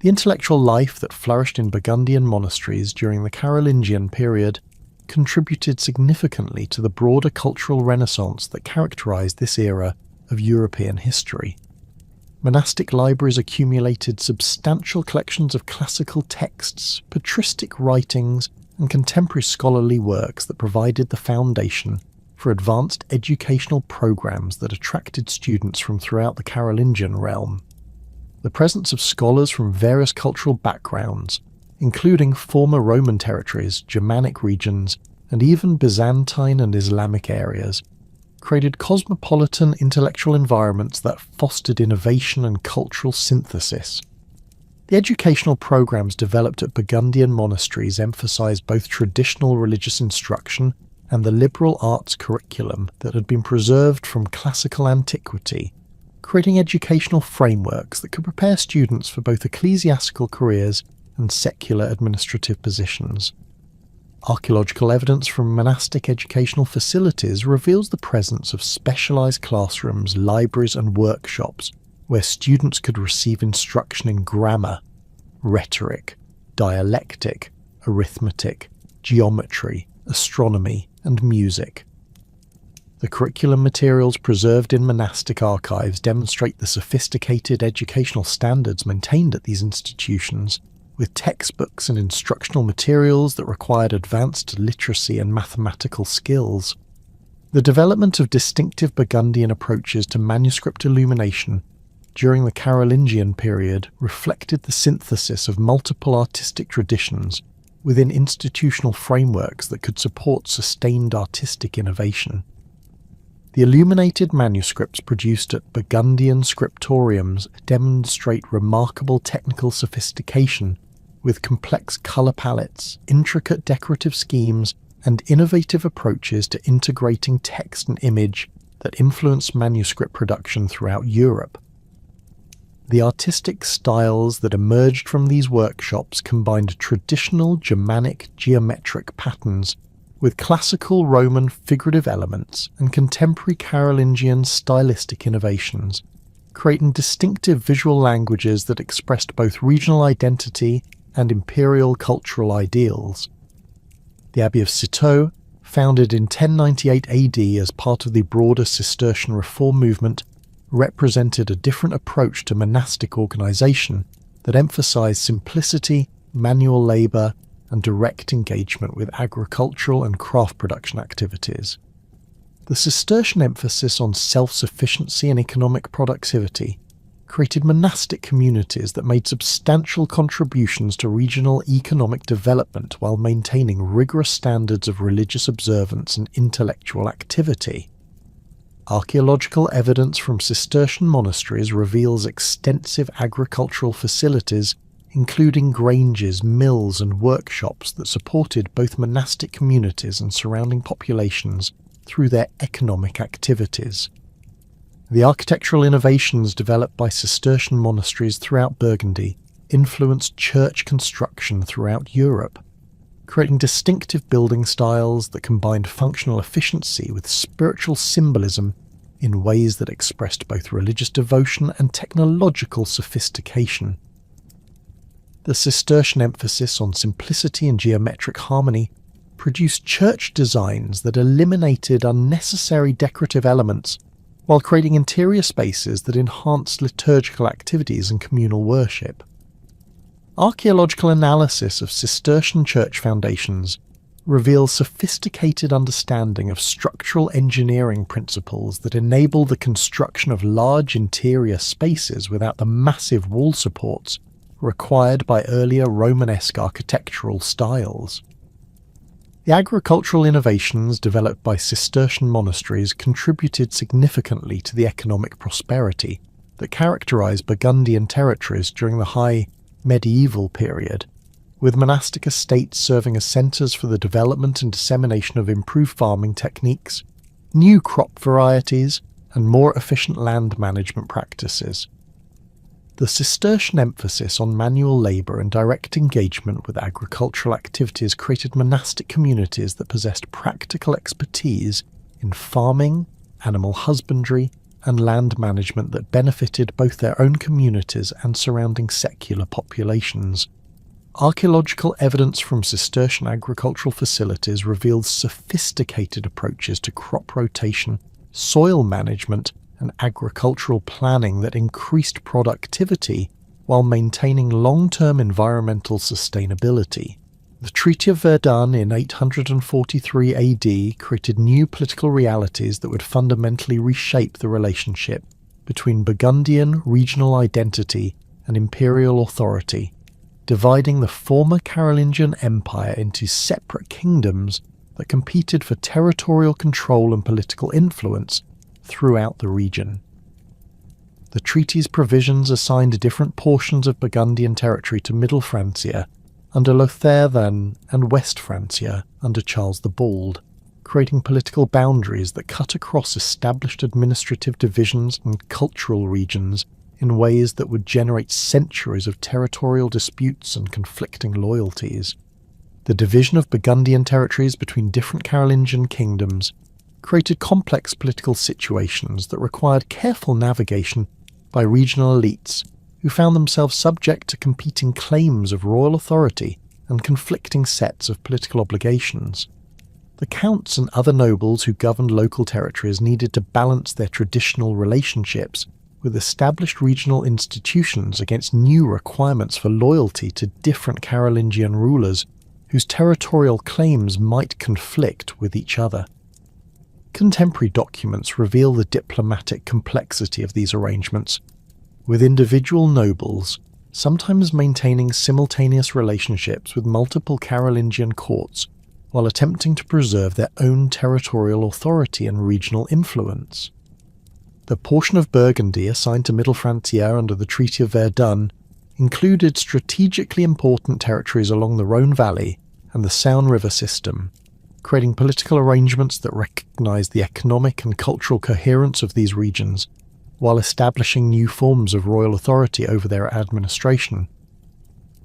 The intellectual life that flourished in Burgundian monasteries during the Carolingian period contributed significantly to the broader cultural renaissance that characterised this era of European history. Monastic libraries accumulated substantial collections of classical texts, patristic writings, and contemporary scholarly works that provided the foundation for advanced educational programs that attracted students from throughout the Carolingian realm. The presence of scholars from various cultural backgrounds, including former Roman territories, Germanic regions, and even Byzantine and Islamic areas, created cosmopolitan intellectual environments that fostered innovation and cultural synthesis. The educational programs developed at Burgundian monasteries emphasized both traditional religious instruction and the liberal arts curriculum that had been preserved from classical antiquity, creating educational frameworks that could prepare students for both ecclesiastical careers and secular administrative positions. Archaeological evidence from monastic educational facilities reveals the presence of specialised classrooms, libraries and workshops where students could receive instruction in grammar, rhetoric, dialectic, arithmetic, geometry, astronomy and music. The curriculum materials preserved in monastic archives demonstrate the sophisticated educational standards maintained at these institutions, with textbooks and instructional materials that required advanced literacy and mathematical skills. The development of distinctive Burgundian approaches to manuscript illumination during the Carolingian period reflected the synthesis of multiple artistic traditions within institutional frameworks that could support sustained artistic innovation. The illuminated manuscripts produced at Burgundian scriptoriums demonstrate remarkable technical sophistication, with complex colour palettes, intricate decorative schemes, and innovative approaches to integrating text and image that influenced manuscript production throughout Europe. The artistic styles that emerged from these workshops combined traditional Germanic geometric patterns with classical Roman figurative elements and contemporary Carolingian stylistic innovations, creating distinctive visual languages that expressed both regional identity and imperial cultural ideals. The Abbey of Citeaux, founded in 1098 AD as part of the broader Cistercian reform movement, represented a different approach to monastic organisation that emphasised simplicity, manual labour, and direct engagement with agricultural and craft production activities. The Cistercian emphasis on self-sufficiency and economic productivity created monastic communities that made substantial contributions to regional economic development while maintaining rigorous standards of religious observance and intellectual activity. Archaeological evidence from Cistercian monasteries reveals extensive agricultural facilities, including granges, mills, and workshops that supported both monastic communities and surrounding populations through their economic activities. The architectural innovations developed by Cistercian monasteries throughout Burgundy influenced church construction throughout Europe, creating distinctive building styles that combined functional efficiency with spiritual symbolism in ways that expressed both religious devotion and technological sophistication. The Cistercian emphasis on simplicity and geometric harmony produced church designs that eliminated unnecessary decorative elements while creating interior spaces that enhanced liturgical activities and communal worship. Archaeological analysis of Cistercian church foundations reveals sophisticated understanding of structural engineering principles that enable the construction of large interior spaces without the massive wall supports required by earlier Romanesque architectural styles. The agricultural innovations developed by Cistercian monasteries contributed significantly to the economic prosperity that characterized Burgundian territories during the high medieval period, with monastic estates serving as centres for the development and dissemination of improved farming techniques, new crop varieties, and more efficient land management practices. The Cistercian emphasis on manual labour and direct engagement with agricultural activities created monastic communities that possessed practical expertise in farming, animal husbandry, and land management that benefited both their own communities and surrounding secular populations. Archaeological evidence from Cistercian agricultural facilities reveals sophisticated approaches to crop rotation, soil management, and agricultural planning that increased productivity while maintaining long-term environmental sustainability. The Treaty of Verdun in 843 AD created new political realities that would fundamentally reshape the relationship between Burgundian regional identity and imperial authority, dividing the former Carolingian Empire into separate kingdoms that competed for territorial control and political influence throughout the region. The treaty's provisions assigned different portions of Burgundian territory to Middle Francia under Lothair and West Francia under Charles the Bald, creating political boundaries that cut across established administrative divisions and cultural regions in ways that would generate centuries of territorial disputes and conflicting loyalties. The division of Burgundian territories between different Carolingian kingdoms created complex political situations that required careful navigation by regional elites who found themselves subject to competing claims of royal authority and conflicting sets of political obligations. The counts and other nobles who governed local territories needed to balance their traditional relationships with established regional institutions against new requirements for loyalty to different Carolingian rulers whose territorial claims might conflict with each other. Contemporary documents reveal the diplomatic complexity of these arrangements, with individual nobles sometimes maintaining simultaneous relationships with multiple Carolingian courts while attempting to preserve their own territorial authority and regional influence. The portion of Burgundy assigned to Middle Francia under the Treaty of Verdun included strategically important territories along the Rhone Valley and the Saône River system, creating political arrangements that recognise the economic and cultural coherence of these regions, while establishing new forms of royal authority over their administration.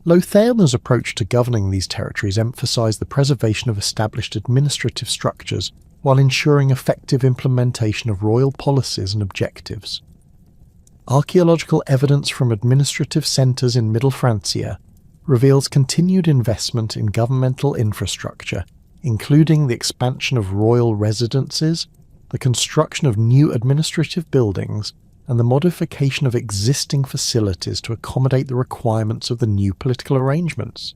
Lothair's approach to governing these territories emphasised the preservation of established administrative structures while ensuring effective implementation of royal policies and objectives. Archaeological evidence from administrative centres in Middle Francia reveals continued investment in governmental infrastructure, including the expansion of royal residences, the construction of new administrative buildings, and the modification of existing facilities to accommodate the requirements of the new political arrangements.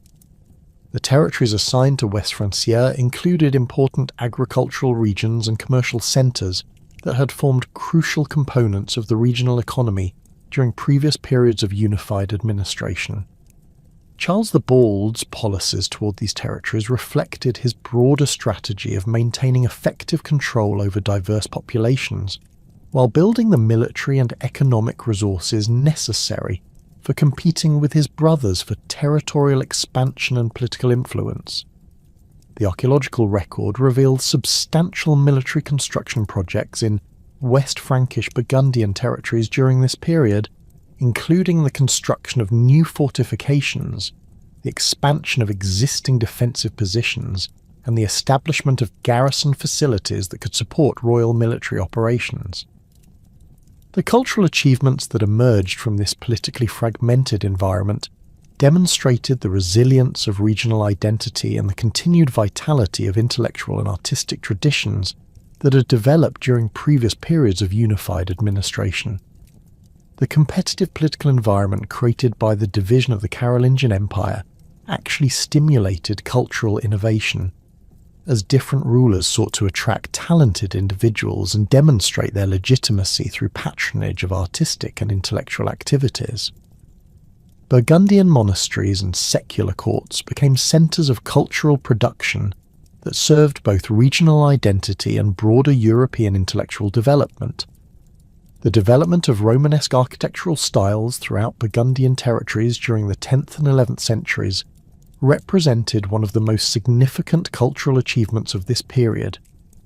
The territories assigned to West Francia included important agricultural regions and commercial centres that had formed crucial components of the regional economy during previous periods of unified administration. Charles the Bald's policies toward these territories reflected his broader strategy of maintaining effective control over diverse populations, while building the military and economic resources necessary for competing with his brothers for territorial expansion and political influence. The archaeological record reveals substantial military construction projects in West Frankish Burgundian territories during this period, including the construction of new fortifications, the expansion of existing defensive positions, and the establishment of garrison facilities that could support royal military operations. The cultural achievements that emerged from this politically fragmented environment demonstrated the resilience of regional identity and the continued vitality of intellectual and artistic traditions that had developed during previous periods of unified administration. The competitive political environment created by the division of the Carolingian Empire actually stimulated cultural innovation, as different rulers sought to attract talented individuals and demonstrate their legitimacy through patronage of artistic and intellectual activities. Burgundian monasteries and secular courts became centres of cultural production that served both regional identity and broader European intellectual development. The development of Romanesque architectural styles throughout Burgundian territories during the 10th and 11th centuries represented one of the most significant cultural achievements of this period,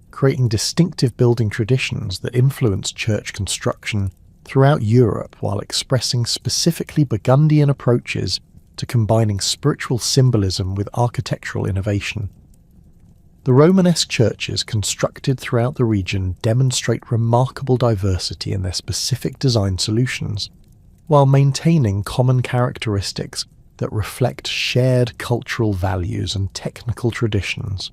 creating distinctive building traditions that influenced church construction throughout Europe while expressing specifically Burgundian approaches to combining spiritual symbolism with architectural innovation. The Romanesque churches constructed throughout the region demonstrate remarkable diversity in their specific design solutions, while maintaining common characteristics that reflect shared cultural values and technical traditions.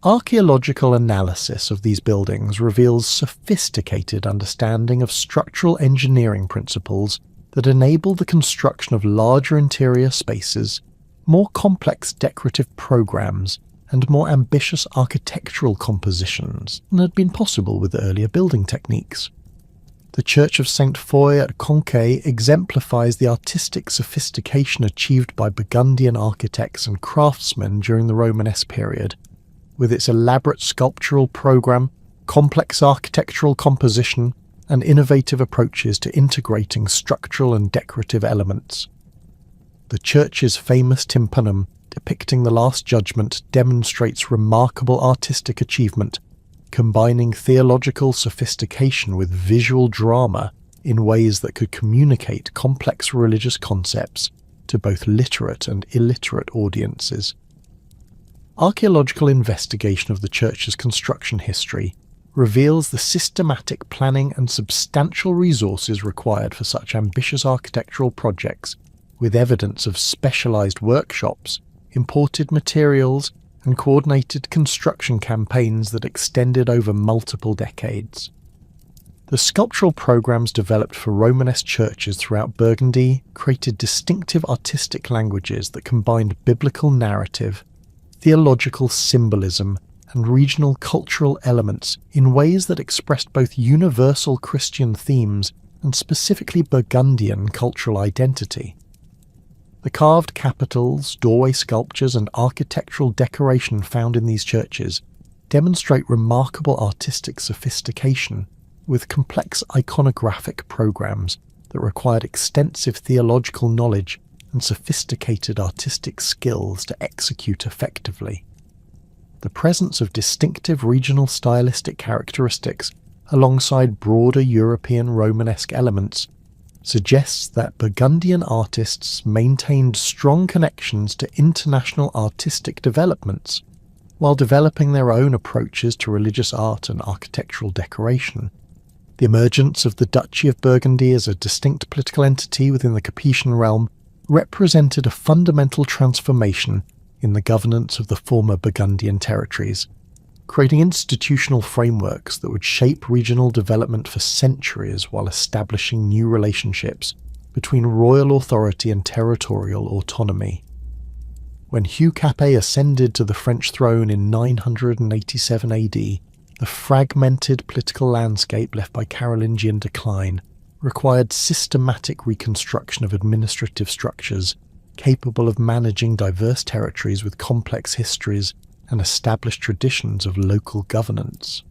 Archaeological analysis of these buildings reveals sophisticated understanding of structural engineering principles that enable the construction of larger interior spaces, more complex decorative programs, and more ambitious architectural compositions than had been possible with earlier building techniques. The Church of Saint Foy at Conques exemplifies the artistic sophistication achieved by Burgundian architects and craftsmen during the Romanesque period, with its elaborate sculptural program, complex architectural composition, and innovative approaches to integrating structural and decorative elements. The church's famous tympanum depicting the Last Judgment demonstrates remarkable artistic achievement, combining theological sophistication with visual drama in ways that could communicate complex religious concepts to both literate and illiterate audiences. Archaeological investigation of the church's construction history reveals the systematic planning and substantial resources required for such ambitious architectural projects, with evidence of specialised workshops, imported materials, and coordinated construction campaigns that extended over multiple decades. The sculptural programs developed for Romanesque churches throughout Burgundy created distinctive artistic languages that combined biblical narrative, theological symbolism, and regional cultural elements in ways that expressed both universal Christian themes and specifically Burgundian cultural identity. The carved capitals, doorway sculptures, and architectural decoration found in these churches demonstrate remarkable artistic sophistication, with complex iconographic programs that required extensive theological knowledge and sophisticated artistic skills to execute effectively. the presence of distinctive regional stylistic characteristics alongside broader European Romanesque elements suggests that Burgundian artists maintained strong connections to international artistic developments while developing their own approaches to religious art and architectural decoration. The emergence of the Duchy of Burgundy as a distinct political entity within the Capetian realm represented a fundamental transformation in the governance of the former Burgundian territories, creating institutional frameworks that would shape regional development for centuries while establishing new relationships between royal authority and territorial autonomy. When Hugh Capet ascended to the French throne in 987 AD, the fragmented political landscape left by Carolingian decline required systematic reconstruction of administrative structures capable of managing diverse territories with complex histories and established traditions of local governance.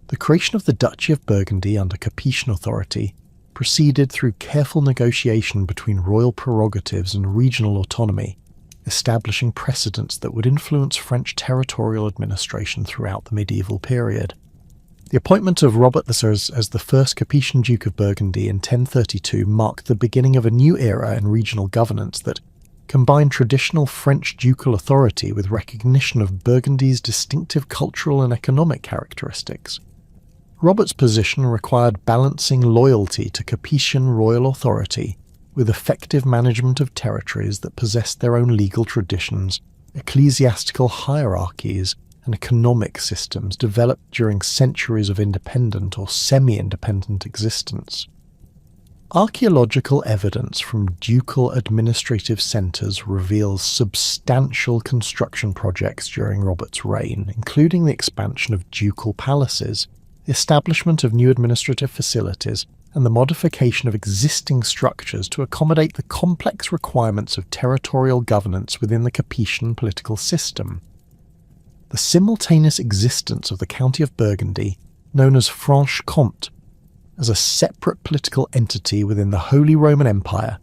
The creation of the Duchy of Burgundy under Capetian authority proceeded through careful negotiation between royal prerogatives and regional autonomy, establishing precedents that would influence French territorial administration throughout the medieval period. The appointment of Robert III as the first Capetian Duke of Burgundy in 1032 marked the beginning of a new era in regional governance that combined traditional French ducal authority with recognition of Burgundy's distinctive cultural and economic characteristics. Robert's position required balancing loyalty to Capetian royal authority with effective management of territories that possessed their own legal traditions, ecclesiastical hierarchies, and economic systems developed during centuries of independent or semi-independent existence. Archaeological evidence from ducal administrative centres reveals substantial construction projects during Robert's reign, including the expansion of ducal palaces, the establishment of new administrative facilities, and the modification of existing structures to accommodate the complex requirements of territorial governance within the Capetian political system. The simultaneous existence of the County of Burgundy, known as Franche-Comté, as a separate political entity within the Holy Roman Empire,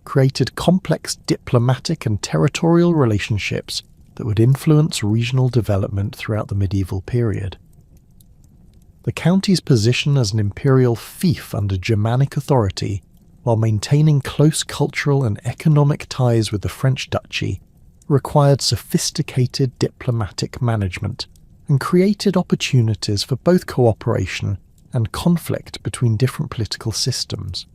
created complex diplomatic and territorial relationships that would influence regional development throughout the medieval period. The county's position as an imperial fief under Germanic authority, while maintaining close cultural and economic ties with the French duchy, required sophisticated diplomatic management and created opportunities for both cooperation and conflict between different political systems.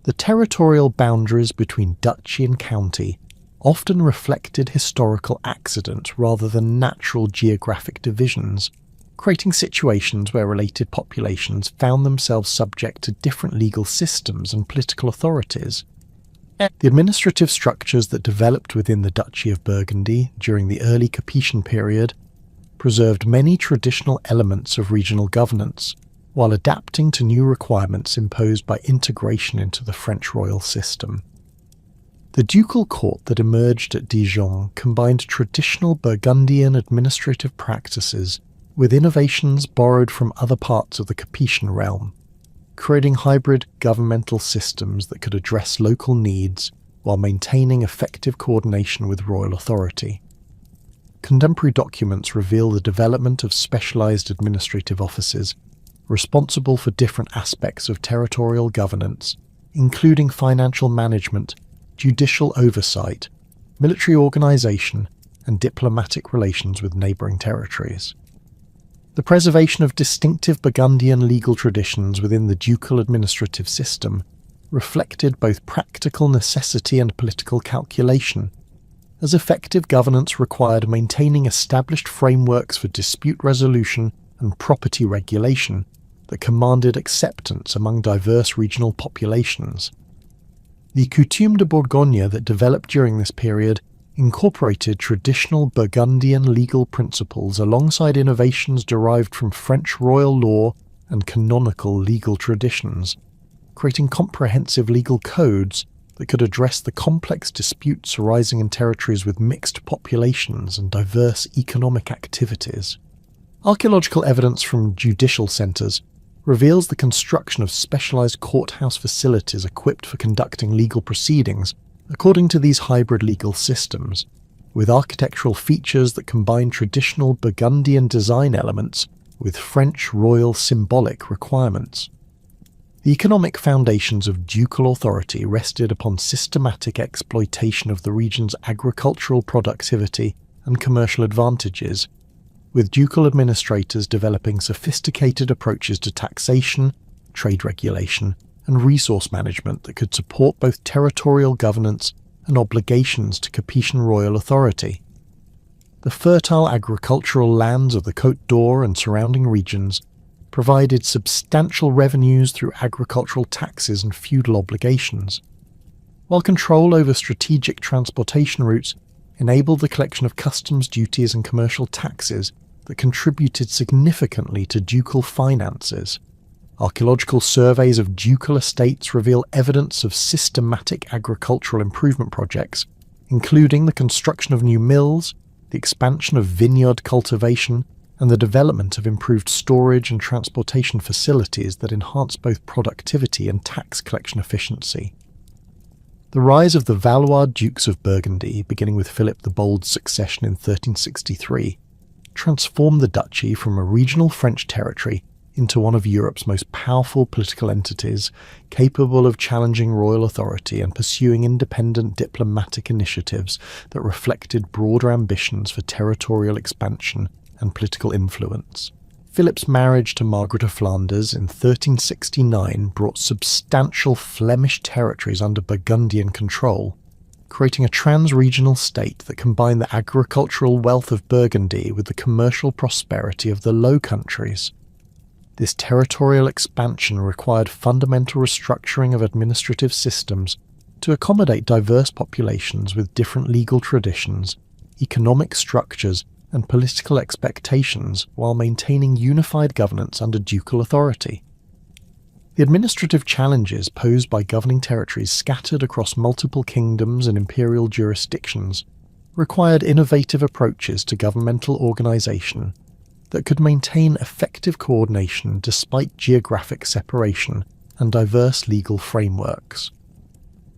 The territorial boundaries between duchy and county often reflected historical accident rather than natural geographic divisions, creating situations where related populations found themselves subject to different legal systems and political authorities. The administrative structures that developed within the Duchy of Burgundy during the early Capetian period preserved many traditional elements of regional governance, while adapting to new requirements imposed by integration into the French royal system. The ducal court that emerged at Dijon combined traditional Burgundian administrative practices with innovations borrowed from other parts of the Capetian realm, creating hybrid governmental systems that could address local needs while maintaining effective coordination with royal authority. Contemporary documents reveal the development of specialized administrative offices responsible for different aspects of territorial governance, including financial management, judicial oversight, military organization, and diplomatic relations with neighboring territories. The preservation of distinctive Burgundian legal traditions within the ducal administrative system reflected both practical necessity and political calculation, as effective governance required maintaining established frameworks for dispute resolution and property regulation that commanded acceptance among diverse regional populations. The coutume de Bourgogne that developed during this period incorporated traditional Burgundian legal principles alongside innovations derived from French royal law and canonical legal traditions, creating comprehensive legal codes that could address the complex disputes arising in territories with mixed populations and diverse economic activities. Archaeological evidence from judicial centres reveals the construction of specialized courthouse facilities equipped for conducting legal proceedings according to these hybrid legal systems. with architectural features that combine traditional Burgundian design elements with French royal symbolic requirements. The economic foundations of ducal authority rested upon systematic exploitation of the region's agricultural productivity and commercial advantages, with ducal administrators developing sophisticated approaches to taxation, trade regulation, and resource management that could support both territorial governance and obligations to Capetian royal authority. The fertile agricultural lands of the Côte d'Or and surrounding regions provided substantial revenues through agricultural taxes and feudal obligations, while control over strategic transportation routes enabled the collection of customs duties and commercial taxes that contributed significantly to ducal finances. Archaeological surveys of ducal estates reveal evidence of systematic agricultural improvement projects, including the construction of new mills, the expansion of vineyard cultivation, and the development of improved storage and transportation facilities that enhance both productivity and tax collection efficiency. The rise of the Valois Dukes of Burgundy, beginning with Philip the Bold's succession in 1363, transformed the duchy from a regional French territory into one of Europe's most powerful political entities, capable of challenging royal authority and pursuing independent diplomatic initiatives that reflected broader ambitions for territorial expansion and political influence. Philip's marriage to Margaret of Flanders in 1369 brought substantial Flemish territories under Burgundian control, creating a trans-regional state that combined the agricultural wealth of Burgundy with the commercial prosperity of the Low Countries. This territorial expansion required fundamental restructuring of administrative systems to accommodate diverse populations with different legal traditions, economic structures, and political expectations while maintaining unified governance under ducal authority. The administrative challenges posed by governing territories scattered across multiple kingdoms and imperial jurisdictions required innovative approaches to governmental organisation that could maintain effective coordination despite geographic separation and diverse legal frameworks.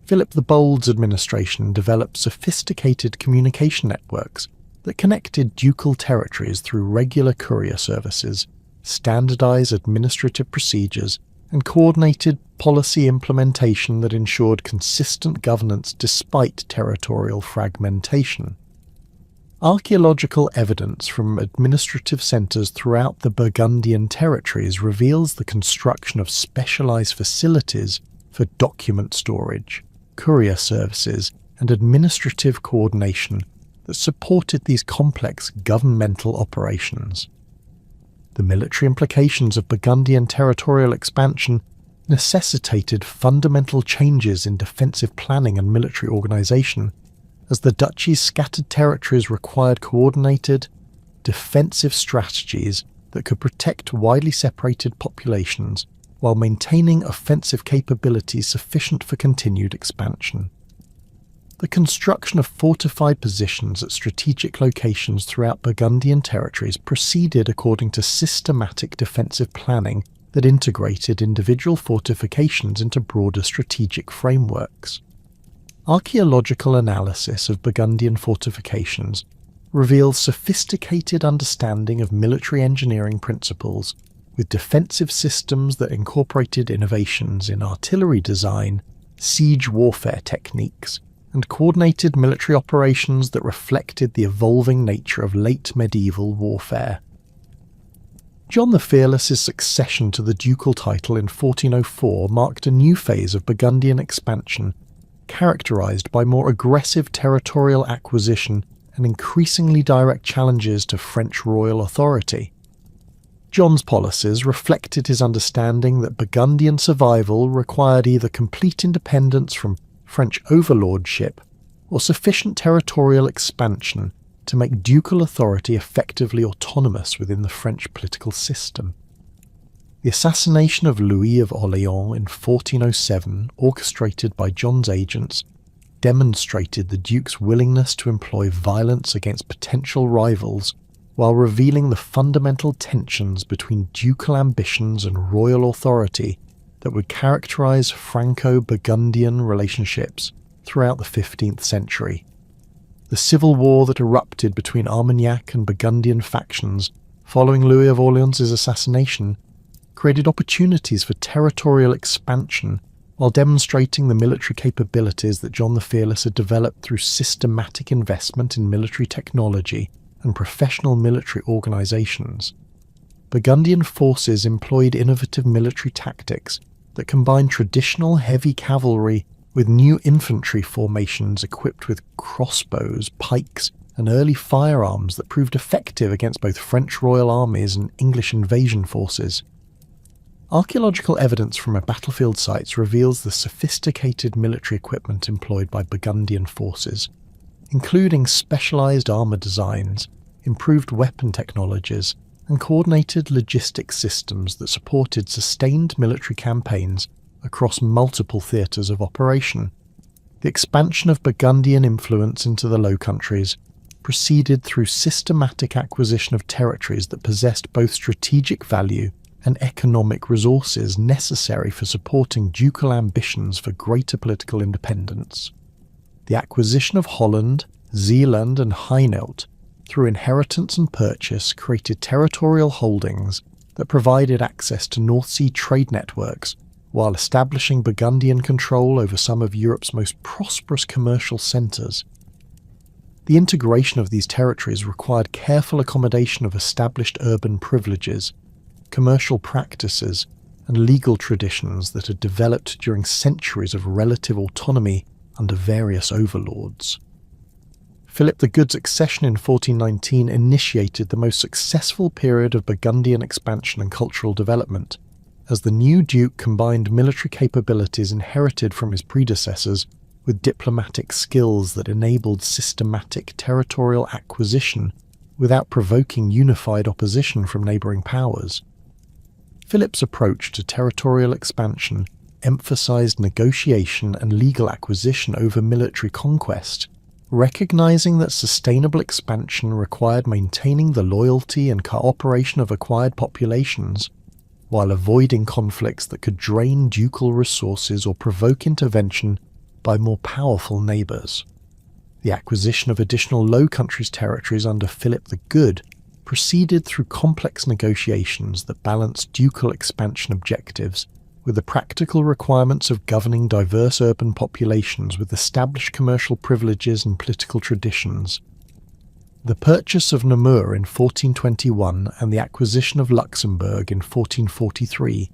Philip the Bold's administration developed sophisticated communication networks that connected ducal territories through regular courier services, standardized administrative procedures, and coordinated policy implementation that ensured consistent governance despite territorial fragmentation. Archaeological evidence from administrative centres throughout the Burgundian territories reveals the construction of specialised facilities for document storage, courier services, and administrative coordination that supported these complex governmental operations. The military implications of Burgundian territorial expansion necessitated fundamental changes in defensive planning and military organisation, as the duchy's scattered territories required coordinated, defensive strategies that could protect widely separated populations while maintaining offensive capabilities sufficient for continued expansion. The construction of fortified positions at strategic locations throughout Burgundian territories proceeded according to systematic defensive planning that integrated individual fortifications into broader strategic frameworks. Archaeological analysis of Burgundian fortifications reveals sophisticated understanding of military engineering principles, with defensive systems that incorporated innovations in artillery design, siege warfare techniques, and coordinated military operations that reflected the evolving nature of late medieval warfare. John the Fearless's succession to the ducal title in 1404 marked a new phase of Burgundian expansion, characterised by more aggressive territorial acquisition and increasingly direct challenges to French royal authority. John's policies reflected his understanding that Burgundian survival required either complete independence from French overlordship or sufficient territorial expansion to make ducal authority effectively autonomous within the French political system. The assassination of Louis of Orléans in 1407, orchestrated by John's agents, demonstrated the Duke's willingness to employ violence against potential rivals while revealing the fundamental tensions between ducal ambitions and royal authority that would characterise Franco-Burgundian relationships throughout the 15th century. The civil war that erupted between Armagnac and Burgundian factions following Louis of Orleans' assassination created opportunities for territorial expansion while demonstrating the military capabilities that John the Fearless had developed through systematic investment in military technology and professional military organisations. Burgundian forces employed innovative military tactics that combined traditional heavy cavalry with new infantry formations equipped with crossbows, pikes, and early firearms that proved effective against both French royal armies and English invasion forces. Archaeological evidence from battlefield sites reveals the sophisticated military equipment employed by Burgundian forces, including specialised armour designs, improved weapon technologies, and coordinated logistics systems that supported sustained military campaigns across multiple theatres of operation. The expansion of Burgundian influence into the Low Countries proceeded through systematic acquisition of territories that possessed both strategic value and economic resources necessary for supporting ducal ambitions for greater political independence. The acquisition of Holland, Zeeland and Hainault through inheritance and purchase created territorial holdings that provided access to North Sea trade networks while establishing Burgundian control over some of Europe's most prosperous commercial centres. The integration of these territories required careful accommodation of established urban privileges, commercial practices, and legal traditions that had developed during centuries of relative autonomy under various overlords. Philip the Good's accession in 1419 initiated the most successful period of Burgundian expansion and cultural development, as the new duke combined military capabilities inherited from his predecessors with diplomatic skills that enabled systematic territorial acquisition without provoking unified opposition from neighbouring powers. Philip's approach to territorial expansion emphasised negotiation and legal acquisition over military conquest, recognising that sustainable expansion required maintaining the loyalty and cooperation of acquired populations, while avoiding conflicts that could drain ducal resources or provoke intervention by more powerful neighbours. The acquisition of additional Low Countries territories under Philip the Good proceeded through complex negotiations that balanced ducal expansion objectives with the practical requirements of governing diverse urban populations with established commercial privileges and political traditions. The purchase of Namur in 1421 and the acquisition of Luxembourg in 1443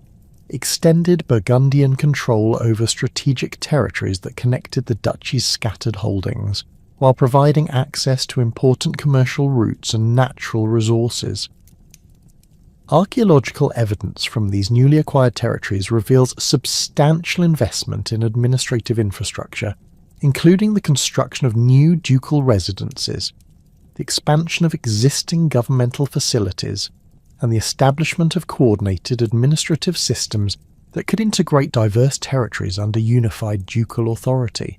extended Burgundian control over strategic territories that connected the duchy's scattered holdings, while providing access to important commercial routes and natural resources. Archaeological evidence from these newly acquired territories reveals substantial investment in administrative infrastructure, including the construction of new ducal residences, the expansion of existing governmental facilities, and the establishment of coordinated administrative systems that could integrate diverse territories under unified ducal authority.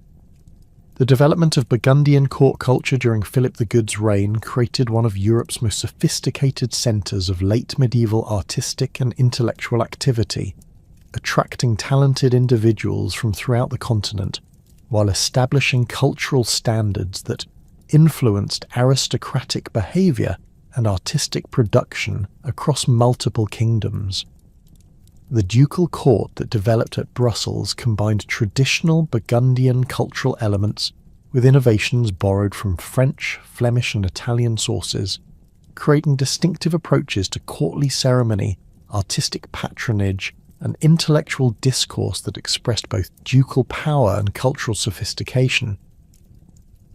The development of Burgundian court culture during Philip the Good's reign created one of Europe's most sophisticated centres of late medieval artistic and intellectual activity, attracting talented individuals from throughout the continent, while establishing cultural standards that influenced aristocratic behaviour and artistic production across multiple kingdoms. The ducal court that developed at Brussels combined traditional Burgundian cultural elements with innovations borrowed from French, Flemish and Italian sources, creating distinctive approaches to courtly ceremony, artistic patronage, and intellectual discourse that expressed both ducal power and cultural sophistication.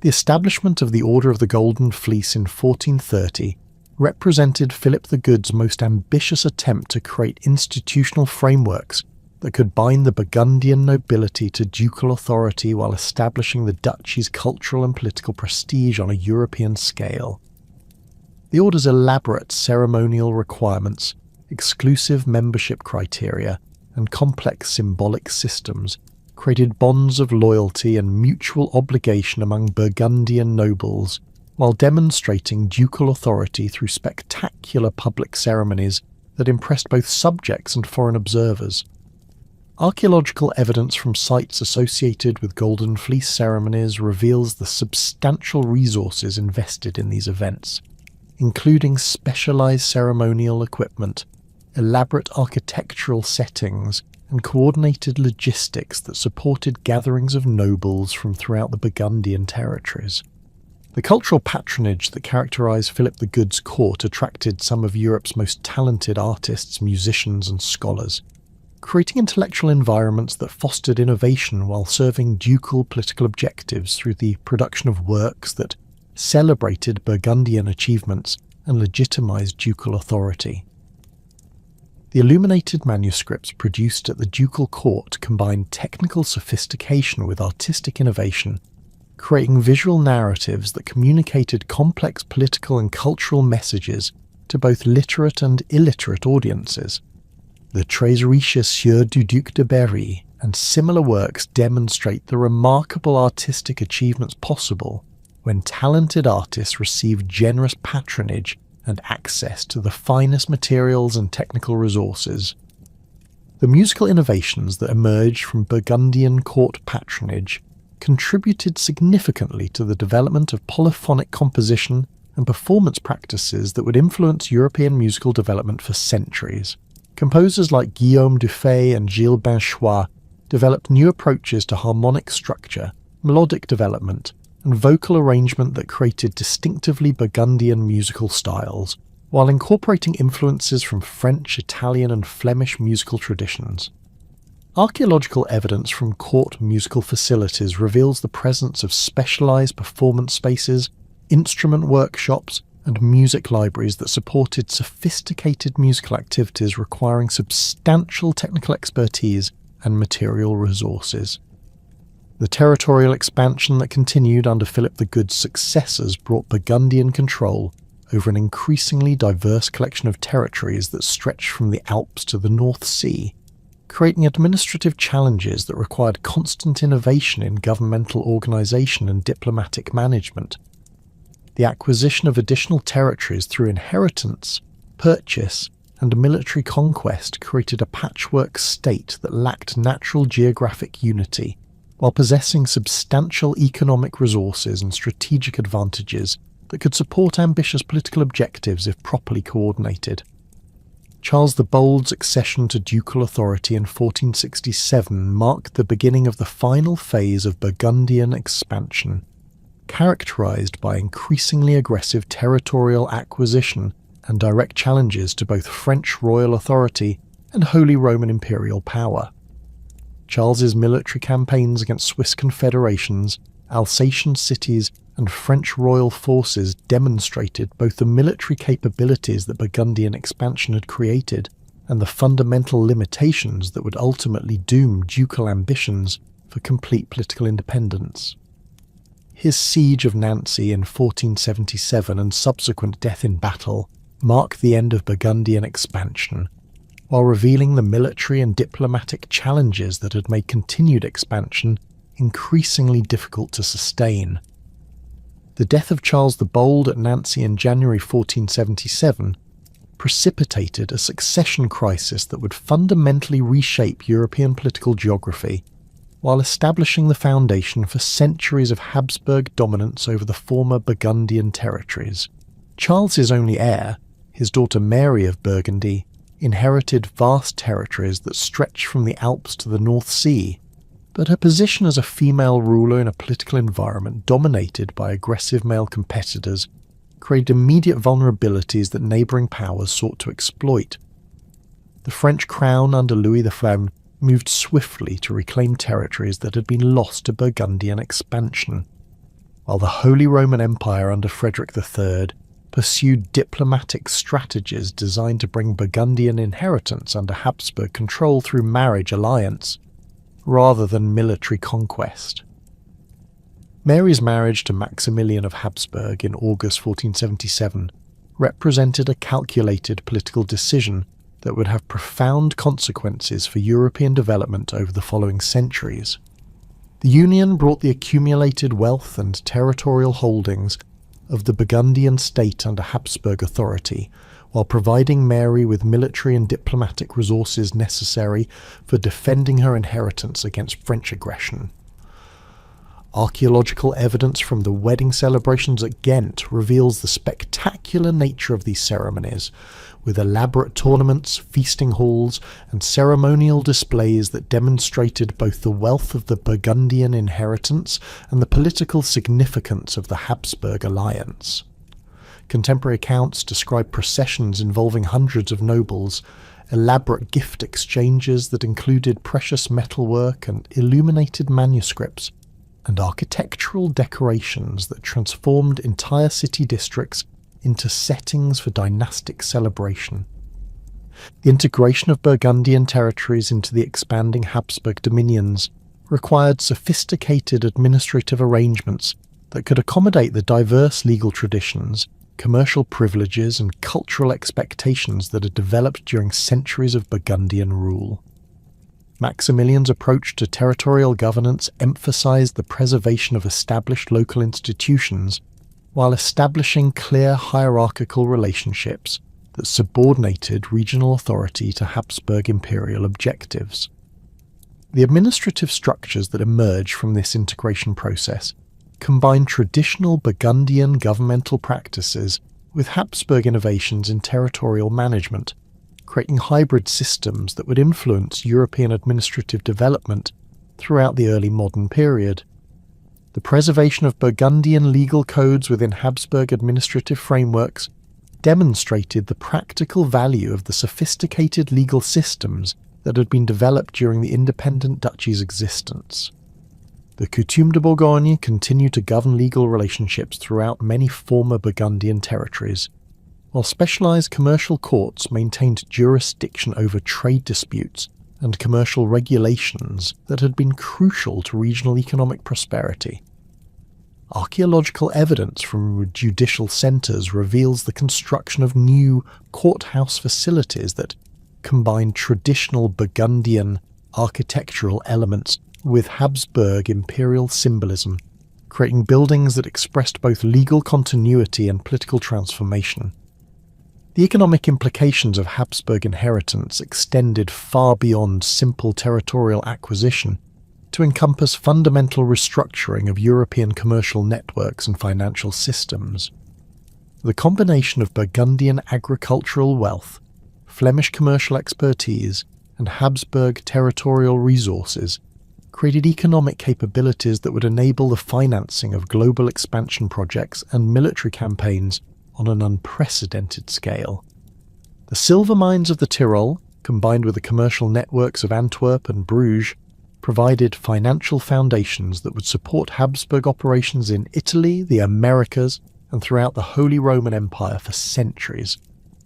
The establishment of the Order of the Golden Fleece in 1430 represented Philip the Good's most ambitious attempt to create institutional frameworks that could bind the Burgundian nobility to ducal authority while establishing the duchy's cultural and political prestige on a European scale. The order's elaborate ceremonial requirements, exclusive membership criteria, and complex symbolic systems created bonds of loyalty and mutual obligation among Burgundian nobles, while demonstrating ducal authority through spectacular public ceremonies that impressed both subjects and foreign observers. Archaeological evidence from sites associated with Golden Fleece ceremonies reveals the substantial resources invested in these events, including specialized ceremonial equipment, elaborate architectural settings, and coordinated logistics that supported gatherings of nobles from throughout the Burgundian territories. The cultural patronage that characterized Philip the Good's court attracted some of Europe's most talented artists, musicians, and scholars, creating intellectual environments that fostered innovation while serving ducal political objectives through the production of works that celebrated Burgundian achievements and legitimized ducal authority. The illuminated manuscripts produced at the ducal court combined technical sophistication with artistic innovation, creating visual narratives that communicated complex political and cultural messages to both literate and illiterate audiences. The Tres Riches Sieurs du Duc de Berry and similar works demonstrate the remarkable artistic achievements possible when talented artists received generous patronage and access to the finest materials and technical resources. The musical innovations that emerged from Burgundian court patronage contributed significantly to the development of polyphonic composition and performance practices that would influence European musical development for centuries. Composers like Guillaume Dufay and Gilles Binchois developed new approaches to harmonic structure, melodic development, and vocal arrangement that created distinctively Burgundian musical styles, while incorporating influences from French, Italian, and Flemish musical traditions. Archaeological evidence from court musical facilities reveals the presence of specialized performance spaces, instrument workshops, and music libraries that supported sophisticated musical activities requiring substantial technical expertise and material resources. The territorial expansion that continued under Philip the Good's successors brought Burgundian control over an increasingly diverse collection of territories that stretched from the Alps to the North Sea, creating administrative challenges that required constant innovation in governmental organisation and diplomatic management. The acquisition of additional territories through inheritance, purchase, and military conquest created a patchwork state that lacked natural geographic unity, while possessing substantial economic resources and strategic advantages that could support ambitious political objectives if properly coordinated. Charles the Bold's accession to ducal authority in 1467 marked the beginning of the final phase of Burgundian expansion, characterized by increasingly aggressive territorial acquisition and direct challenges to both French royal authority and Holy Roman imperial power. Charles's military campaigns against Swiss confederations, Alsatian cities, and French royal forces demonstrated both the military capabilities that Burgundian expansion had created and the fundamental limitations that would ultimately doom ducal ambitions for complete political independence. His siege of Nancy in 1477 and subsequent death in battle mark the end of Burgundian expansion, while revealing the military and diplomatic challenges that had made continued expansion increasingly difficult to sustain. The death of Charles the Bold at Nancy in January 1477 precipitated a succession crisis that would fundamentally reshape European political geography, while establishing the foundation for centuries of Habsburg dominance over the former Burgundian territories. Charles's only heir, his daughter Mary of Burgundy, inherited vast territories that stretched from the Alps to the North Sea, but her position as a female ruler in a political environment dominated by aggressive male competitors created immediate vulnerabilities that neighbouring powers sought to exploit. The French crown under Louis the Pharaoh moved swiftly to reclaim territories that had been lost to Burgundian expansion, while the Holy Roman Empire under Frederick III pursued diplomatic strategies designed to bring Burgundian inheritance under Habsburg control through marriage alliance, rather than military conquest. Mary's marriage to Maximilian of Habsburg in August 1477 represented a calculated political decision that would have profound consequences for European development over the following centuries. The union brought the accumulated wealth and territorial holdings of the Burgundian state under Habsburg authority while providing Mary with military and diplomatic resources necessary for defending her inheritance against French aggression. Archaeological evidence from the wedding celebrations at Ghent reveals the spectacular nature of these ceremonies, with elaborate tournaments, feasting halls, and ceremonial displays that demonstrated both the wealth of the Burgundian inheritance and the political significance of the Habsburg alliance. Contemporary accounts describe processions involving hundreds of nobles, elaborate gift exchanges that included precious metalwork and illuminated manuscripts, and architectural decorations that transformed entire city districts into settings for dynastic celebration. The integration of Burgundian territories into the expanding Habsburg dominions required sophisticated administrative arrangements that could accommodate the diverse legal traditions, commercial privileges, and cultural expectations that had developed during centuries of Burgundian rule. Maximilian's approach to territorial governance emphasized the preservation of established local institutions while establishing clear hierarchical relationships that subordinated regional authority to Habsburg imperial objectives. The administrative structures that emerged from this integration process combined traditional Burgundian governmental practices with Habsburg innovations in territorial management, creating hybrid systems that would influence European administrative development throughout the early modern period. The preservation of Burgundian legal codes within Habsburg administrative frameworks demonstrated the practical value of the sophisticated legal systems that had been developed during the independent duchy's existence. The Coutume de Bourgogne continued to govern legal relationships throughout many former Burgundian territories, while specialized commercial courts maintained jurisdiction over trade disputes and commercial regulations that had been crucial to regional economic prosperity. Archaeological evidence from judicial centres reveals the construction of new courthouse facilities that combined traditional Burgundian architectural elements with Habsburg imperial symbolism, creating buildings that expressed both legal continuity and political transformation. The economic implications of Habsburg inheritance extended far beyond simple territorial acquisition to encompass fundamental restructuring of European commercial networks and financial systems. The combination of Burgundian agricultural wealth, Flemish commercial expertise, and Habsburg territorial resources created economic capabilities that would enable the financing of global expansion projects and military campaigns on an unprecedented scale. The silver mines of the Tyrol, combined with the commercial networks of Antwerp and Bruges, provided financial foundations that would support Habsburg operations in Italy, the Americas, and throughout the Holy Roman Empire for centuries.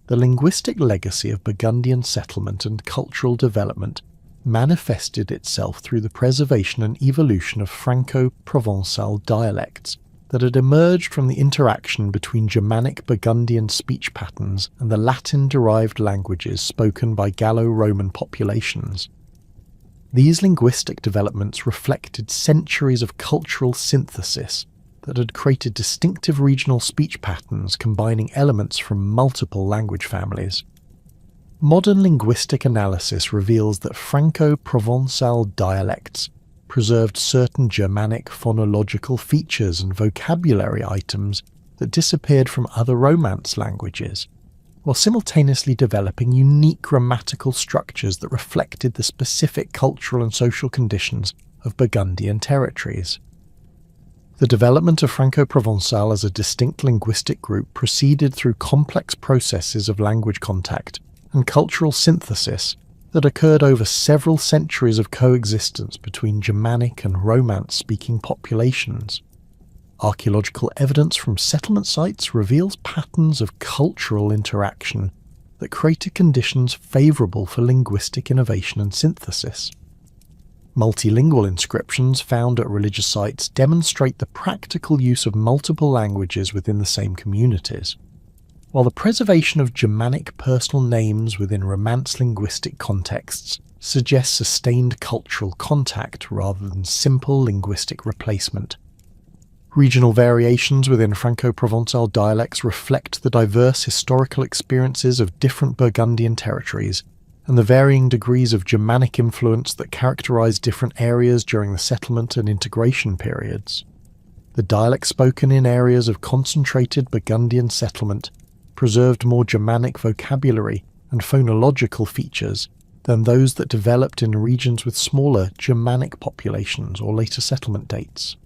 The linguistic legacy of Burgundian settlement and cultural development manifested itself through the preservation and evolution of Franco-Provençal dialects that had emerged from the interaction between Germanic Burgundian speech patterns and the Latin-derived languages spoken by Gallo-Roman populations. These linguistic developments reflected centuries of cultural synthesis that had created distinctive regional speech patterns combining elements from multiple language families. Modern linguistic analysis reveals that Franco-Provençal dialects preserved certain Germanic phonological features and vocabulary items that disappeared from other Romance languages, while simultaneously developing unique grammatical structures that reflected the specific cultural and social conditions of Burgundian territories. The development of Franco-Provençal as a distinct linguistic group proceeded through complex processes of language contact and cultural synthesis that occurred over several centuries of coexistence between Germanic and Romance-speaking populations. Archaeological evidence from settlement sites reveals patterns of cultural interaction that created conditions favourable for linguistic innovation and synthesis. Multilingual inscriptions found at religious sites demonstrate the practical use of multiple languages within the same communities, while the preservation of Germanic personal names within Romance linguistic contexts suggests sustained cultural contact rather than simple linguistic replacement. Regional variations within Franco-Provençal dialects reflect the diverse historical experiences of different Burgundian territories and the varying degrees of Germanic influence that characterize different areas during the settlement and integration periods. The dialect spoken in areas of concentrated Burgundian settlement preserved more Germanic vocabulary and phonological features than those that developed in regions with smaller Germanic populations or later settlement dates.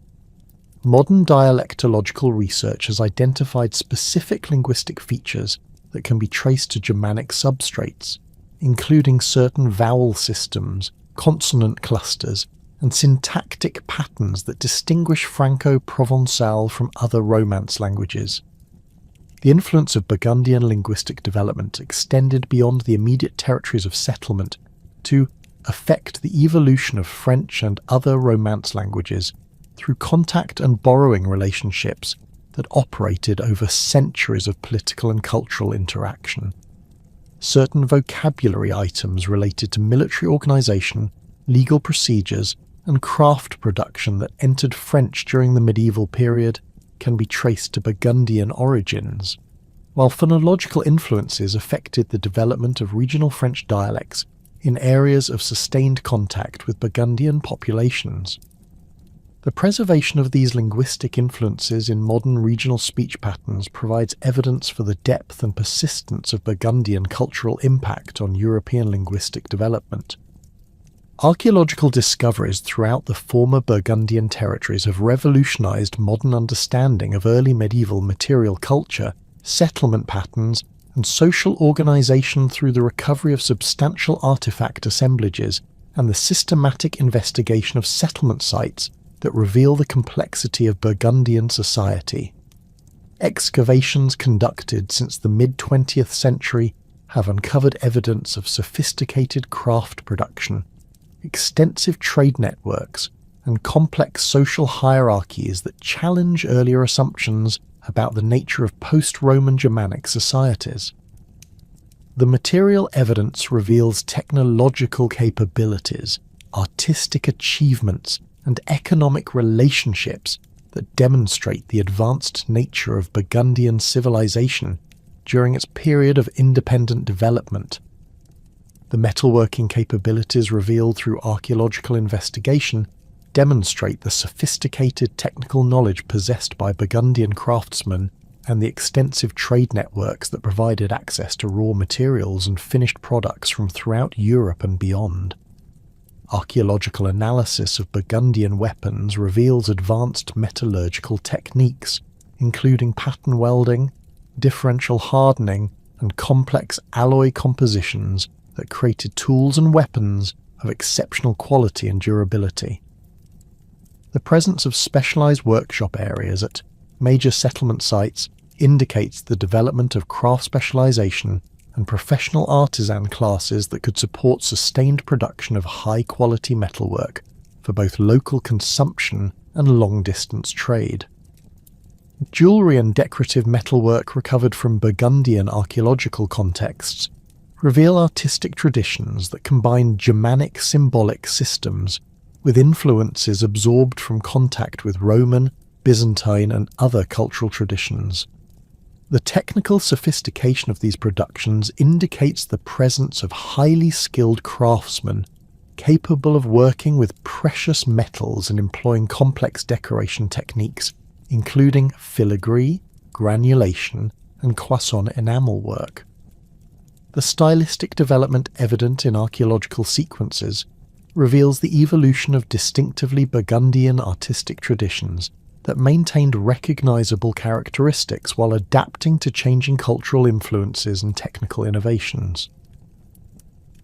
Modern dialectological research has identified specific linguistic features that can be traced to Germanic substrates, including certain vowel systems, consonant clusters, and syntactic patterns that distinguish Franco-Provençal from other Romance languages. The influence of Burgundian linguistic development extended beyond the immediate territories of settlement to affect the evolution of French and other Romance languages through contact and borrowing relationships that operated over centuries of political and cultural interaction. Certain vocabulary items related to military organisation, legal procedures, and craft production that entered French during the medieval period can be traced to Burgundian origins, while phonological influences affected the development of regional French dialects in areas of sustained contact with Burgundian populations. The preservation of these linguistic influences in modern regional speech patterns provides evidence for the depth and persistence of Burgundian cultural impact on European linguistic development. Archaeological discoveries throughout the former Burgundian territories have revolutionized modern understanding of early medieval material culture, settlement patterns, and social organization through the recovery of substantial artifact assemblages and the systematic investigation of settlement sites that reveal the complexity of Burgundian society. Excavations conducted since the mid-20th century have uncovered evidence of sophisticated craft production, extensive trade networks, and complex social hierarchies that challenge earlier assumptions about the nature of post-Roman Germanic societies. The material evidence reveals technological capabilities, artistic achievements, and economic relationships that demonstrate the advanced nature of Burgundian civilization during its period of independent development. The metalworking capabilities revealed through archaeological investigation demonstrate the sophisticated technical knowledge possessed by Burgundian craftsmen and the extensive trade networks that provided access to raw materials and finished products from throughout Europe and beyond. Archaeological analysis of Burgundian weapons reveals advanced metallurgical techniques, including pattern welding, differential hardening, and complex alloy compositions that created tools and weapons of exceptional quality and durability. The presence of specialized workshop areas at major settlement sites indicates the development of craft specialization and professional artisan classes that could support sustained production of high-quality metalwork for both local consumption and long-distance trade. Jewellery and decorative metalwork recovered from Burgundian archaeological contexts reveal artistic traditions that combine Germanic symbolic systems with influences absorbed from contact with Roman, Byzantine, and other cultural traditions. The technical sophistication of these productions indicates the presence of highly skilled craftsmen capable of working with precious metals and employing complex decoration techniques, including filigree, granulation, and cloisonne enamel work. The stylistic development evident in archaeological sequences reveals the evolution of distinctively Burgundian artistic traditions that maintained recognizable characteristics while adapting to changing cultural influences and technical innovations.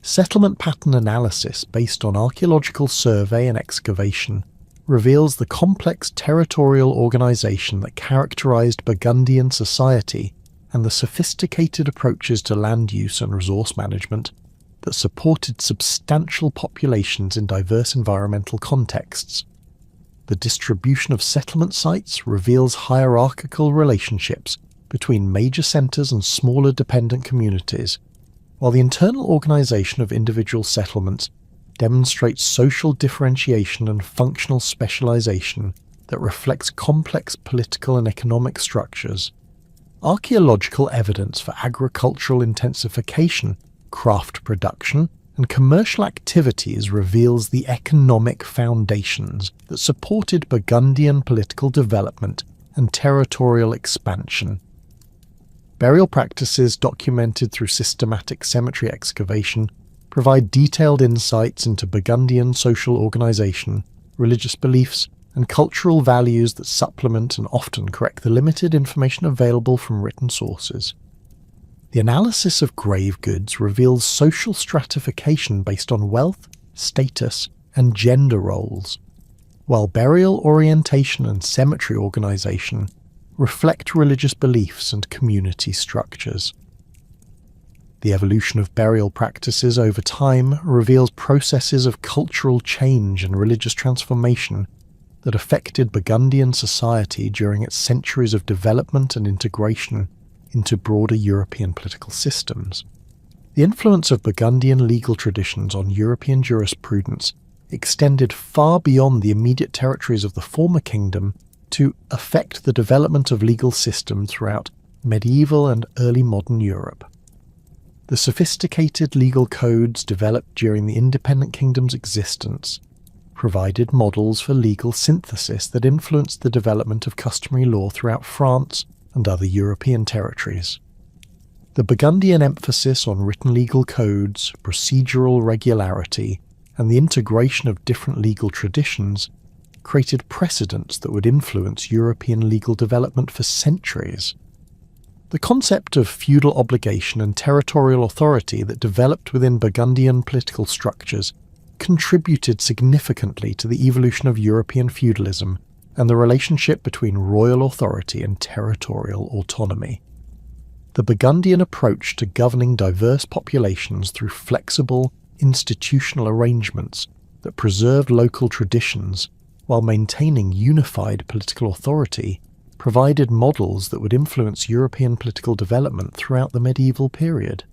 Settlement pattern analysis based on archaeological survey and excavation reveals the complex territorial organization that characterized Burgundian society and the sophisticated approaches to land use and resource management that supported substantial populations in diverse environmental contexts. The distribution of settlement sites reveals hierarchical relationships between major centres and smaller dependent communities, while the internal organisation of individual settlements demonstrates social differentiation and functional specialisation that reflects complex political and economic structures. Archaeological evidence for agricultural intensification, craft production, and commercial activities reveals the economic foundations that supported Burgundian political development and territorial expansion. Burial practices documented through systematic cemetery excavation provide detailed insights into Burgundian social organisation, religious beliefs, and cultural values that supplement and often correct the limited information available from written sources. The analysis of grave goods reveals social stratification based on wealth, status, and gender roles, while burial orientation and cemetery organisation reflect religious beliefs and community structures. The evolution of burial practices over time reveals processes of cultural change and religious transformation that affected Burgundian society during its centuries of development and integration into broader European political systems. The influence of Burgundian legal traditions on European jurisprudence extended far beyond the immediate territories of the former kingdom to affect the development of legal systems throughout medieval and early modern Europe. The sophisticated legal codes developed during the independent kingdom's existence provided models for legal synthesis that influenced the development of customary law throughout France and other European territories. The Burgundian emphasis on written legal codes, procedural regularity, and the integration of different legal traditions created precedents that would influence European legal development for centuries. The concept of feudal obligation and territorial authority that developed within Burgundian political structures contributed significantly to the evolution of European feudalism and the relationship between royal authority and territorial autonomy. The Burgundian approach to governing diverse populations through flexible, institutional arrangements that preserved local traditions while maintaining unified political authority provided models that would influence European political development throughout the medieval period.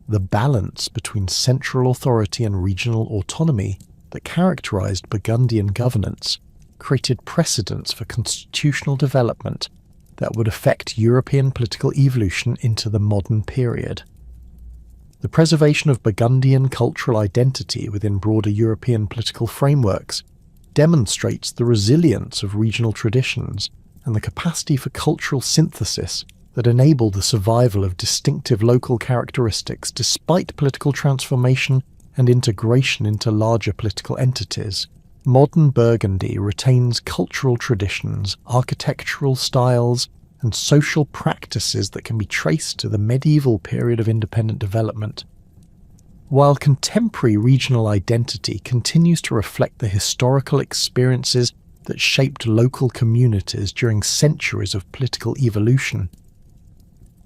The balance between central authority and regional autonomy that characterized Burgundian governance created precedents for constitutional development that would affect European political evolution into the modern period. The preservation of Burgundian cultural identity within broader European political frameworks demonstrates the resilience of regional traditions and the capacity for cultural synthesis that enable the survival of distinctive local characteristics despite political transformation and integration into larger political entities. Modern Burgundy retains cultural traditions, architectural styles, and social practices that can be traced to the medieval period of independent development. While contemporary regional identity continues to reflect the historical experiences that shaped local communities during centuries of political evolution,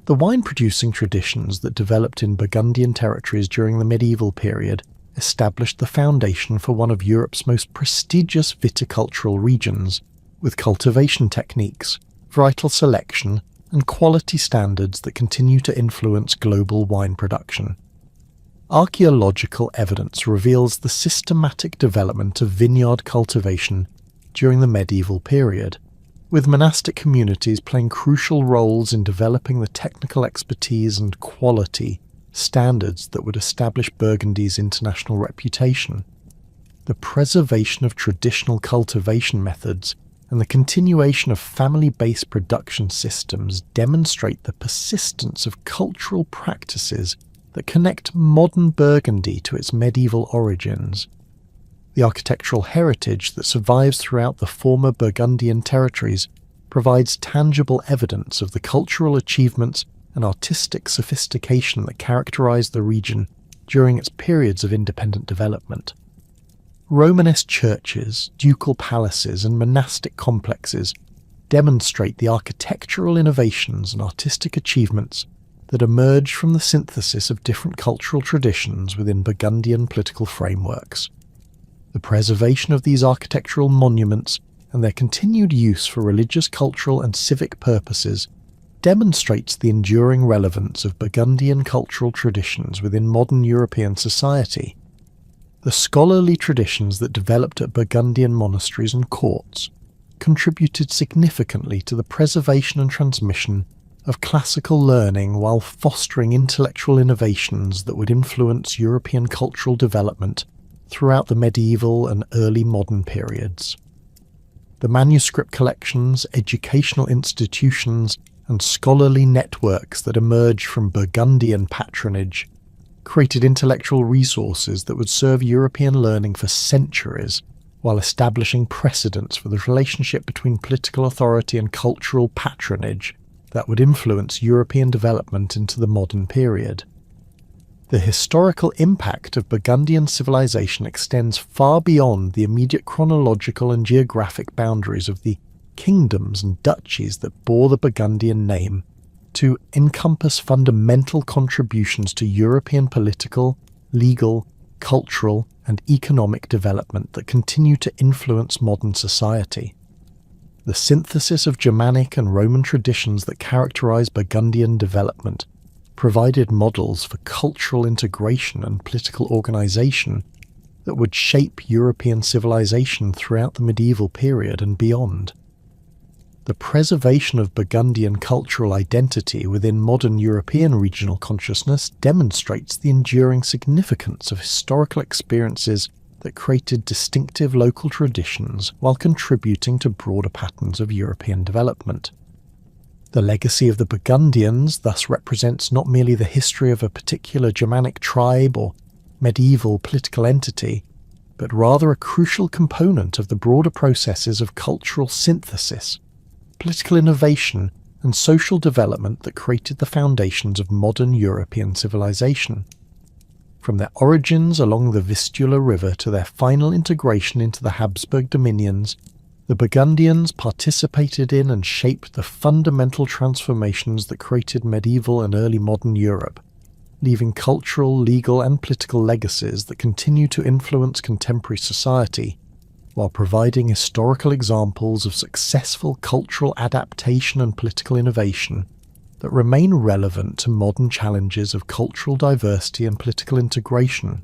the wine-producing traditions that developed in Burgundian territories during the medieval period established the foundation for one of Europe's most prestigious viticultural regions, with cultivation techniques, varietal selection, and quality standards that continue to influence global wine production. Archaeological evidence reveals the systematic development of vineyard cultivation during the medieval period, with monastic communities playing crucial roles in developing the technical expertise and quality standards that would establish Burgundy's international reputation. The preservation of traditional cultivation methods and the continuation of family-based production systems demonstrate the persistence of cultural practices that connect modern Burgundy to its medieval origins. The architectural heritage that survives throughout the former Burgundian territories provides tangible evidence of the cultural achievements and artistic sophistication that characterized the region during its periods of independent development. Romanesque churches, ducal palaces, and monastic complexes demonstrate the architectural innovations and artistic achievements that emerged from the synthesis of different cultural traditions within Burgundian political frameworks. The preservation of these architectural monuments and their continued use for religious, cultural, and civic purposes demonstrates the enduring relevance of Burgundian cultural traditions within modern European society. The scholarly traditions that developed at Burgundian monasteries and courts, contributed significantly to the preservation and transmission of classical learning while fostering intellectual innovations that would influence European cultural development throughout the medieval and early modern periods. The manuscript collections, educational institutions, and scholarly networks that emerged from Burgundian patronage created intellectual resources that would serve European learning for centuries, while establishing precedents for the relationship between political authority and cultural patronage that would influence European development into the modern period. The historical impact of Burgundian civilization extends far beyond the immediate chronological and geographic boundaries of the kingdoms and duchies that bore the Burgundian name, to encompass fundamental contributions to European political, legal, cultural, and economic development that continue to influence modern society. The synthesis of Germanic and Roman traditions that characterize Burgundian development provided models for cultural integration and political organization that would shape European civilization throughout the medieval period and beyond. The preservation of Burgundian cultural identity within modern European regional consciousness demonstrates the enduring significance of historical experiences that created distinctive local traditions while contributing to broader patterns of European development. The legacy of the Burgundians thus represents not merely the history of a particular Germanic tribe or medieval political entity, but rather a crucial component of the broader processes of cultural synthesis, political innovation, and social development that created the foundations of modern European civilization. From their origins along the Vistula River to their final integration into the Habsburg dominions, the Burgundians participated in and shaped the fundamental transformations that created medieval and early modern Europe, leaving cultural, legal, and political legacies that continue to influence contemporary society, while providing historical examples of successful cultural adaptation and political innovation that remain relevant to modern challenges of cultural diversity and political integration.